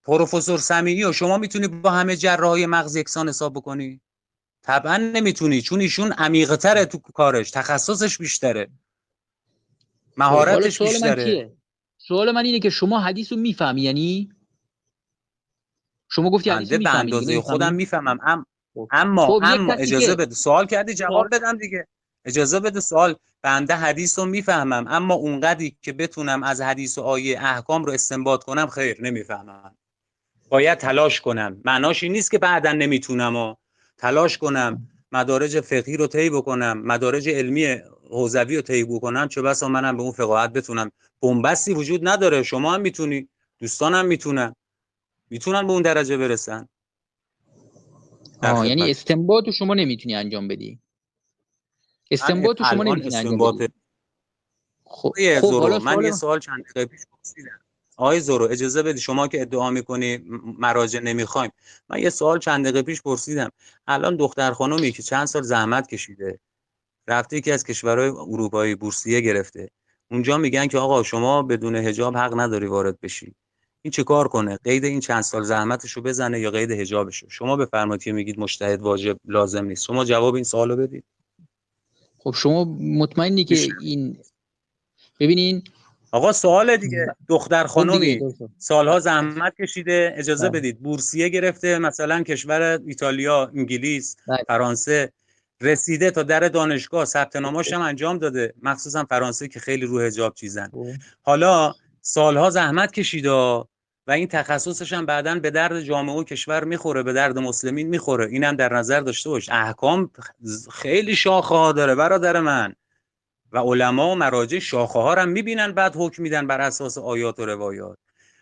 پروفسور سمیعی و شما میتونی با همه جراحای مغز یکسان حساب بکنی؟ طبعا نمیتونی، چون ایشون عمیق‌تره تو کارش، تخصصش بیشتره، مهارتش بیشتره. سوال من اینه که شما حدیث رو میفهمی؟ یعنی شما گفتی حدیث رو بنده به میفهمی، اندازه خودم میفهمم. اما اجازه بده سوال کردی جواب بدم دیگه. اجازه بده سوال. بنده حدیث رو میفهمم، اما اونقدری که بتونم از حدیث و آیه احکام رو استنباط کنم خیر نمیفهمم. باید تلاش کنم. معناش این نیست که بعداً نمیتونم و تلاش کنم مدارج فقهی رو طی بکنم، مدارج علمی حوزوی رو طی بکنم، چه بسا منم به اون فقاهت بتونم. بنبستی وجود نداره. شما هم میتونی، دوستانم میتونن به اون درجه برسن. یعنی استنباط رو شما نمیتونی انجام بدی. استنباط رو شما نمیتونی انجام بدی. خب حالا من یه سوال چند دقیقه پیش پرسیدم. آقای زورو اجازه بدی، شما که ادعا میکنی مراجع نمیخوایم، من یه سوال چند دقیقه پیش پرسیدم. الان دختر خانومی که چند سال زحمت کشیده رفته یکی از کشورهای اروپایی بورسیه گرفته، اونجا میگن که آقا شما بدون حجاب حق نداری وارد بشی. این چه کار کنه؟ قید این چند سال زحمتشو بزنه یا قید حجابشو؟ شما بفرمایید که میگید مجتهد واجب لازم نیست. شما جواب این سوالو بدید. خب شما مطمئنی که این ببینین آقا سوال دیگه، دختر خانومی سالها زحمت کشیده، اجازه بدید بورسیه گرفته، مثلا کشور ایتالیا، انگلیس، فرانسه، رسیده تا در دانشگاه، ثبت نامش هم انجام داده، مخصوصا فرانسه که خیلی رو حجاب چیزن. حالا سالها زحمت کشیده و این تخصصش هم بعداً به درد جامعه و کشور میخوره، به درد مسلمین میخوره. اینم در نظر داشته باش. احکام خیلی شاخه ها داره برادر من، و علما و مراجع شاخه ها رو میبینن بعد حکم میدن بر اساس آیات و روایات.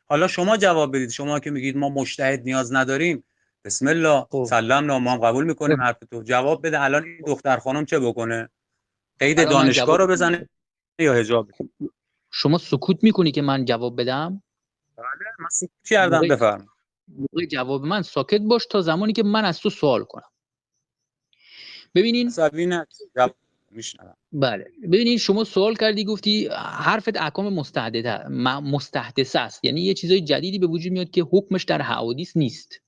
حالا شما جواب بدید. شما که میگید ما مجتهد نیاز نداریم، بسم الله سلمنا، ما هم قبول میکنیم حرف تو. جواب بده الان این دختر خانم چه بکنه؟ قید دانشگاه رو بزنه یا حجاب؟ شما سکوت میکنی که من جواب بدم؟ بله من سکوت کردم. بفرمایید. موقع جواب من ساکت باش تا زمانی که من از تو سوال کنم. ببینین بله ببینین شما سوال کردی، گفتی حرفت احکام مستحدثه است، یعنی یه چیزای جدیدی به وجود میاد که حکمش در حوادث نیست.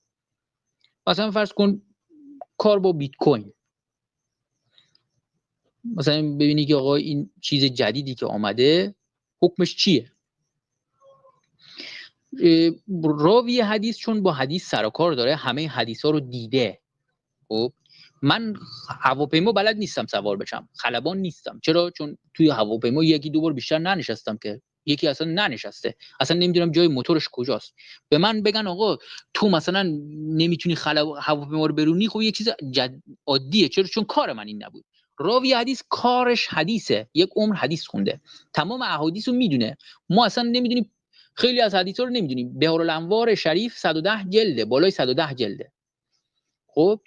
مثلا فرض کن کار با بیت کوین. مثلا ببینی که آقا این چیز جدیدی که آمده حکمش چیه. راوی حدیث چون با حدیث سر و کار داره، همه حدیثا رو دیده. خب من هواپیما بلد نیستم سوار بشم، خلبان نیستم. چرا؟ چون توی هواپیما یکی دو بار بیشتر ننشستم، که یکی اصلا ننشسته، اصلا نمیدونم جای موتورش کجاست. به من بگن آقا تو مثلا نمیتونی هواپیما رو برونی، خب یک چیز عادیه. چرا؟ چون کار من این نبود. راوی حدیث کارش حدیثه، یک عمر حدیث خونده، تمام احادیث رو میدونه. ما اصلا نمیدونیم، خیلی از حدیثا رو نمیدونیم. بهارالانوار شریف 110 جلده، بالای 110 جلده. خب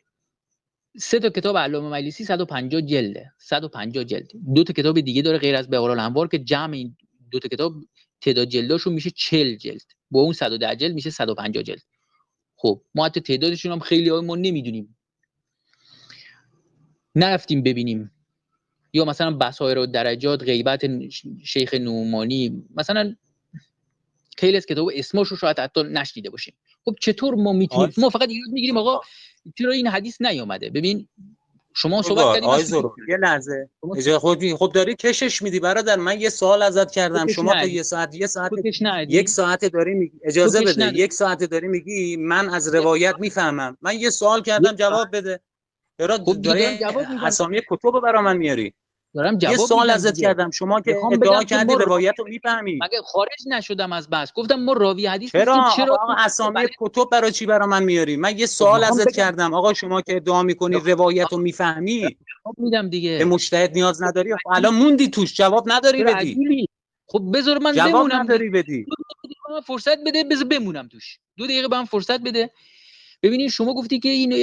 3 تا کتاب علامه مجلسی 150 جلده، 150 جلد. 2 تا کتاب دیگه داره غیر از بهارالانوار که جمع این 2 تا کتاب تعداد جلداشون میشه 40 جلد، با اون 110 جلد میشه 150 جلد. خب ما حتی تعدادشون هم خیلی های ما نمیدونیم، نرفتیم ببینیم. یا مثلا بصائر و درجات، غیبت شیخ نعمانی، مثلا خیلی از کتاب اسمش رو شاید حتی نشنیده باشیم. خب چطور ما میتونیم؟ ما فقط ایراد میگیریم آقا چرا این حدیث نیومده. ببین شما صحبت کردیم یه لحظه اجازه خب داری کشش میدی برادر. من یه سوال ازت کردم، شما تا یک ساعت داری میگی. اجازه بده، 1 ساعت داری میگی من از روایت میفهمم. من یه سوال کردم جواب بده. چرا داری اسامی کتب برا من میاری؟ یه سوال ازت کردم، شما که ادعا کردی روایت رو میفهمی. مگه خارج نشدم از بحث؟ گفتم ما راوی حدیث نیستیم. چرا اسامی کتب برای چی برا من میاری؟ من یه سوال ازت کردم، آقا شما که ادعا میکنی روایت رو میفهمی، میدم دیگه. به مجتهد نیاز نداری. الان موندی توش، جواب نداری بدی. خب بذار من جواب بمونم، نداری بدی. فرصت بده، بذار بمونم توش 2 دقیقه به من فرصت بده. ببینید شما گفتی که این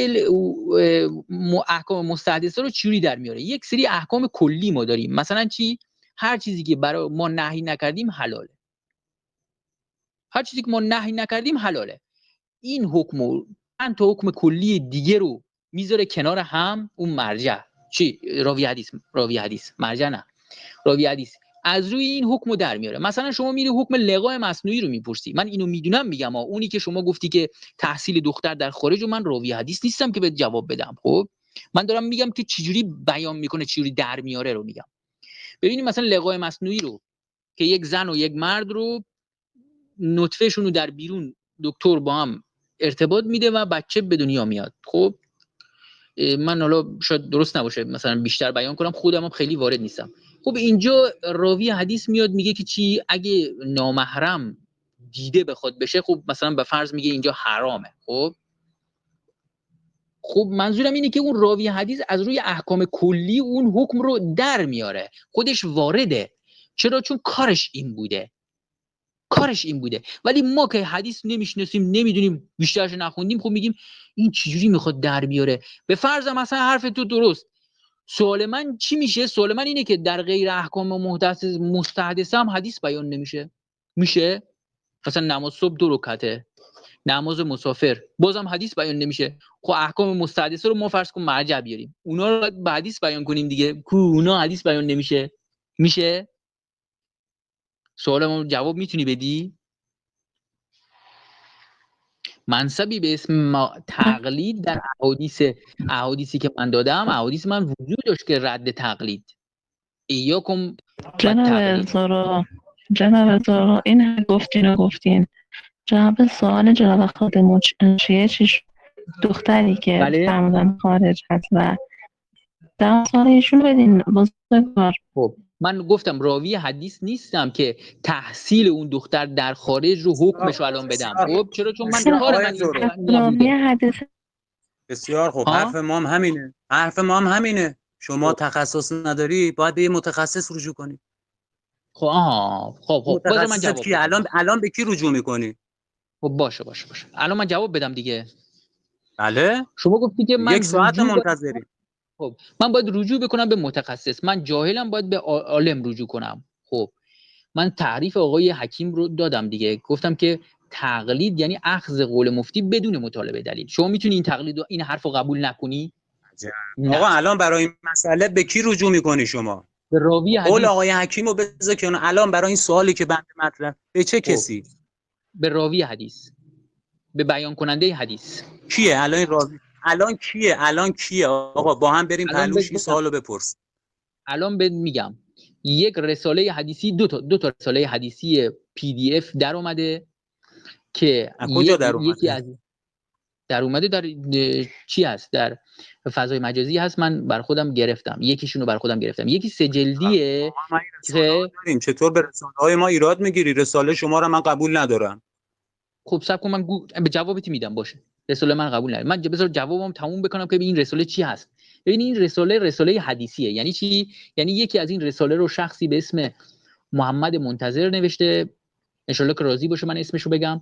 احکام مستحدثه رو چجوری در میاره. یک سری احکام کلی ما داریم، مثلا چی؟ هر چیزی که برای ما نهی نکردیم حلاله، هر چیزی که ما نهی نکردیم حلاله. این حکم چند تا حکم کلی دیگه رو میذاره کنار هم. اون مرجع چی؟ راوی حدیث مرجع نه، راوی حدیث از روی این حکمو در میاره. مثلا شما میری حکم لقاء مصنوعی رو میپرسی، من اینو میدونم میگم اونی که شما گفتی که تحصیل دختر در خارج، و من راوی حدیث نیستم که به جواب بدم. خب من دارم میگم که چجوری بیان میکنه، چجوری در میاره رو میگم. ببینید مثلا لقاء مصنوعی رو که یک زن و یک مرد رو نطفه شون رو در بیرون دکتر با هم ارتباط میده و بچه به دنیا میاد. خب من حالا شاید درست نباشه مثلا بیشتر بیان کنم، خودم هم خیلی وارد نیستم. خب اینجا راوی حدیث میاد میگه که چی؟ اگه نامحرم دیده بخواد بشه، خب مثلا به فرض میگه اینجا حرامه. خب منظورم اینه که اون راوی حدیث از روی احکام کلی اون حکم رو در میاره، خودش وارده. چرا؟ چون کارش این بوده. ولی ما که حدیث نمیشناسیم، نمیدونیم، بیشترش نخوندیم، خب میگیم این چجوری میخواد در بیاره. به فرض مثلا حرف تو درست، سوال من چی میشه؟ سوال من اینه که در غیر احکام مستحدثه هم حدیث بیان نمیشه. میشه مثلا نماز صبح 2 رکعته، نماز مسافر، بازم حدیث بیان نمیشه. خب احکام مستحدثه رو ما فرض کن مرجع بیاریم، اونا رو به حدیث بیان کنیم دیگه. کو اونا حدیث بیان نمیشه. میشه؟ سوالمو جواب میتونی بدی؟ منصبی به اسم تقلید در احادیثی که من دادم، احادیث من وجود داشت که رد تقلید. ایاکم جناب زارو این هم گفتین جواب سوال جناب خود منشیه چیش دختری که فرمودن خارج هست و در سوال ایشون بدین بزرگوار. خب من گفتم راوی حدیث نیستم که تحصیل اون دختر در خارج رو حکمش الان بدم. خب چرا؟ چون من کار من راوی حدیث. بسیار خوب، حرف ما هم همینه. شما تخصص نداری، باید به متخصص رجوع کنی. خب باز من جواب کی الان به کی رجوع میکنی؟ خب باشه الان من جواب بدم دیگه. بله شما گفتی که من 1 ساعت منتظری. خب من باید رجوع بکنم به متخصص، من جاهلم باید به عالم رجوع کنم. خب من تعریف آقای حکیم رو دادم دیگه، گفتم که تقلید یعنی اخذ قول مفتی بدون مطالبه دلیل. شما میتونی این حرف رو قبول نکنی؟ آقا الان برای این مسئله به کی رجوع میکنی شما؟ به راوی حدیث. قول آقای حکیم رو بذار کنار. الان برای این سوالی که بنده مطرح، به چه کسی؟ به راوی حدیث، به بیان کننده حدیث. کیه الان راوی؟ الان کیه آقا؟ با هم بریم پهلوش این سوالو بپرس. الان بهت میگم یک رساله حدیثی دو تا رساله حدیثی PDF در اومده که کجا در یکی اومده؟ از در اومده در چی هست، در فضای مجازی هست. من بر خودم گرفتم، یکیشونو بر خودم گرفتم، یکی 3 جلدیه. ما این رساله داریم، چطور به رساله های ما ایراد میگیری؟ رساله شما رو من قبول ندارم. خب صبر کن، من به جوابت میدم. باشه، رساله من قبول ندارم. من بذار جوابم تموم بکنم که این رساله چی هست. ببین این رساله حدیثیه. یعنی چی؟ یعنی یکی از این رساله رو شخصی به اسم محمد منتظر نوشته، ان شاءالله که راضی باشه من اسمشو بگم.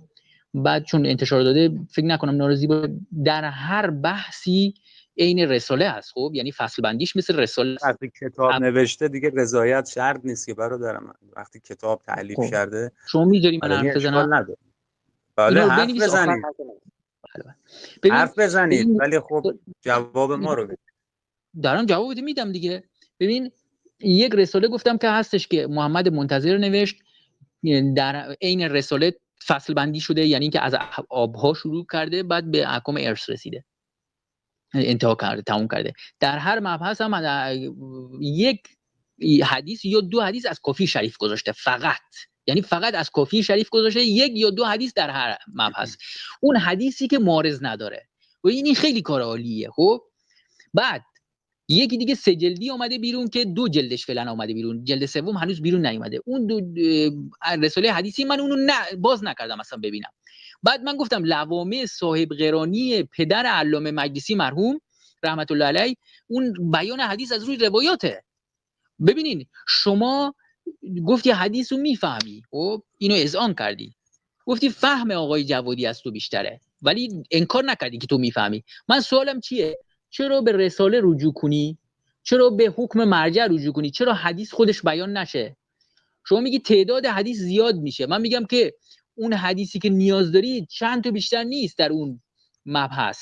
بعد چون انتشار داده فکر نکنم ناراضی باشه. در هر بحثی عین رساله هست. خب یعنی فصل بندیش مثل رساله. وقتی کتاب نوشته دیگه رضایت شرط نیست که برادر من. وقتی کتاب تألیف خب کرده شما میذاری من دیگه حرف بزنم؟ اشکال نداره. بله اینو رو حرف بنویس آخر بزنید، ببین حرف بزنید، این ولی خب جواب ما رو بدید. دارم جواب میدم دیگه. ببین یک رساله گفتم که هستش که محمد منتظر نوشت، در عین رساله فصل بندی شده، یعنی که از آبها شروع کرده بعد به احکام ارث رسیده، انتها کرده، تموم کرده. در هر مبحث هم یک حدیث یا دو حدیث از کافی شریف گذاشته فقط، یعنی فقط از کافی شریف گذاشته یک یا دو حدیث در هر مبحث. اون حدیثی که معارض نداره و این خیلی کار عالیه. خب بعد یکی دیگه 3 جلدی اومده بیرون که 2 جلدش فعلا اومده بیرون، جلد سوم هنوز بیرون نیومده. اون دو رساله حدیثی من اونو باز نکردم اصلا ببینم. بعد من گفتم لوامع صاحب قرانی پدر علامه مجلسی مرحوم رحمت الله علیه، اون بیان حدیث از روی روایاته. ببینین شما گفتی حدیث رو میفهمی، خب اینو اذعان کردی، گفتی فهم آقای جوادی از تو بیشتره، ولی انکار نکردی که تو میفهمی. من سوالم چیه؟ چرا به رساله رجوع کنی؟ چرا به حکم مرجع رجوع کنی؟ چرا حدیث خودش بیان نشه؟ شما میگی تعداد حدیث زیاد میشه، من میگم که اون حدیثی که نیاز داری چند تا بیشتر نیست در اون مبحث.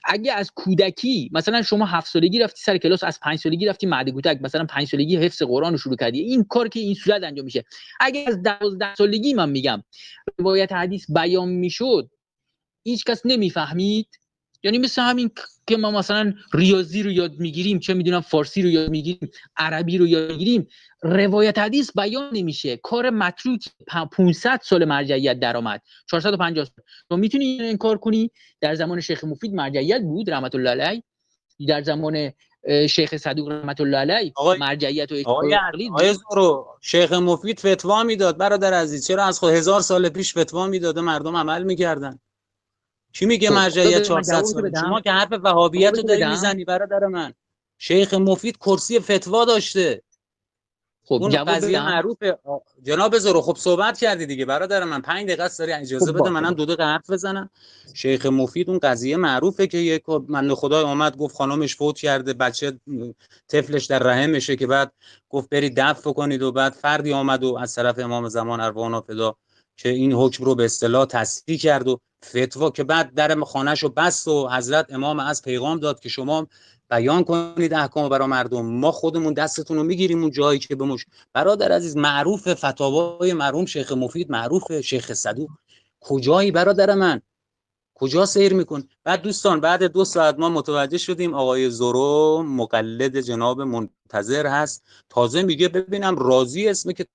اگه از کودکی مثلا شما 7 سالگی رفتی سر کلاس، از 5 سالگی رفتی مهد کودک، مثلا 5 سالگی حفظ قرآن رو شروع کردی، این کار که این صورت انجام میشه. اگه از 12 سالگی من میگم روایت حدیث بیان میشد، هیچ کس نمیفهمید. یعنی مثل همین که ما مثلا ریاضی رو یاد میگیریم، چه میدونم فارسی رو یاد میگیریم، عربی رو یاد میگیریم، روایت حدیث بیان نمیشه. کار متروک 500 سال مرجعیت درآمد، 450 سال. تو میتونی این انکار کنی؟ در زمان شیخ مفید مرجعیت بود رحمت الله علیه، در زمان شیخ صدوق رحمت الله علیه مرجعیت و اجتهاد تقلید بود. آقای زورو، شیخ مفید فتوا میداد برادر عزیز، چرا از خود 1000 سال پیش فتوا میداده مردم عمل میکردن؟ چی میگه خب مرجعیت من 400 جوابتو ساله؟ بدم، شما که حرف وهابیت رو جوابتو داری بدم. میزنی برادر من. شیخ مفید کرسی فتوا داشته. خب اون جواب قضیه بدم. معروفه. جناب زورو خب صحبت کردی دیگه برادر من، 5 دقیقه است داری، خب اجازه بده باشه منم 2 دقیقه حرف بزنم. شیخ مفید اون قضیه معروفه که یک من خدای اومد گفت خانمش فوت کرده، بچه طفلش در رحمشه، که بعد گفت برید دفن کنید، و بعد فردی آمد و از طرف امام زمان ارواحنا فدا که این حکم رو به اصطلاح تصحیح کرد و فتوا، که بعد در خانه‌شو بست و حضرت امام از پیغام داد که شما بیان کنید احکام برای مردم، ما خودمون دستتون رو میگیریم اون جایی که بموش. برادر عزیز معروف فتاوای مرحوم شیخ مفید، معروف شیخ صدوق. کجایی برادر من؟ کجا سیر میکن؟ بعد دوستان بعد 2 ساعت ما متوجه شدیم آقای زورو مقلد جناب منتظر هست، تازه میگه ببینم راضی اسم که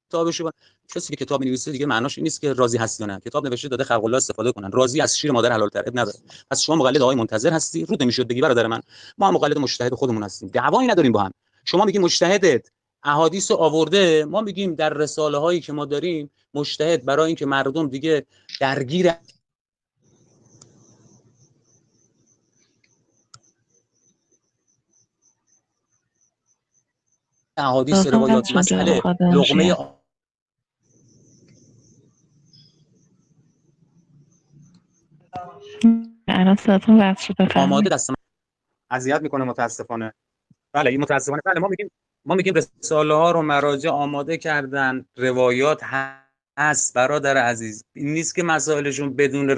کتابشو. کسی که کتاب می‌نویسه دیگه معناش این نیست که راضی هست یا نه. کتاب نوشته داده خلق الله استفاده کنن. راضی از شیر مادر حلال تر اب نداره. پس شما مقلد آقای منتظر هستی، رود نمیشد بگی برادر من. ما هم مقلد مجتهد خودمون هستیم، دعوایی نداریم با هم. شما میگین مجتهدت احادیث آورده، ما میگیم در رساله هایی که ما داریم مجتهد برای اینکه مردم دیگه درگیر احادیث روایات مسئله لقمه الان صداتون وصل شد، آماده بفرمایید. دست من اذیت میکنه متاسفانه. بله این متاسفانه. بله ما میگیم رساله ها رو مراجع آماده کردن، روایات هست برادر عزیز. این نیست که مسائلشون بدون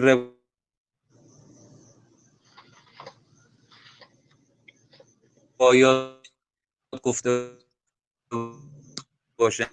روایات گفته باشن.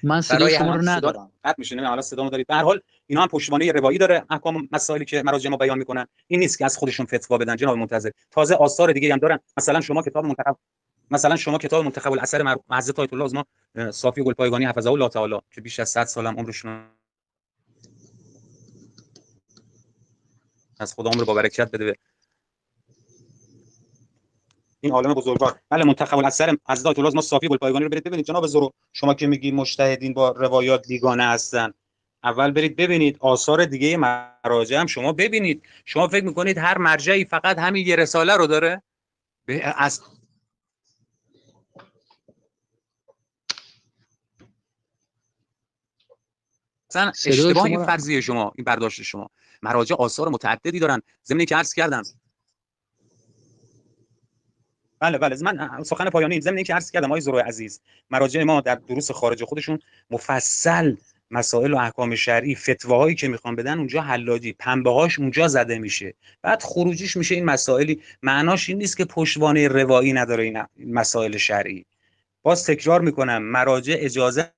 من صدای شما رو ندارم. قطع میشه. حالا صدامو دارید. به هر حال اینا هم پشتوانه روایی داره، احکام مسائلی که مراجع ما بیان میکنن. این نیست که از خودشون فتوا بدن جناب منتظر. تازه آثار دیگه هم دارن. مثلا شما کتاب منتخب الاثر حضرت آیت الله عظما صافی گلپایگانی حفظه الله تعالی که بیش از 100 سال هم عمرشون از خدا عمر با برکت بده، این عالم بزرگوار. بله، منتخب الاثر حضرت آیت الله عظما صافی گلپایگانی رو برید ببینید جناب زرو. شما که میگید مجتهدین با روایات بیگانه هستن، اول برید ببینید آثار دیگه مراجع هم شما ببینید. شما فکر میکنید هر مرجعی فقط همین یه رساله رو داره؟ اصلا اشتباه این فرضیه شما، این برداشت شما. مراجع آثار متعددی دارن. ضمن که عرض کردم، بله من سخن پایانی ضمن اینکه عرض کردم آقای زروی عزیز، مراجع ما در دروس خارج خودشون مفصل مسائل و احکام شرعی، فتواهایی که میخوان بدن اونجا حلاجی پنبه‌هاش اونجا زده میشه، بعد خروجیش میشه این مسائلی. معناش این نیست که پشتوانه روایی نداره این مسائل شرعی. باز تکرار میکنم، مراجع اجازه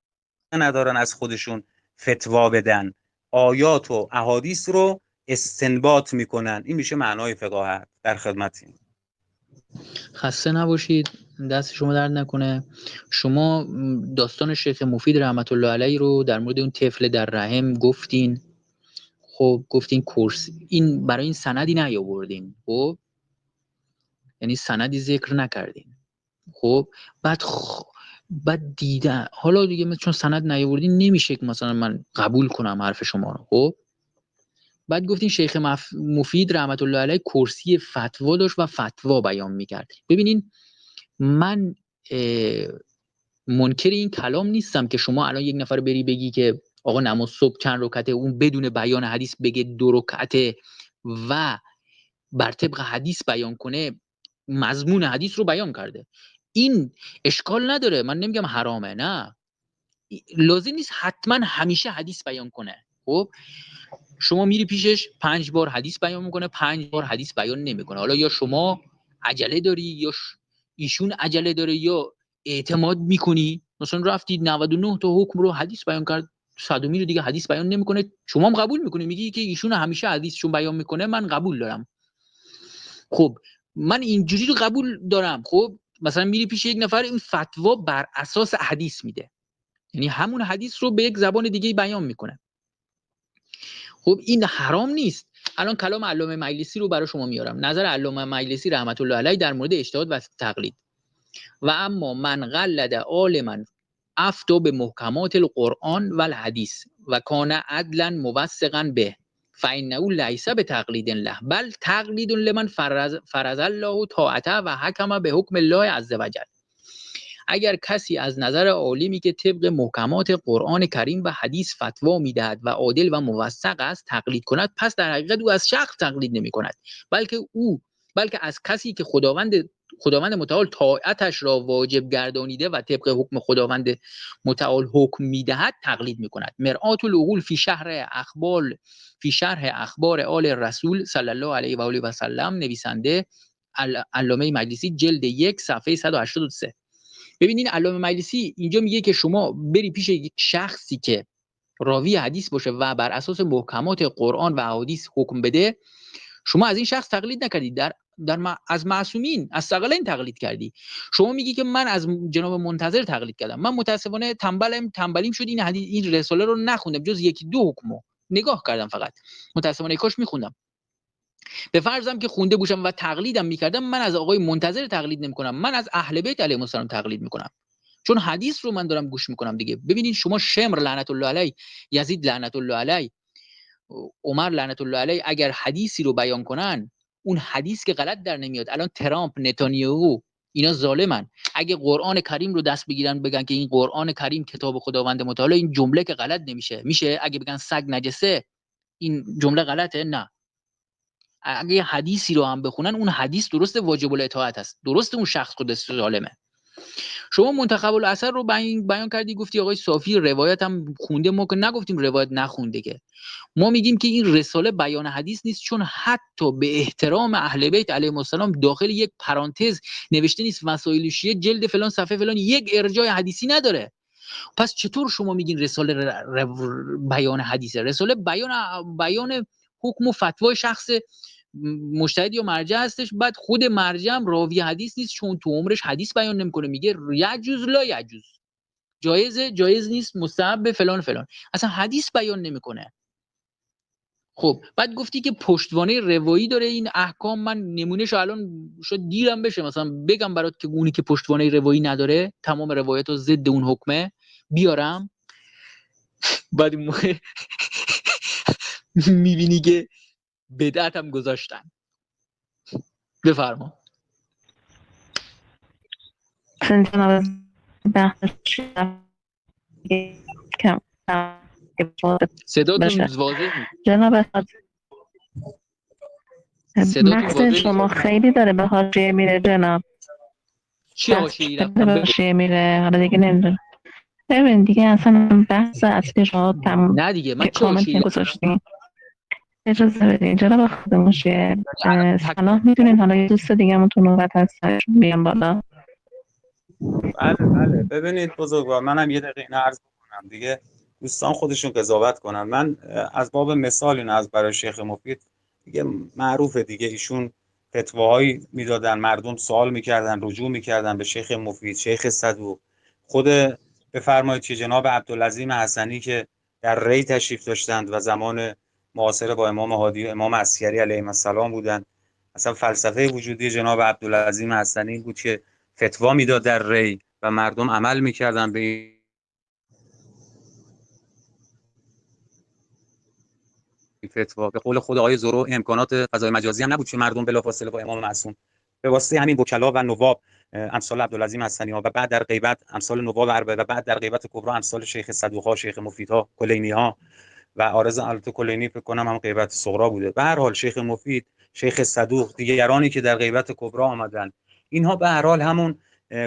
ندارن از خودشون فتوا بدن، آیات و احادیث رو استنباط میکنن. این میشه معنای فقاهت. در خدمتیم. خسته نباشید، دست شما درد نکنه. شما داستان شیخ مفید رحمت الله علیه رو در مورد اون طفل در رحم گفتین. خب گفتین کورس، این برای این سندی نیاوردین. خب یعنی سندی ذکر نکردین. خب بعد دیدن حالا دیگه چون سند نیاوردین نمیشه که مثلا من قبول کنم حرف شما رو. خب بعد گفتین شیخ مفید رحمت الله علیه کرسی فتوا داشت و فتوا بیان میکرد. ببینین من منکر این کلام نیستم که شما الان یک نفر بری بگی که آقا نماز صبح چند رکعته، اون بدون بیان حدیث بگه 2 رکعته و بر طبق حدیث بیان کنه، مضمون حدیث رو بیان کرده. این اشکال نداره، من نمیگم حرامه، نه، لازم نیست حتما همیشه حدیث بیان کنه. خب شما میری پیشش 5 بار حدیث بیان میکنه، 5 بار حدیث بیان نمیکنه. حالا یا شما عجله داری یا ایشون عجله داره یا اعتماد میکنی. مثلا رفتید 99 تا حکم رو حدیث بیان کرد، 100 رو دیگه حدیث بیان نمیکنه، شما هم قبول میکنی، میگی که ایشون همیشه حدیثشون بیان میکنه، من قبول دارم. خب من اینجوری رو قبول دارم. خب مثلا میری پیش یک نفر، این فتوا بر اساس حدیث میده، یعنی همون حدیث رو به یک زبان دیگه بیان میکنه. خب این حرام نیست. الان کلام علامه مجلسی رو برای شما میارم. نظر علامه مجلسی رحمت الله علیه در مورد اجتهاد و تقلید: و اما من قلد عالما افتى به محکمات القرآن و الحدیث و کان عدلا موثقا به فانه لیس بتقلید له بل تقلید لمن فرض الله طاعته و حکم به حکم الله عز وجل. اگر کسی از نظر عالمی که طبق محکمات قرآن کریم و حدیث فتوا میدهد و عادل و موثق است تقلید کند، پس در حقیقت او از شخص تقلید نمی کند، بلکه از کسی که خداوند متعال طاعتش را واجب گردانیده و طبق حکم خداوند متعال حکم میدهد تقلید میکند. مرآت العقول فی شرح اخبار آل رسول صلی الله علیه و آله و سلم، نویسنده علامه مجلسی، جلد 1 صفحه 183. ببینین علامه مجلسی اینجا میگه که شما بری پیش یک شخصی که راوی حدیث باشه و بر اساس محکمات قرآن و احادیث حکم بده، شما از این شخص تقلید نکردید، از معصومین، از ثقلین تقلید کردی. شما میگی که من از جناب منتظر تقلید کردم. من متاسفانه تنبلیم شد این رساله رو نخوندم، جز 1-2 حکمو نگاه کردم فقط. متاسفانه کاش میخوندم. به فرضم که خونده باشم و تقلیدم میکردم، من از آقای منتظر تقلید نمیکنم، من از اهل بیت علیهم السلام تقلید میکنم، چون حدیث رو من دارم گوش میکنم دیگه. ببینید شما شمر لعنت الله علیه، یزید لعنت الله علیه، عمر لعنت الله علیه اگر حدیثی رو بیان کنن، اون حدیث که غلط در نمیاد. الان ترامپ، نتانیاهو، اینا ظالمن. اگه قرآن کریم رو دست بگیرن بگن که این قرآن کریم کتاب خداوند متعال، این جمله که غلط نمیشه. میشه اگه بگن سگ نجسه، این جمله غلطه؟ نه. اگه حدیثی رو هم بخونن، اون حدیث درسته واجب الاطاعت است، درسته اون شخص خودش ظالمه. شما منتخب الاثر رو بیان کردی، گفتی آقای صافی روایت هم خونده، ما که نگفتیم روایت نخونده، که ما میگیم که این رساله بیان حدیث نیست، چون حتی به احترام اهل بیت علیهم السلام داخل یک پرانتز نوشته نیست مسائل شیعه جلد فلان صفحه فلان یک ارجاع حدیثی نداره. پس چطور شما میگین رساله بیان حدیثه؟ رساله بیان حکم و فتوای شخص مجتهد یا مرجع هستش. بعد خود مرجع هم راوی حدیث نیست، چون تو عمرش حدیث بیان نمیکنه، میگه یجوز لا یجوز، جایزه جایز نیست، مستحب فلان فلان، اصلا حدیث بیان نمیکنه. خب بعد گفتی که پشتوانه روایی داره این احکام. من نمونهشو الان شد دیرم بشه مثلا بگم برات که اونی که پشتوانه روایی نداره، تمام روایت‌ها ضد اون حکمه، بیارم. بعد اون موقع میبینی که بدعت هم گذاشتن. بفرما. جناب بخش کم صداتون باشه. واضح نیست. جناب صداتون متن واضح شما نیست. خیلی داره به حاشیه میره جناب. چی حاشیه‌ای رفتم به حاشیه میره، حالا دیگه نمیدونم. ببین دیگه اصلا بحث اصلی شما تموم نه دیگه، من چه کامل حاشیه‌ای گذاشتین. اجازه بدین جناب خودموشیه. الان صلاح میدونین حالا یه دوست دیگه همون تو نوبت هستش بیان بالا. بله ببینید بزرگوار، منم یه دقیقه اینو عرض بکنم دیگه، دوستان خودشون قضاوت کنن. من از باب مثال اینو از برای شیخ مفید دیگه معروفه دیگه، ایشون فتواهایی میدادن، مردم سوال میکردن، رجوع میکردن به شیخ مفید، شیخ صدوق. خود بفرمایید که جناب عبدالعظیم حسنی که در ری تشریف داشتند و زمان معاصره با امام هادی و امام عسکری علیهم السلام بودند، اصلا فلسفه وجودی جناب عبدالعظیم حسنی بود که فتوا میداد در ری و مردم عمل میکردن به این فتوا. به قول خود آقای زورو، امکانات فضای مجازی هم نبود که مردم بلافاصله با امام معصوم به واسطه همین وکلا و نواب امثال عبدالعظیم حسنی ها و بعد در غیبت امثال نواب اربعه و بعد در غیبت کبرا امثال شیخ صدوق ها، شیخ مفید ها، کلینی ها و عارض البته کلینی فکر کنم هم غیبت صغرا بوده. به هر حال شیخ مفید، شیخ صدوق، دیگرانی که در غیبت کبرا آمدن، اینها به هر حال همون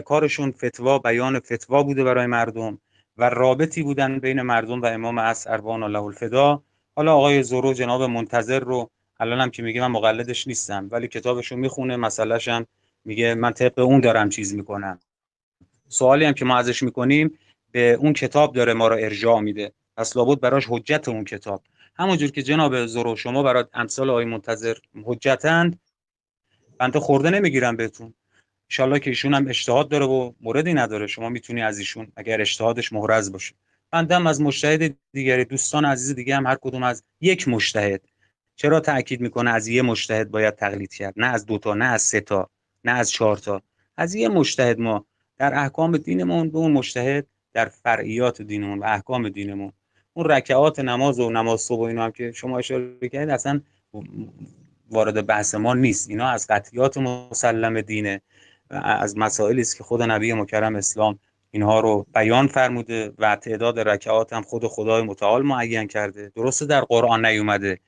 کارشون فتوا، بیان فتوا بوده برای مردم و رابطی بودن بین مردم و امام عصر اربان الله الفدا. حالا آقای زورو جناب منتظر رو الان هم که میگه من مقلدش نیستم، ولی کتابشو میخونه، مسئلهش هم میگه من طبق اون دارم چیز میکنم. سوالی هم که ما ازش میکنیم به اون کتاب داره ما رو ارجاع میده، پس لابد براش حجت اون کتاب. همونجور که جناب زورو شما برای امثال آقای منتظر حجتند، بنده خورده نمیگیرم بهتون. انشالله که ایشون هم اجتهاد داره و موردی نداره، شما میتونی از ایشون اگر اجتهادش محرز باشه. بنده هم از مجتهد دیگری، دوستان عزیز دیگه هم هر کدوم از یک مجتهد. چرا تاکید میکنه از یه مجتهد باید تقلید کرد؟ نه از 2 تا، نه از 3 تا، نه از 4 تا، از یه مجتهد. ما در احکام دینمون به اون مجتهد در فرعیات دینمون و احکام دینمون، اون رکعات نماز و نماز صبح و اینا هم که شما اشاره کردید اصلا وارد بحث ما نیست. اینا از قطعیات مسلم دینه، از مسائلی است که خود نبی مکرم اسلام اینها رو بیان فرموده و تعداد رکعات هم خود خدای متعال معین کرده. درسته در قرآن نیومده،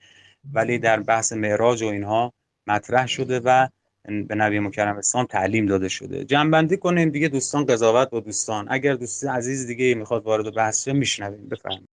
ولی در بحث معراج و اینها مطرح شده و به نبی مکرم اسلام تعلیم داده شده. جمع‌بندی کنیم دیگه دوستان، قضاوت با دوستان. اگر دوست عزیز دیگه میخواد وارد بحث شه میشنویم. بفرمایید.